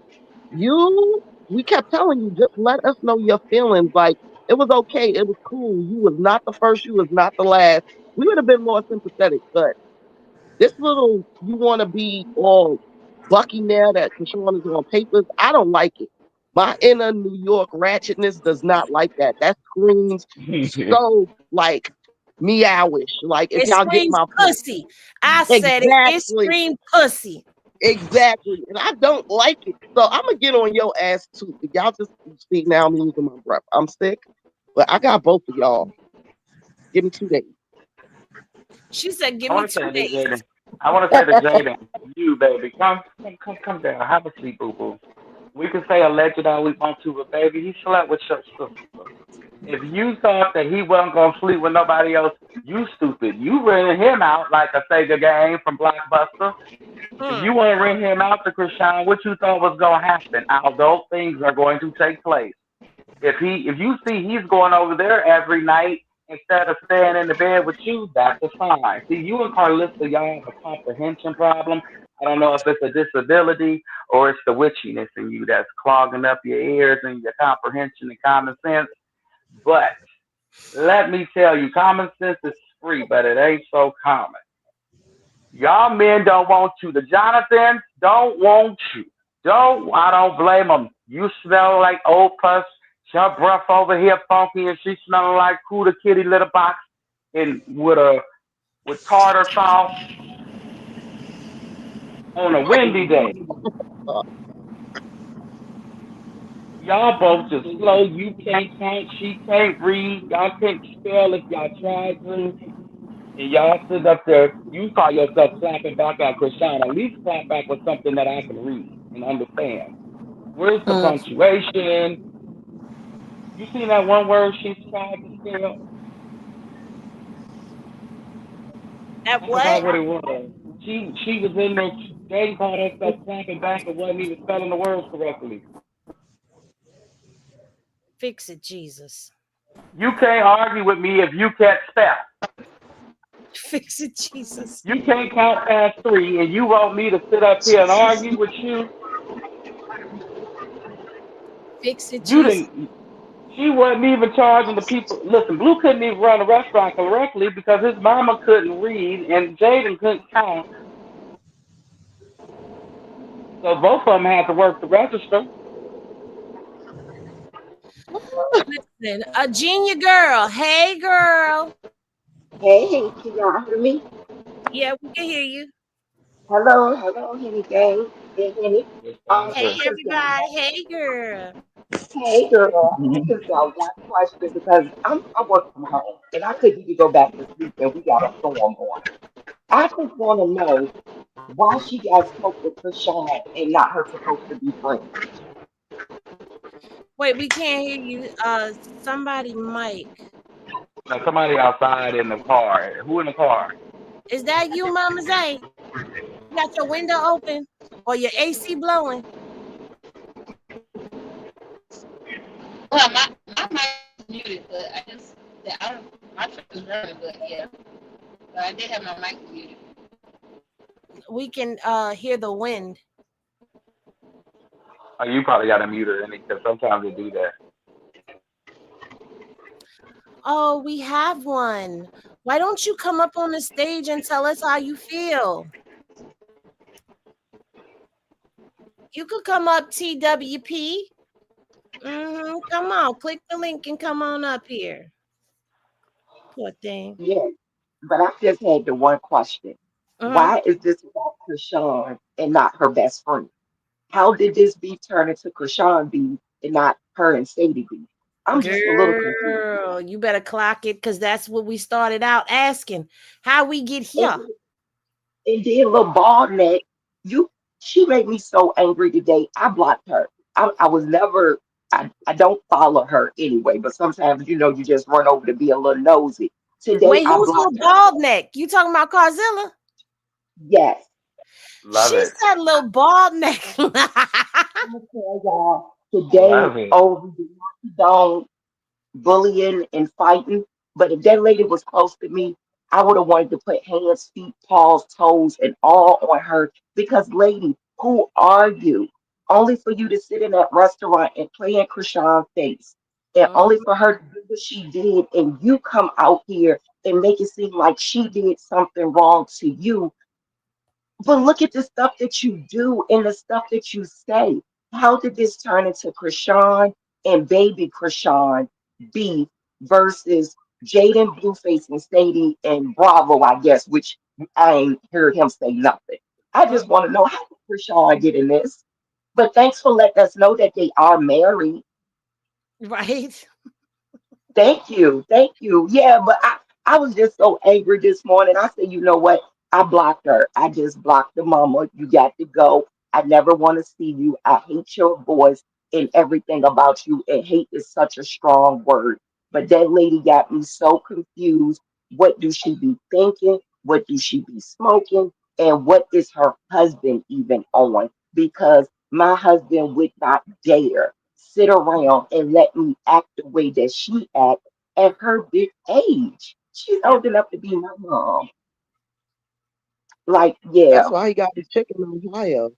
we kept telling you, just let us know your feelings. Like it was okay, it was cool. You was not the first, you was not the last. We would have been more sympathetic, but this little you want to be all Bucky now that Krishan is on papers. I don't like it. My inner New York ratchetness does not like that. That screams so like meowish. Like if It y'all get screams my point. pussy. I said it. It Exactly. screamed pussy. Exactly. And I don't like it. So I'm gonna get on your ass too. Y'all just see now I'm losing my breath. I'm sick. But I got both of y'all. Give me 2 days. She said, "Give I me want to say 2 to days." Jaden. I want to say to Jaden, you baby, come down. Have a seat, boo boo. We can say alleged all we want to, but baby, he slept with your sister. If you thought that he wasn't gonna sleep with nobody else, you stupid. You rented him out like a Sega game from Blockbuster. If you want to rent him out to Krishan, what you thought was gonna happen? Although things are going to take place. If you see he's going over there every night instead of staying in the bed with you, that's a sign. See, you and Karlissa, y'all have a comprehension problem. I don't know if it's a disability or it's the witchiness in you that's clogging up your ears and your comprehension and common sense. But let me tell you, common sense is free, but it ain't so common. Y'all men don't want you. The Jonathans don't want you. I don't blame them. You smell like old pus. Your breath over here funky, and she smelling like Cuda Kitty litter box, and with tartar sauce on a windy day. Y'all both just slow. You can't count. She can't read. Y'all can't spell if y'all try to. And y'all sit up there, you call yourself clapping back at Krishan. At least clap back with something that I can read and understand. Where's the punctuation? You seen that one word she tried to spell? At I what? forgot what it was. She was in there. They called herself clapping back and wasn't even spelling the words correctly. Fix it, Jesus. You can't argue with me if you can't spell. Fix it, Jesus. You can't count past three, and you want me to sit up here and argue with you? Fix it, You Jesus. didn't. She wasn't even charging the people. Listen, Blue couldn't even run a restaurant correctly because his mama couldn't read and Jaden couldn't count. So both of them had to work the register. Listen, a junior girl. Hey, girl. Hey, can y'all hear me? Yeah, we can hear you. Hello, Henny Gang. Hey, Henny. Hey, Since y'all everybody. Hey, girl. Hey, girl. Since y'all got questions, because I work from home and I couldn't even go back to sleep and we got a storm on. I just want to know why she got spoke with Krishan and not her supposed to be friends. Wait, we can't hear you. Somebody mic. Now somebody outside in the car. Who in the car? Is that you, Mama Zay? You got your window open or your AC blowing? Well, my mic is muted, but I don't, my truck is running, but yeah. But I did have my mic muted. We can hear the wind. Oh, you probably got to mute her because sometimes they do that. Oh, we have one. Why don't you come up on the stage and tell us how you feel? You could come up, TWP. Come on, click the link and come on up here. Poor thing. Yeah, but I just had the one question. Why is this about Krishan and not her best friend? How did this beef turn into Krishan beef and not her and Sadie beef? I'm just a little confused. Girl, you better clock it because that's what we started out asking. How we get here? And then little bald neck, she made me so angry today. I blocked her. I was never I don't follow her anyway, but sometimes you just run over to be a little nosy. Today Wait, I who's little blocked her. bald neck? You talking about Carzilla? Yes. Love She it. said little bald neck. I'm gonna tell y'all today. Love it. Oh, we do not condone bullying and fighting. But if that lady was close to me, I would have wanted to put hands, feet, paws, toes, and all on her. Because, lady, who are you? Only for you to sit in that restaurant and play in Krishan's face. And only for her to do what she did, and you come out here and make it seem like she did something wrong to you. But look at the stuff that you do and the stuff that you say. How did this turn into Krishan and baby Krishan beef versus Jaden Blueface and Sadie and Bravo, I guess, which I ain't heard him say nothing. I just want to know how did Krishan get in this? But thanks for letting us know that they are married. Right. Thank you. Thank you. Yeah, but I was just so angry this morning. I said, you know what? I blocked her. I just blocked the mama. You got to go. I never want to see you. I hate your voice and everything about you. And hate is such a strong word. But that lady got me so confused. What do she be thinking? What do she be smoking? And what is her husband even on? Because my husband would not dare sit around and let me act the way that she act at her big age. She's old enough to be my mom. Like, That's yeah. why he got his chick in Ohio.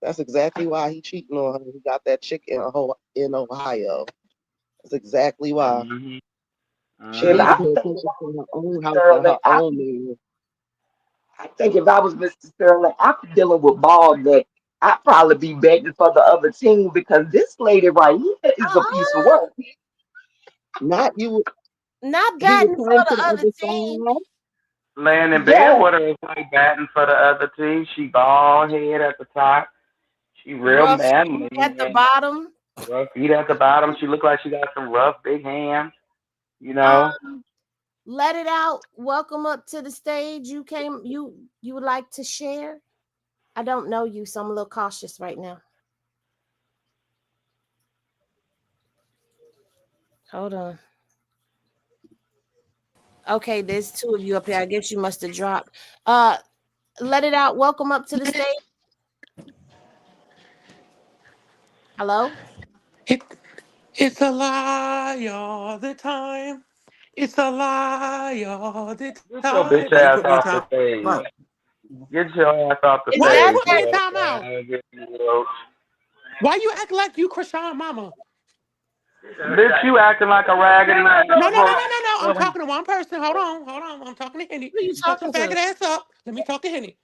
That's exactly why he cheating on her. He got that chick in Ohio. That's exactly why. Mm-hmm. She If needs I to pay think if attention I to was her Mr. own house and Sterling, her own man. I think if I was Mr. Sterling, after dealing with ball neck, I'd probably be begging for the other team because this lady right here is a piece of work. Not you. Not He was batting for turned the to the other other team. side. Laying in bed Yes. with her is like batting for the other team. She bald head at the top. She real Rough manly at the and bottom. rough feet at the bottom. She look like she got some rough big hands. You know. Um, let it out. Welcome up to the stage. You would like to share? I don't know you, so I'm a little cautious right now. Hold on. Okay, there's two of you up here. I guess you must have dropped. Let it out. Welcome up to the stage. Hello? It, it's a lie all the time. It's a lie all the Get your time. bitch Why you ass put me in off the time? stage. Right. Get your ass off the Is Why you that stage, put me that in you time out? roach. Why you act like you Krishan mama? Bitch, you acting like a ragged man. No, no, no, no, no, no. I'm talking to one person. Hold on, hold on. I'm talking to Henny. who you Shut your talking to? faggot ass up. Let me talk to Henny.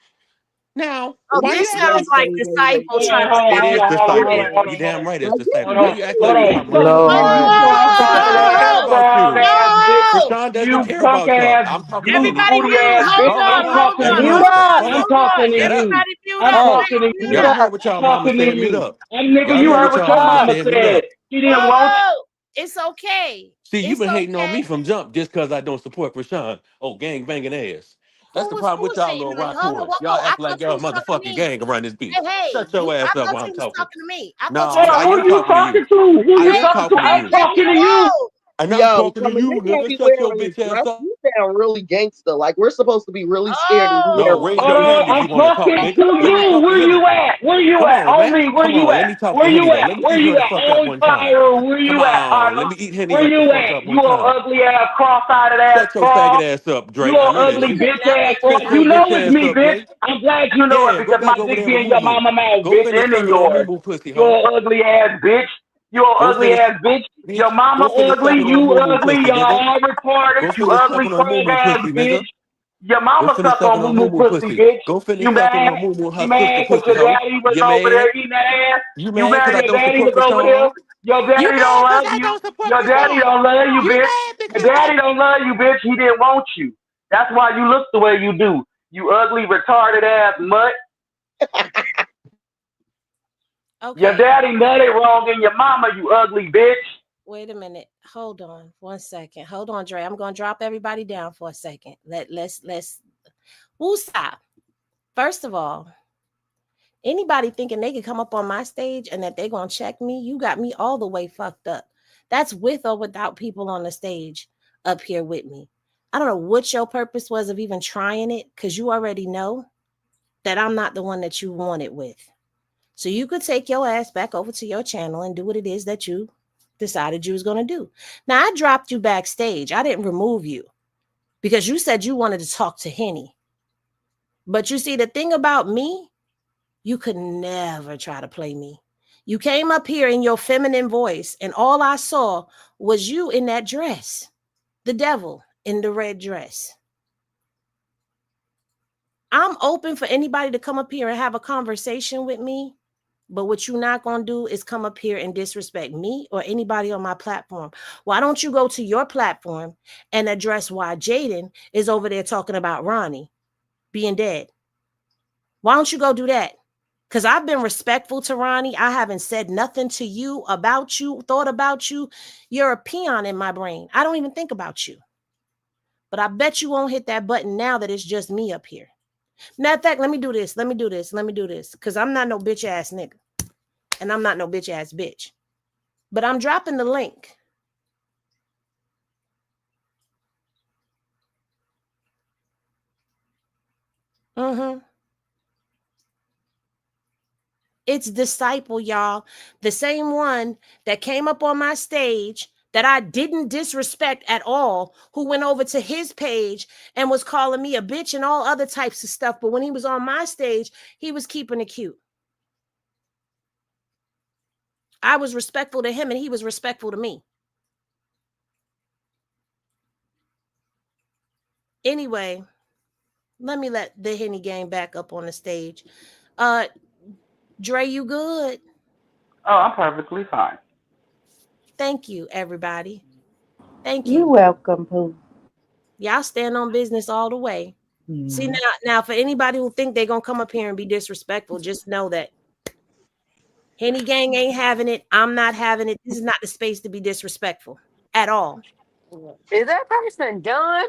Now, Oh, why you this act sounds like like Wait. disciple Hold trying on, to hold say on, it they is hold on, hold on, hold real. on, disciple? hold You on, hold damn on. right it's Like, disciple. Hold Why on, you act hold like you my on. mother? Fuck you, Krishan faggot don't ass, care No, about dog you. ass bitch. no. Krishan doesn't You care punk about y'all. ass, I'm talking to you Henny. Everybody booty mute. ass Hold bitch. on, I'm Oh, hold talking to let on, me you. hold talk then. on, Hold I'm up. hold on. talking to Shut up. you. Everybody mute I'm up. hey, talking Everybody to mute you. Y'all up. heard what I'm y'all mama talking to said. Mute you. up. Nigga, Y'all you heard heard what what y'all your mama mama said. Mute said. up. She didn't want Oh, it's okay. See, you've It's been hating on me okay. from jump just because I don't support Krishan. Oh, gang banging ass. That's the problem Who with was y'all hating little on you? rock Hold on. whores. Whoa, Y'all whoa. I act thought like you y'all was talking to motherfucking me. gang around this Hey, beach. hey, Shut your I ass up thought while I'm you was talking. talking to me. I thought you No, was Hold on, I talking am who you to talking to me. talking you. to? Who I you Hey, am talking to? talking to hey, I'm you. let me talking to you. go. And I'm yo, talking to Summer, you, you can't nigga. be Shut your wearing this bitch ass dress. up. You sound really gangster. Like we're supposed to be really scared and you No, wear Oh, raise Hold your on, hand if you I'm want to talk, talking to nigga. Let me you. talk to Where Henny. you at? Where you Come at? on, On man. me, where Come you on. at? Let me talk to Where Henny you though. at? Let me Where eat you her the at? fuck up On one time. fire, where Come you at, on. Let partner? me eat Henny Where up the you fuck at? up You one old time. ugly ass cross-eyed ass Shut your faggot frog. ass up, You Dre. I old know that ugly shit. bitch now ass wait a frog. Shut minute. your You bitch know it's ass me, up, bitch. Dre. I'm glad you know it Yeah, go because my back over dick there be with in Moo your Moo. mama mouth, Go bitch, finish and in sucking on Moo yours. Moo pussy, You hoe. old ugly ass bitch. You old Go ugly finish, ass bitch. Your bitch. mama Go finish ugly. sucking on You Moo Moo ugly. pussy, Y'all nigga. all retarded. Go You finish ugly sucking on Moo crab Moo ass pussy, bitch. nigga. Your Go mama finish suck sucking on moo on Moo moo Moo pussy, pussy. bitch. Go finish You sucking mad? on Moo Moo her You sister mad because pussy, your hoe. daddy was You over mad? there eating that ass? You You mad because mad I your don't daddy support was over Krishan, there? hoe? Your You daddy don't mad because love I you. don't support Your daddy Krishan? don't love you, You bitch. mad Your because I... daddy don't love you, bitch. He didn't want you. That's why you look the way you do. You ugly, retarded ass mutt. Your Okay, daddy nutted wrong in your mama, you ugly bitch. wait a minute. Hold on 1 second. Hold on, Dre. I'm gonna drop everybody down for a second. Let's stop. First of all, anybody thinking they could come up on my stage and that they're gonna check me, you got me all the way fucked up. That's with or without people on the stage up here with me. I don't know what your purpose was of even trying it, because you already know. that I'm not the one that you wanted with. So you could take your ass back over to your channel and do what it is that you decided you was going to do. Now, I dropped you backstage. I didn't remove you because you said you wanted to talk to Henny. But you see, the thing about me, you could never try to play me. You came up here in your feminine voice, and all I saw was you in that dress, the devil in the red dress. I'm open for anybody to come up here and have a conversation with me, but what you're not going to do is come up here and disrespect me or anybody on my platform. Why don't you go to your platform and address why Jaydin is over there talking about Ronnie being dead? Why don't you go do that? Because I've been respectful to Ronnie. I haven't said nothing to you about you, thought about you. You're a peon in my brain. I don't even think about you. But I bet you won't hit that button now that it's just me up here. Matter of fact, let me do this. Because I'm not no bitch ass nigga. And I'm not no bitch ass bitch. But I'm dropping the link. It's Disciple, y'all. The same one that came up on my stage that I didn't disrespect at all, who went over to his page and was calling me a bitch and all other types of stuff. But when he was on my stage, he was keeping it cute. I was respectful to him and he was respectful to me. Anyway, let me let the Henny gang back up on the stage. Dre, you good? Oh, I'm perfectly fine. Thank you, everybody. Thank You're you. welcome, Pooh. Y'all stand on business all the way. See, now for anybody who think they're going to come up here and be disrespectful, just know that Henny gang ain't having it. I'm not having it. This is not the space to be disrespectful at all. Is that person done?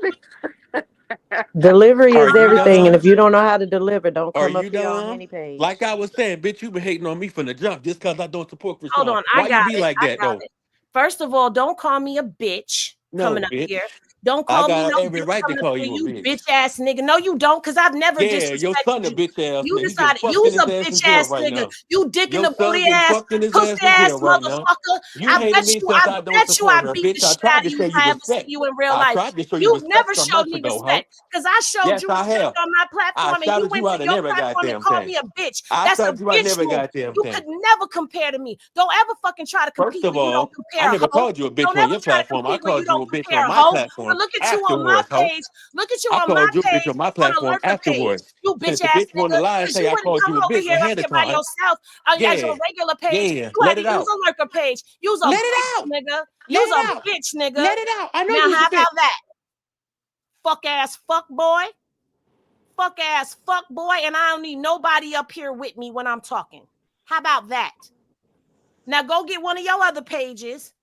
Delivery Are is you everything, and done? if you don't know how to deliver, don't Are come up you here on done? any page. Like I was saying, bitch, you been hating on me from the jump just because I don't support Hold Krishan. on. I Why you got be it. like that though? First of all, don't call me a bitch No, coming up bitch. here. Don't I call me got no every bitch right to coming up call here. you a You bitch. bitch ass nigga. No, you don't, because I've never Yeah, your son disrespected a you. bitch ass You nigga. He getting decided fucked in you's his a ass in bitch jail ass right nigga. now. You dick in Your the son booty getting ass, fucked in his pussy ass in ass jail right now. motherfucker. You hated me since I don't support I her, beat the bitch. I shit tried out to of you show if you I ever see respect. you in real I life. tried to show you You've respect never some showed months me ago, ho. respect because I showed Yes, you I respect have. on my I platform and you shouted went you to out in your every platform and goddamn called thing. me a bitch. I That's a shouted you out in bitch every move. goddamn You thing. could never compare to me. Don't ever fucking try to First compete of when you don't all, I compare, never hoe. called you a bitch Don't on ever your try to platform. I compete when you called you don't a bitch compare, on my hoe. But platform look at you on my afterwards, ho. page. Look at you I on my called you a bitch page on my on the platform lurker page. afterwards. You Since bitch the ass bitch wanted nigga. to lie and Because say you I wouldn't called come you a over bitch here up ahead of here by time. yourself as Yeah, your regular page. yeah. You had Let to it use out. a lurker page. Use a Let it bitch, out. nigga. Let Use it a out. bitch, nigga. Let it out. I know Now, you's how a bitch. about that? Fuck ass fuck boy. Fuck ass fuck boy. And I don't need nobody up here with me when I'm talking. How about that? Now go get one of your other pages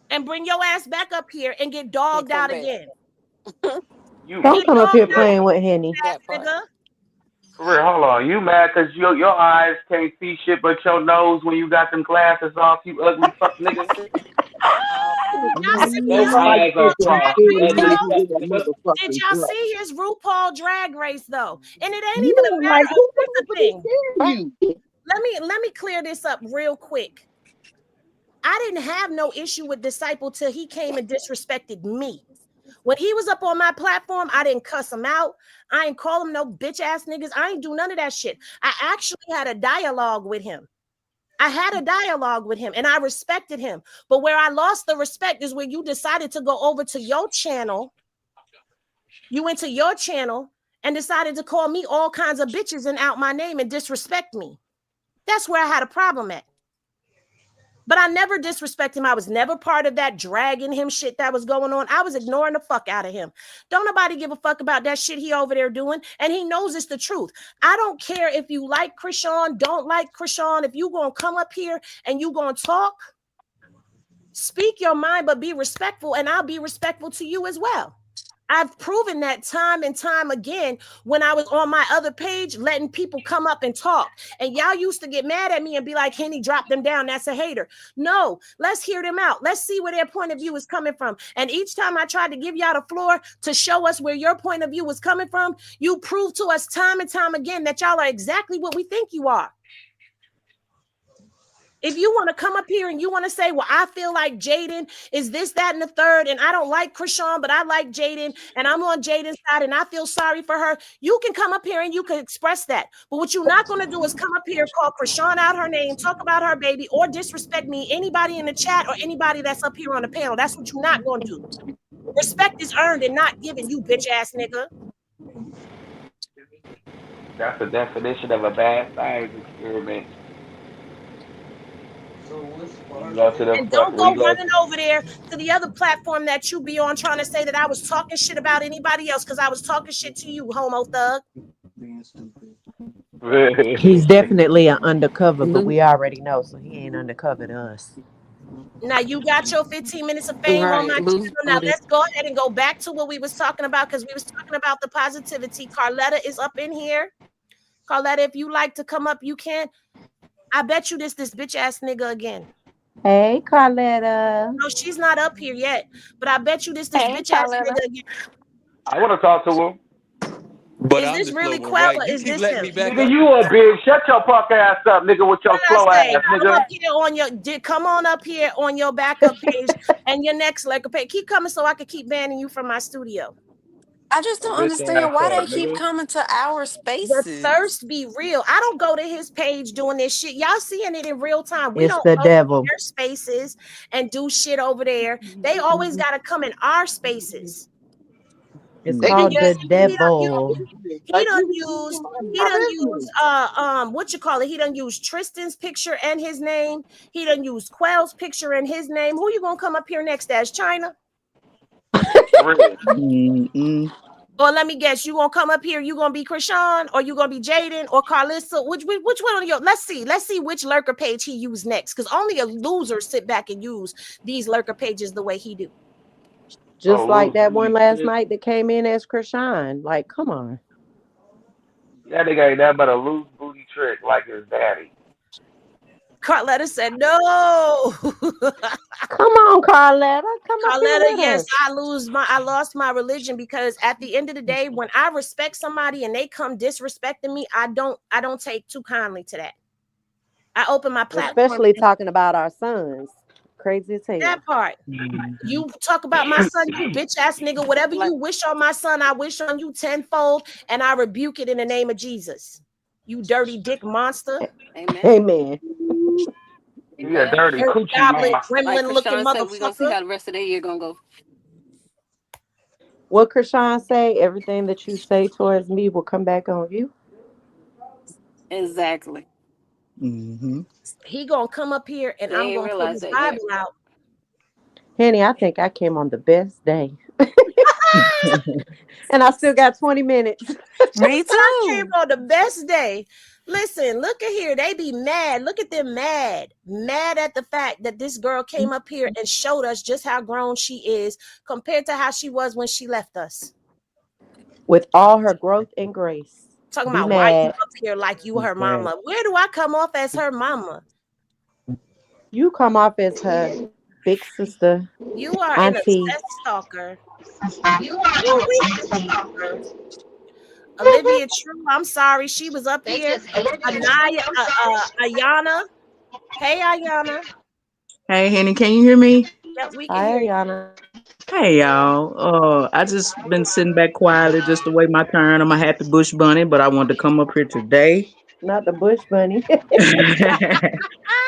and bring your ass back up here and get And dogged come out back. again. You Don't Get come up here dogged look, out, playing with Henny. ass That part. nigga. for real, hold on. You mad because your eyes can't see shit but your nose when you got them glasses off, you ugly fuck nigga? Did y'all Man, see Your his nobody eyes said are RuPaul that crossed, drag you scared race of you ugly if though? you fuck get a nigga. Did motherfucking y'all dress. see his RuPaul drag race though? And it ain't even a Yeah, like matter of who the this the motherfucker thing. scared of you? Let me clear this up real quick. I didn't have no issue with Disciple till he came and disrespected me. When he was up on my platform, I didn't cuss him out. I ain't call him no bitch ass niggas. I ain't do none of that shit. I actually had a dialogue with him. I had a dialogue with him and I respected him. But where I lost the respect is when you decided to go over to your channel. You went to your channel and decided to call me all kinds of bitches and out my name and disrespect me. That's where I had a problem at. But I never disrespect him. I was never part of that dragging him shit that was going on. I was ignoring the fuck out of him. Don't nobody give a fuck about that shit he over there doing. And he knows it's the truth. I don't care if you like Krishan, don't like Krishan. If you gonna come up here and you gonna talk, speak your mind, but be respectful, and I'll be respectful to you as well. I've proven that time and time again when I was on my other page, letting people come up and talk. And y'all used to get mad at me and be like, Henny, drop them down. That's a hater. No, let's hear them out. Let's see where their point of view is coming from. And each time I tried to give y'all the floor to show us where your point of view was coming from, you proved to us time and time again that y'all are exactly what we think you are. If you want to come up here and you want to say, well, I feel like Jaydin is this, that, and the third, and I don't like Chrisean, but I like Jaydin, and I'm on Jaydin's side, and I feel sorry for her, you can come up here and you can express that. But what you're not going to do is come up here, call Chrisean out her name, talk about her baby, or disrespect me, anybody in the chat, or anybody that's up here on the panel. That's what you're not going to do. Respect is earned and not given, you bitch-ass nigga. That's the definition of a bad science experiment. You go to the And don't go running over there to the other platform that you be on trying to say that I was talking shit about anybody else because I was talking shit to you, homo thug. He's definitely an undercover, but we already know, so he ain't undercover to us. Now you got your 15 minutes of fame on my channel. Now let's go ahead and go back to what we was talking about because we was talking about the positivity. Karletta is up in here. Karletta, if you like to come up, you can. I bet you this bitch ass nigga again. Hey, Karletta. No, she's not up here yet, but I bet you this bitch ass nigga again. I want to talk to him. But is I'm this the really slow one, Quell right? or You is keep this letting him? me back Nigga, up. you a bitch. Shut your punk ass up, nigga, with your slow ass, Come nigga. up here on your come on up here on your backup page and your next lurker page. Keep coming so I can keep banning you from my studio. I just don't Bitch ass understand why they up, keep nigga. coming to our The spaces. thirst be real. I don't go to his page doing this shit. Y'all seeing it in real time. We It's don't the go to devil. their spaces and do shit over there. They always got to come in our spaces. It's They called just the He devil. done used what you call it? He done used Tristan's picture and his name. He done used Quell's picture and his name. Who you gonna come up here next as? China? Or let me guess, you gonna come up here, you gonna be Chrisean, or you gonna be Jaydin or Karlissa? Which one of your let's see which lurker page he used next. Because only a loser sit back and use these lurker pages the way he do. Just like that one last night that came in as Chrisean. Like, come on. That nigga ain't nothing but a loose booty trick like his daddy. Karletta said no. Come on, Karletta. Come up here Karletta, with yes, us. I lost my religion because at the end of the day, when I respect somebody and they come disrespecting me, I don't take too kindly to that. I open my platform. Especially talking about our sons. Crazy as hell. That part. You talk about my son, you bitch ass nigga. Whatever you wish on my son, I wish on you tenfold, and I rebuke it in the name of Jesus. You dirty dick monster. Amen. He a dirty coochie goblin, mama. gremlin Like looking Chrisean said, we're gonna see motherfucker. how the rest of the year gonna go. What Chrisean say? Everything that you say towards me will come back on you. Exactly. He gonna come up here and They I'm ain't gonna put realize his that yet. Bible out. Henny, I think I came on the best day. And I still got 20 minutes. Me too. I came on the best day. Listen, look at here. They be mad. Look at them mad. Mad at the fact that this girl came up here and showed us just how grown she is compared to how she was when she left us. With all her growth and grace. Talking Be about why you mad. up here like you her mama. Where do I come off as her mama? You come off as her big sister. You are an auntie. obsessed stalker. Olivia True, I'm sorry. She was up here. Ayana. Hey, Ayana. Hey, Henny, can you hear me? Yep, we can Hi, hear you. Ayana. Hey, y'all. I just been sitting back quietly just to wait my turn. I'm a happy bush bunny, but I wanted to come up here today. Not the bush bunny.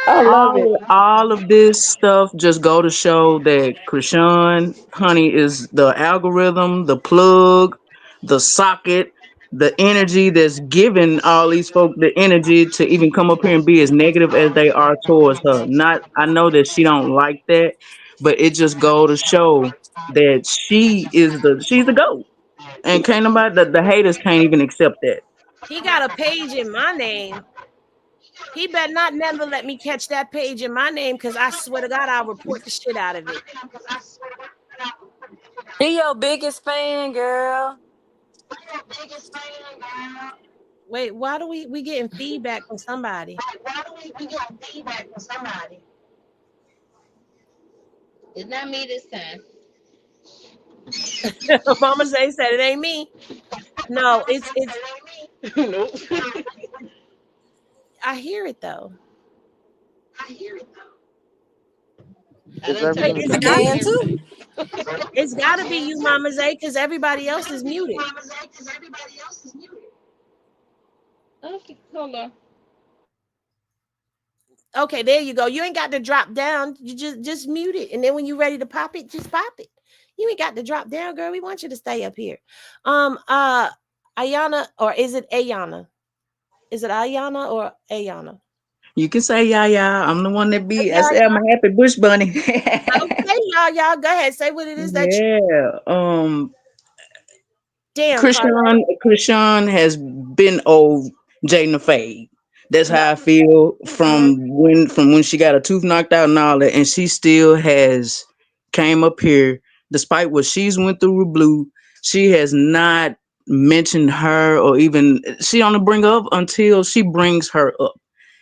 I love it. All of this stuff just go to show that Chrisean, honey, is the algorithm, the plug, the socket, the energy that's giving all these folk the energy to even come up here and be as negative as they are towards her. Not, I know that she don't like that, but it just go to show that she's the GOAT. And can't nobody, the haters can't even accept that. He got a page in my name. He better not never let me catch that page in my name because I swear to God, I'll report the shit out of it. He your biggest fan, girl. Wait, why do we getting feedback from somebody? It's not me this time. Mama Zay said it ain't me. No, it's Nope. I hear it though. I Is done Wait, turned everybody the it's I got volume can and too. everything. it's got to be you, Mama Zay, because everybody else is muted. Okay, hold on. Okay, there you go. You ain't got to drop down. You just mute it, and then when you're ready to pop it, just pop it. You ain't got to drop down, girl. We want you to stay up here. Ayana, or is it Ayana? Is it Ayana or Ayana? You can say yeah. I'm the one that be. I Yeah, say I'm a happy bush bunny. okay, y'all go ahead. Say what it is that you Yeah. damn, Karletta. Krishan has been old Jaydin Fade. That's how I feel from when she got her tooth knocked out and all that, and she still has came up here despite what she's went through with Blue. She has not mentioned her or even she only bring her up until she brings her up,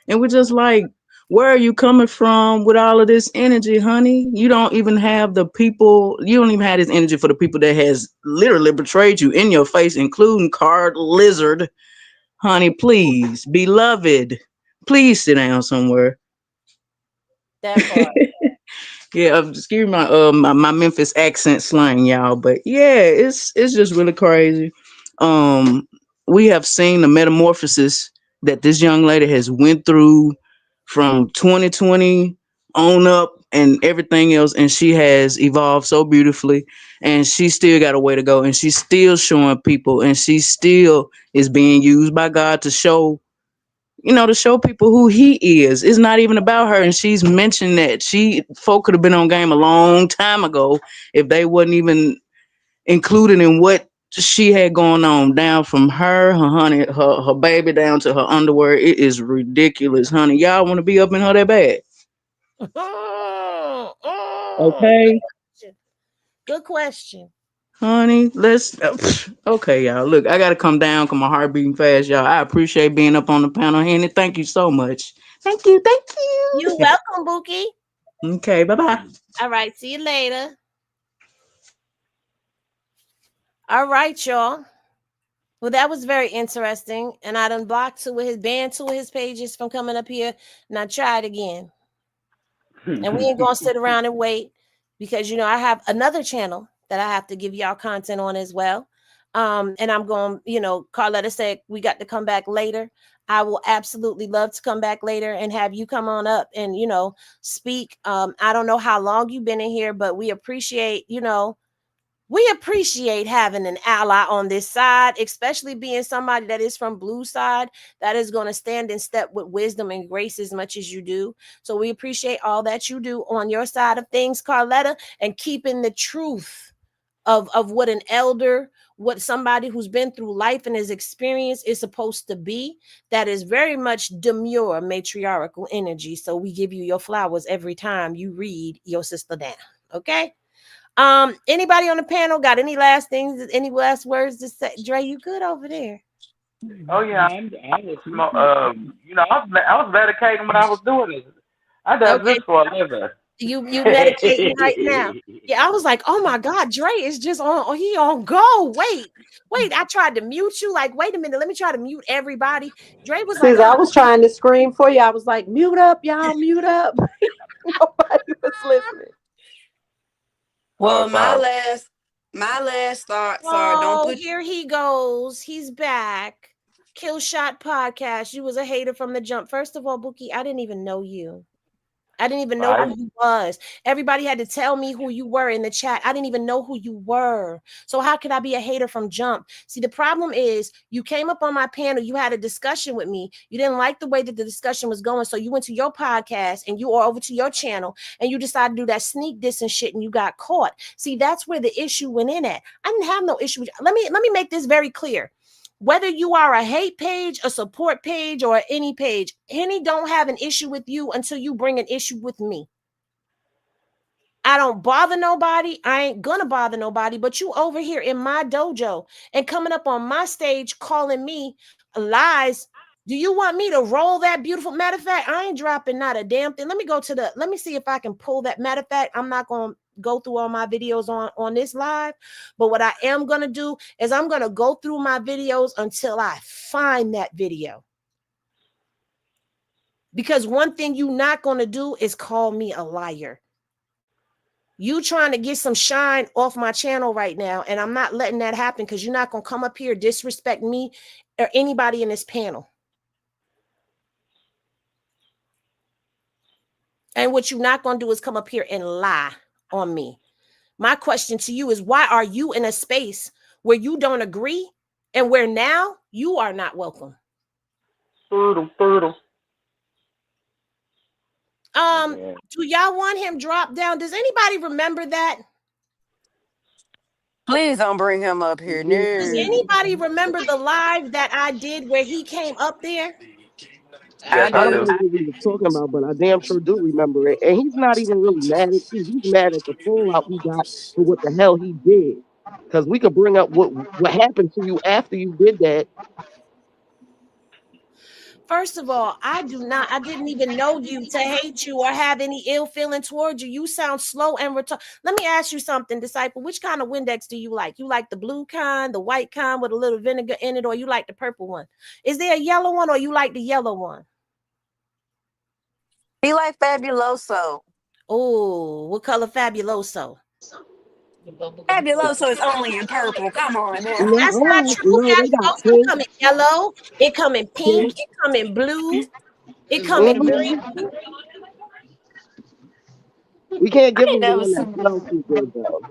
and we're just like, where are you coming from with all of this energy, honey? You don't even have the people. You don't even have this energy for the people that has literally betrayed you in your face, including Card Lizard. Honey, please, beloved, please sit down somewhere. That part. Yeah, excuse my Memphis accent slang, y'all, but yeah, it's just really crazy. Um, we have seen the metamorphosis that this young lady has went through from 2020 on up and everything else, and she has evolved so beautifully, and she still got a way to go, and she's still showing people, and she still is being used by God to show to show people who he is. It's not even about her. And she's mentioned that folk could have been on game a long time ago if they wasn't even included in what she had going on, down from her honey, her baby down to her underwear. It is ridiculous, honey. Y'all want to be up in her that bad. Okay. Good question. Honey, let's okay, y'all. Look, I gotta come down because my heart beating fast, y'all. I appreciate being up on the panel, Henny. Thank you so much. Thank you, thank You you. welcome, Bookie. Okay, bye-bye. All right, see you later. All right, y'all. Well, that was very interesting. And I done blocked banned two of his pages from coming up here. And I tried again. And we ain't gonna sit around and wait because I have another channel that I have to give y'all content on as well. And I'm going, Karletta said we got to come back later. I will absolutely love to come back later and have you come on up and speak. I don't know how long you've been in here, but we appreciate, having an ally on this side, especially being somebody that is from Blue side that is going to stand in step with wisdom and grace as much as you do. So we appreciate all that you do on your side of things, Karletta, and keeping the truth of what an elder, what somebody who's been through life and his experience is supposed to be. That is very much demure matriarchal energy. So we give you your flowers every time you read your sister down. Okay. Anybody on the panel got any last things, any last words to say? Dre, you good over there? Oh yeah, I was I was medicating when I was doing this. I does Okay. this for a living. You meditating right now. Yeah, I was like, oh my God, Dre is just on, he on go. Wait, I tried to mute you. Like, wait a minute, let me try to mute everybody. Dre was like, Since I was trying to scream for you, I was like, mute up, y'all, mute up. Nobody was listening. Well, So my last thoughts are don't oh, put here he goes. He's back. Kill Shot Podcast. You was a hater from the jump. First of all, Bookie, I didn't even know you. I didn't even know who you was. Everybody had to tell me who you were in the chat. I didn't even know who you were. So how could I be a hater from jump? See, the problem is you came up on my panel. You had a discussion with me. You didn't like the way that the discussion was going. So you went to your podcast and you are over to your channel and you decided to do that sneak diss and shit and you got caught. See, that's where the issue went in at. I didn't have no issue. Let me make this very clear. Whether you are a hate page, a support page, or any page, Henny don't have an issue with you until you bring an issue with me. I don't bother nobody. I ain't gonna bother nobody. But you over here in my dojo and coming up on my stage calling me lies. Do you want me to roll that beautiful? Matter of fact, I ain't dropping not a damn thing. Let me see if I can pull that. Matter of fact, I'm not gonna go through all my videos on this live, but what I am gonna do is I'm gonna go through my videos until I find that video. Because one thing you're not gonna do is call me a liar. You trying to get some shine off my channel right now, and I'm not letting that happen because you're not gonna come up here disrespect me or anybody in this panel. And what you're not going to do is come up here and lie on me. My question to you is, why are you in a space where you don't agree and where now you are not welcome? Fertile. Do y'all want him dropped down? Does anybody remember that? Please don't bring him up here. Does No. anybody remember the live that I did where he came up there? I I don't do. know what we were talking about, but I damn sure do remember it. And he's not even really mad at you. He's mad at the fallout we got for what the hell he did. Because we could bring up what happened to you after you did that. First of all, I didn't even know you to hate you or have any ill feeling towards you. You sound slow and retarded. Let me ask you something, disciple. Which kind of Windex do you like? You like the blue kind, the white kind with a little vinegar in it, or you like the purple one? Is there a yellow one, or you like the yellow one? He like Fabuloso. Oh, what color Fabuloso? Fabuloso is only in purple. Come on now. That's not true. No, they got Fabuloso pink. come in yellow. It come in pink. It come in blue. It come in green. We can't I give ain't him the never one that seen. smells too good though.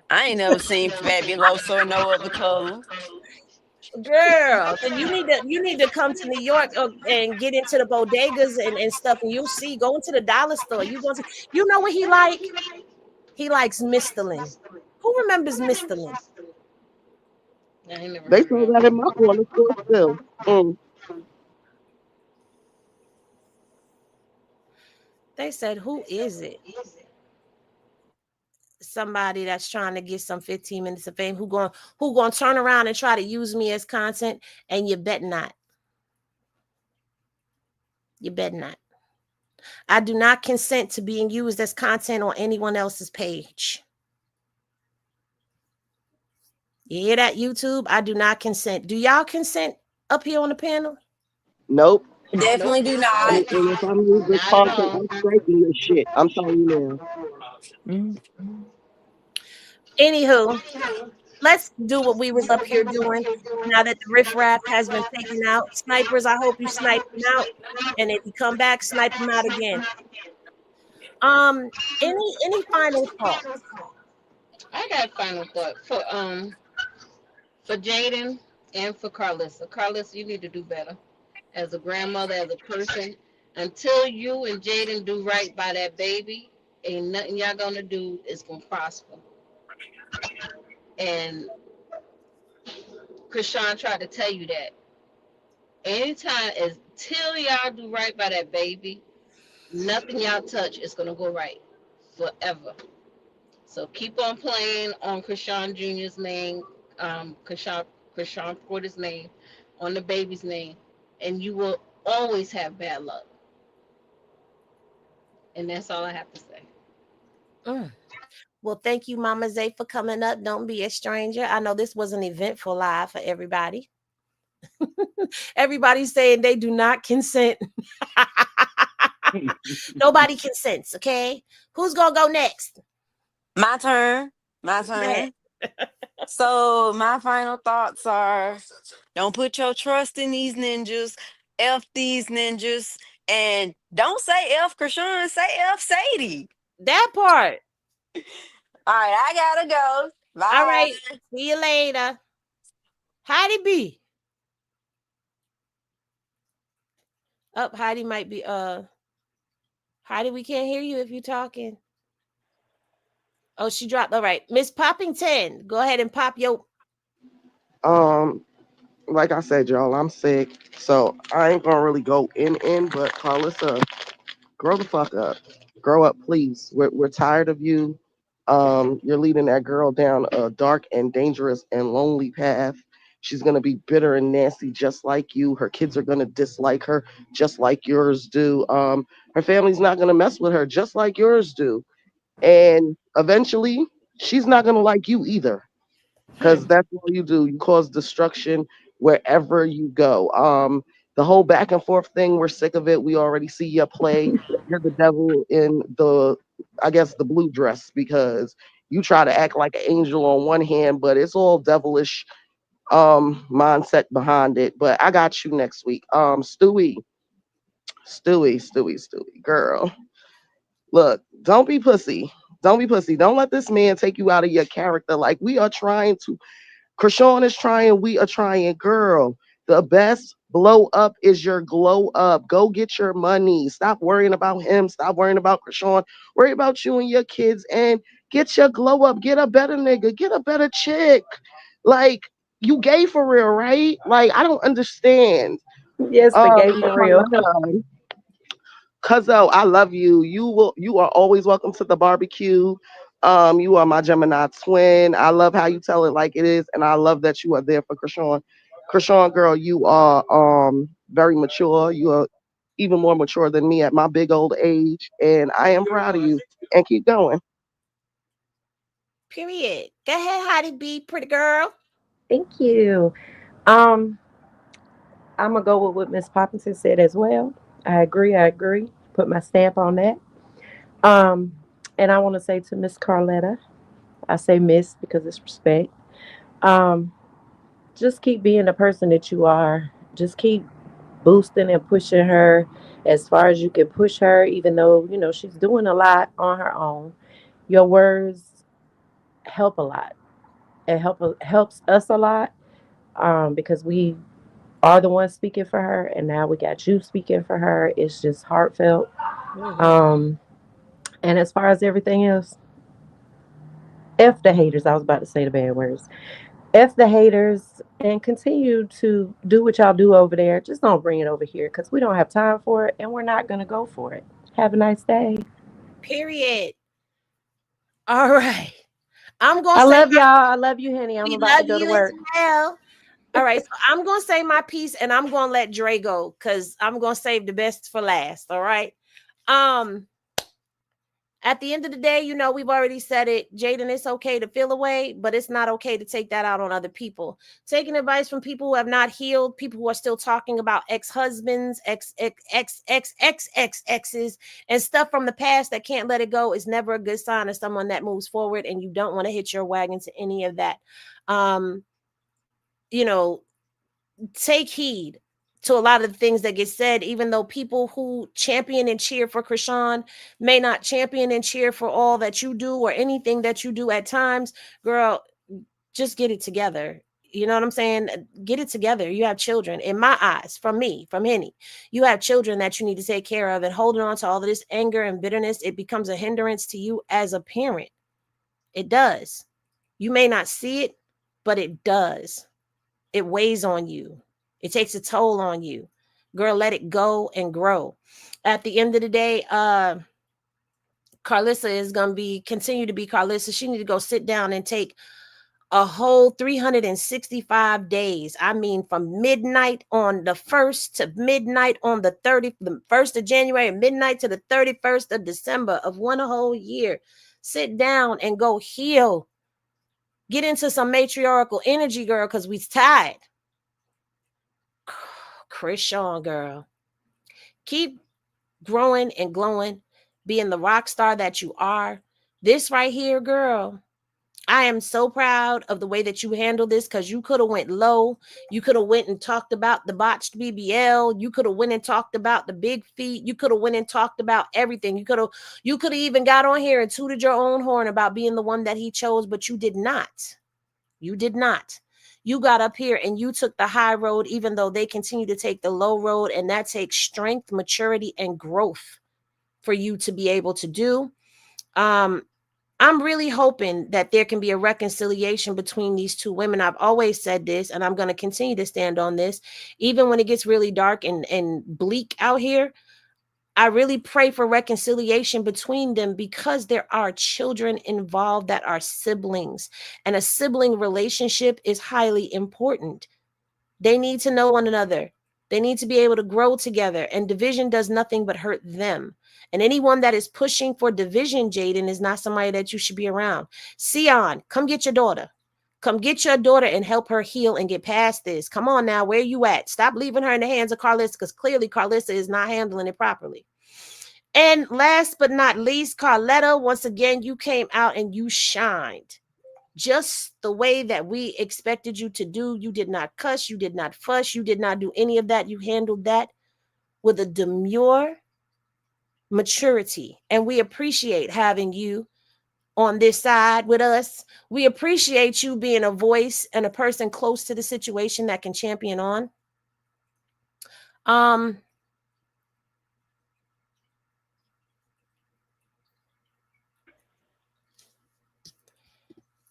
I ain't never seen Fabuloso in no other color. Girl, then you need to come to New York and get into the bodegas and stuff, and you'll see. Go into the dollar store. You know what he like? He likes Mistolin. Who remembers Mistolin? They sold that in my corner store still. They said, who is it? Somebody that's trying to get some 15 minutes of fame, who going to turn around and try to use me as content, and you bet not. You bet not. I do not consent to being used as content on anyone else's page. You hear that, YouTube? I do not consent. Do y'all consent up here on the panel? Nope. Definitely do not. And if I'm using content, I'm striking your shit. I'm telling you now. Anywho, let's do what we was up here doing. Now that the riffraff has been taken out, snipers, I hope you snipe him out, and if you come back, snipe him out again. Any final thoughts? I got a final thought for Jaydin and for Karlissa. Karlissa, you need to do better as a grandmother, as a person. Until you and Jaydin do right by that baby, ain't nothing y'all gonna do is gonna prosper. And Krishan tried to tell you that. Anytime until y'all do right by that baby, nothing y'all touch is gonna go right forever. So keep on playing on Krishan Jr.'s name, Krishan Porter's name, on the baby's name, and you will always have bad luck. And that's all I have to say. Well, thank you, Mama Zay, for coming up. Don't be a stranger. I know this was an eventful live for everybody. Everybody's saying they do not consent. Nobody consents, okay? Who's gonna go next? My turn. So my final thoughts are: don't put your trust in these ninjas. F these ninjas. And don't say F Krishan, say F Sadie. That part. All right, I gotta go. Bye. All right. See you later. Heidi B. Heidi might be Heidi, we can't hear you if you're talking. Oh, she dropped. All right. Miss Poppington, go ahead and pop your Like I said, y'all, I'm sick. So I ain't gonna really go in, but Karlissa, grow the fuck up. grow up, please. We're tired of you. You're leading that girl down a dark and dangerous and lonely path. She's gonna be bitter and nasty, just like you. Her kids are gonna dislike her, just like yours do. Her family's not gonna mess with her, just like yours do. And eventually, she's not gonna like you either, because that's all you do. You cause destruction wherever you go. The whole back and forth thing, we're sick of it. We already see you play. You're the devil in the, I guess, the blue dress, because you try to act like an angel on one hand, but it's all devilish mindset behind it. But I got you next week. Stewie, girl. Look, don't be pussy. Don't be pussy. Don't let this man take you out of your character. Like, we are trying to. Krishan is trying. We are trying. Girl, the best blow up is your glow up. Go get your money. Stop worrying about him. Stop worrying about Krishan. Worry about you and your kids and get your glow up. Get a better nigga. Get a better chick. Like, you gay for real, right? Like, I don't understand. Yes, the gay for real. Karletta, Cuzzo, I love you. You are always welcome to the barbecue. You are my Gemini twin. I love how you tell it like it is, and I love that you are there for Krishan. Krishan, girl, you are very mature. You are even more mature than me at my big old age, and I am proud of you. And keep going. Period. Go ahead, Hottie B, pretty girl. Thank you. Um, I'm gonna go with what Miss Poppington said as well. I agree. I agree. Put my stamp on that. Um, and I want to say to Miss Karletta, I say Miss because it's respect. Um, just keep being the person that you are. Just keep boosting and pushing her as far as you can push her, even though you know she's doing a lot on her own. Your words help a lot. It helps us a lot because we are the ones speaking for her, and now we got you speaking for her. It's just heartfelt. Um, and as far as everything else, F the haters. I was about to say the bad words. F the haters and continue to do what y'all do over there. Just don't bring it over here because we don't have time for it and we're not going to go for it. Have a nice day. Period. All right. I'm going I to say love y'all. I love you, honey. I'm we about to love go to you as work. well. All right. So I'm going to say my piece and I'm going to let Dre go because I'm going to save the best for last. All right. Um, At the end of the day, you know, we've already said it. Jaydin, it's okay to feel away, but it's not okay to take that out on other people. Taking advice from people who have not healed, people who are still talking about ex-husbands, exes, and stuff from the past that can't let it go is never a good sign of someone that moves forward, and you don't want to hit your wagon to any of that. Um, you know, take heed to a lot of the things that get said, even though people who champion and cheer for Krishan may not champion and cheer for all that you do or anything that you do at times. Girl, just get it together. You know what I'm saying? Get it together. You have children. In my eyes, from me, from Henny, you have children that you need to take care of, and holding on to all of this anger and bitterness, it becomes a hindrance to you as a parent. It does. You may not see it, but it does. It weighs on you. It takes a toll on you. Girl, let it go and grow. At the end of the day, Karlissa is gonna be continue to be Karlissa. She need to go sit down and take a whole 365 days. I mean, from midnight on the 1st to midnight on the 1st of January, midnight to the 31st of December of one whole year. Sit down and go heal. Get into some matriarchal energy, girl, because we's tired. Krishan, girl, keep growing and glowing, being the rock star that you are. This right here, girl, I am so proud of the way that you handled this, because you could have went low. You could have went and talked about the botched BBL. You could have went and talked about the big feet. You could have went and talked about everything. You could have even got on here and tooted your own horn about being the one that he chose, but you did not. You did not. You got up here and you took the high road, even though they continue to take the low road. And that takes strength, maturity, and growth for you to be able to do. I'm really hoping that there can be a reconciliation between these two women. I've always said this, and I'm going to continue to stand on this. Even when it gets really dark and bleak out here, I really pray for reconciliation between them because there are children involved that are siblings, and a sibling relationship is highly important. They need to know one another. They need to be able to grow together, and division does nothing but hurt them. And anyone that is pushing for division, Jaydin, is not somebody that you should be around. Sion, come get your daughter. Come get your daughter and help her heal and get past this. Come on now, where you at? Stop leaving her in the hands of Karlissa, because clearly Karlissa is not handling it properly. And last but not least, Karletta, once again, you came out and you shined. Just the way that we expected you to do. You did not cuss, you did not fuss, you did not do any of that. You handled that with a demure maturity. And we appreciate having you on this side with us. We appreciate you being a voice and a person close to the situation that can champion on.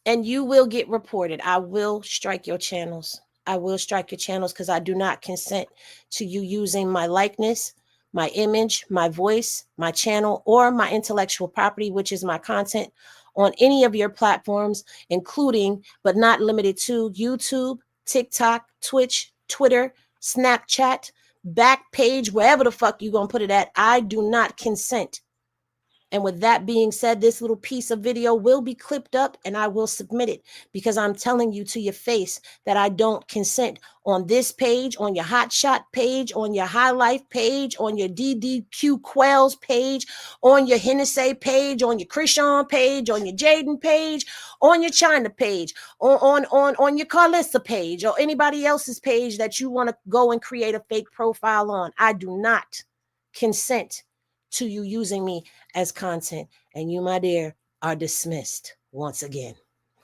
And you will get reported. I will strike your channels. I will strike your channels because I do not consent to you using my likeness, my image, my voice, my channel, or my intellectual property, which is my content, on any of your platforms, including but not limited to YouTube, TikTok, Twitch, Twitter, Snapchat, Backpage, wherever the fuck you gonna put it at. I do not consent. And with that being said, this little piece of video will be clipped up and I will submit it because I'm telling you to your face that I don't consent on this page, on your Hotshot page, on your High Life page, on your DDQ Quells page, on your Hennessy page, on your Chisean page, on your Jaydin page, on your China page, on your Karlissa page, or anybody else's page that you want to go and create a fake profile on. I do not consent to you using me as content, and you, my dear, are dismissed once again.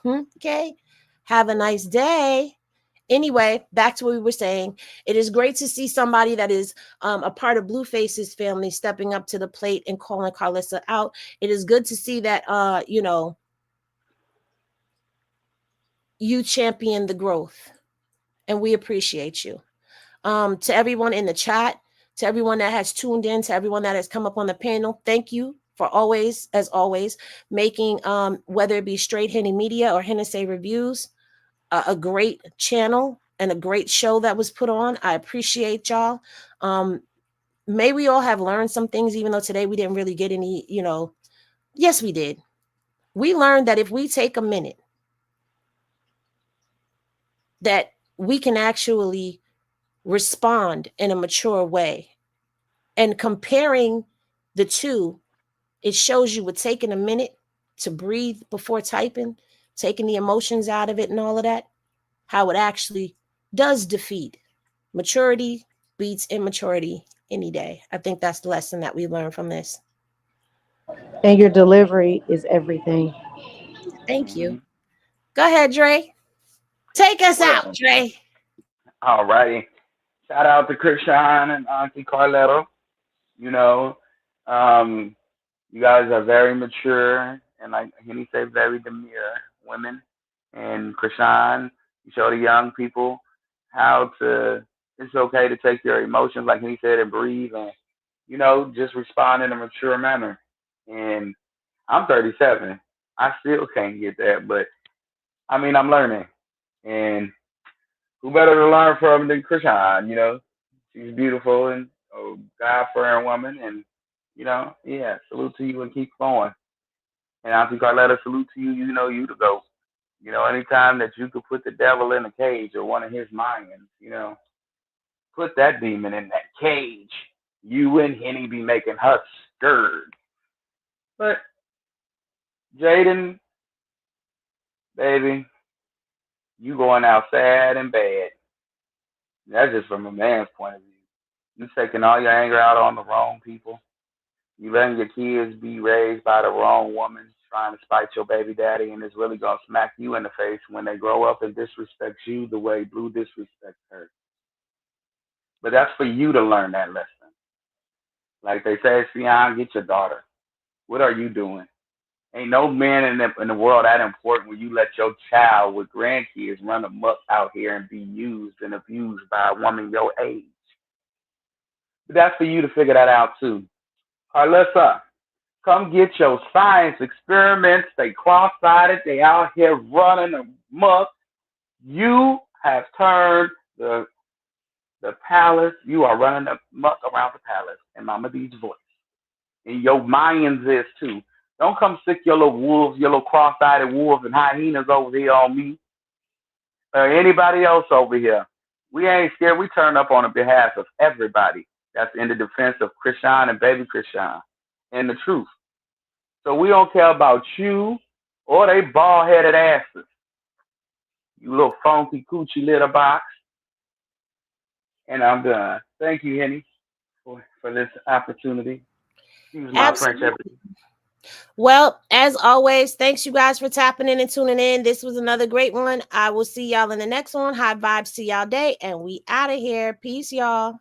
Okay, have a nice day. Anyway, back to what we were saying. It is great to see somebody that is a part of Blueface's family stepping up to the plate and calling Karlissa out. It is good to see that you champion the growth, and we appreciate you. To everyone in the chat, to everyone that has tuned in, to everyone that has come up on the panel, thank you for always, as always, making whether it be Straight Henny Media or Hennessy Reviews a great channel and a great show that was put on. I appreciate y'all. May we all have learned some things, even though today we didn't really get any, yes, we did. We learned that if we take a minute, that we can actually respond in a mature way. And comparing the two, it shows you with taking a minute to breathe before typing, taking the emotions out of it and all of that, how it actually does defeat. Maturity beats immaturity any day. I think that's the lesson that we learned from this. And your delivery is everything. Thank you. Go ahead, Dre. Take us out, Dre. All righty. Shout out to Chisean and Auntie Karletta. You know, you guys are very mature and, like Henny said, very demure women. And Chisean, you show the young people how to. It's okay to take your emotions, like he said, and breathe, and just respond in a mature manner. And I'm 37. I still can't get that, but I mean, I'm learning. And who better to learn from than Chisean? She's beautiful and a God-fearing woman, and yeah, salute to you and keep going. And Auntie Karletta, salute to you. You the GOAT. Anytime that you could put the devil in a cage or one of his minions, put that demon in that cage. You and Henny be making her scared. But Jaydin, baby, you going out sad and bad. That's just from a man's point of view. You taking all your anger out on the wrong people. You letting your kids be raised by the wrong woman, trying to spite your baby daddy, and it's really gonna smack you in the face when they grow up and disrespect you the way Blue disrespects her. But that's for you to learn that lesson. Like they say, Chisean, get your daughter. What are you doing? Ain't no man in the world that important when you let your child with grandkids run amok out here and be used and abused by a woman your age. But that's for you to figure that out too. Karlissa, come get your science experiments. They cross-sided. They out here running amok. You have turned the palace. You are running amok around the palace in Mama D's voice. And your Mayans is too. Don't come stick your little wolves, your little cross-eyed wolves and hyenas over here on me or anybody else over here. We ain't scared. We turn up on the behalf of everybody that's in the defense of Krishan and baby Krishan and the truth. So we don't care about you or they bald-headed asses. You little funky coochie litter box. And I'm done. Thank you, Henny, for this opportunity. Excuse my French, Absolutely. everything. Well, as always, thanks you guys for tapping in and tuning in. This was another great one. I will see y'all in the next one. High vibes to y'all day, and we out of here. Peace, y'all.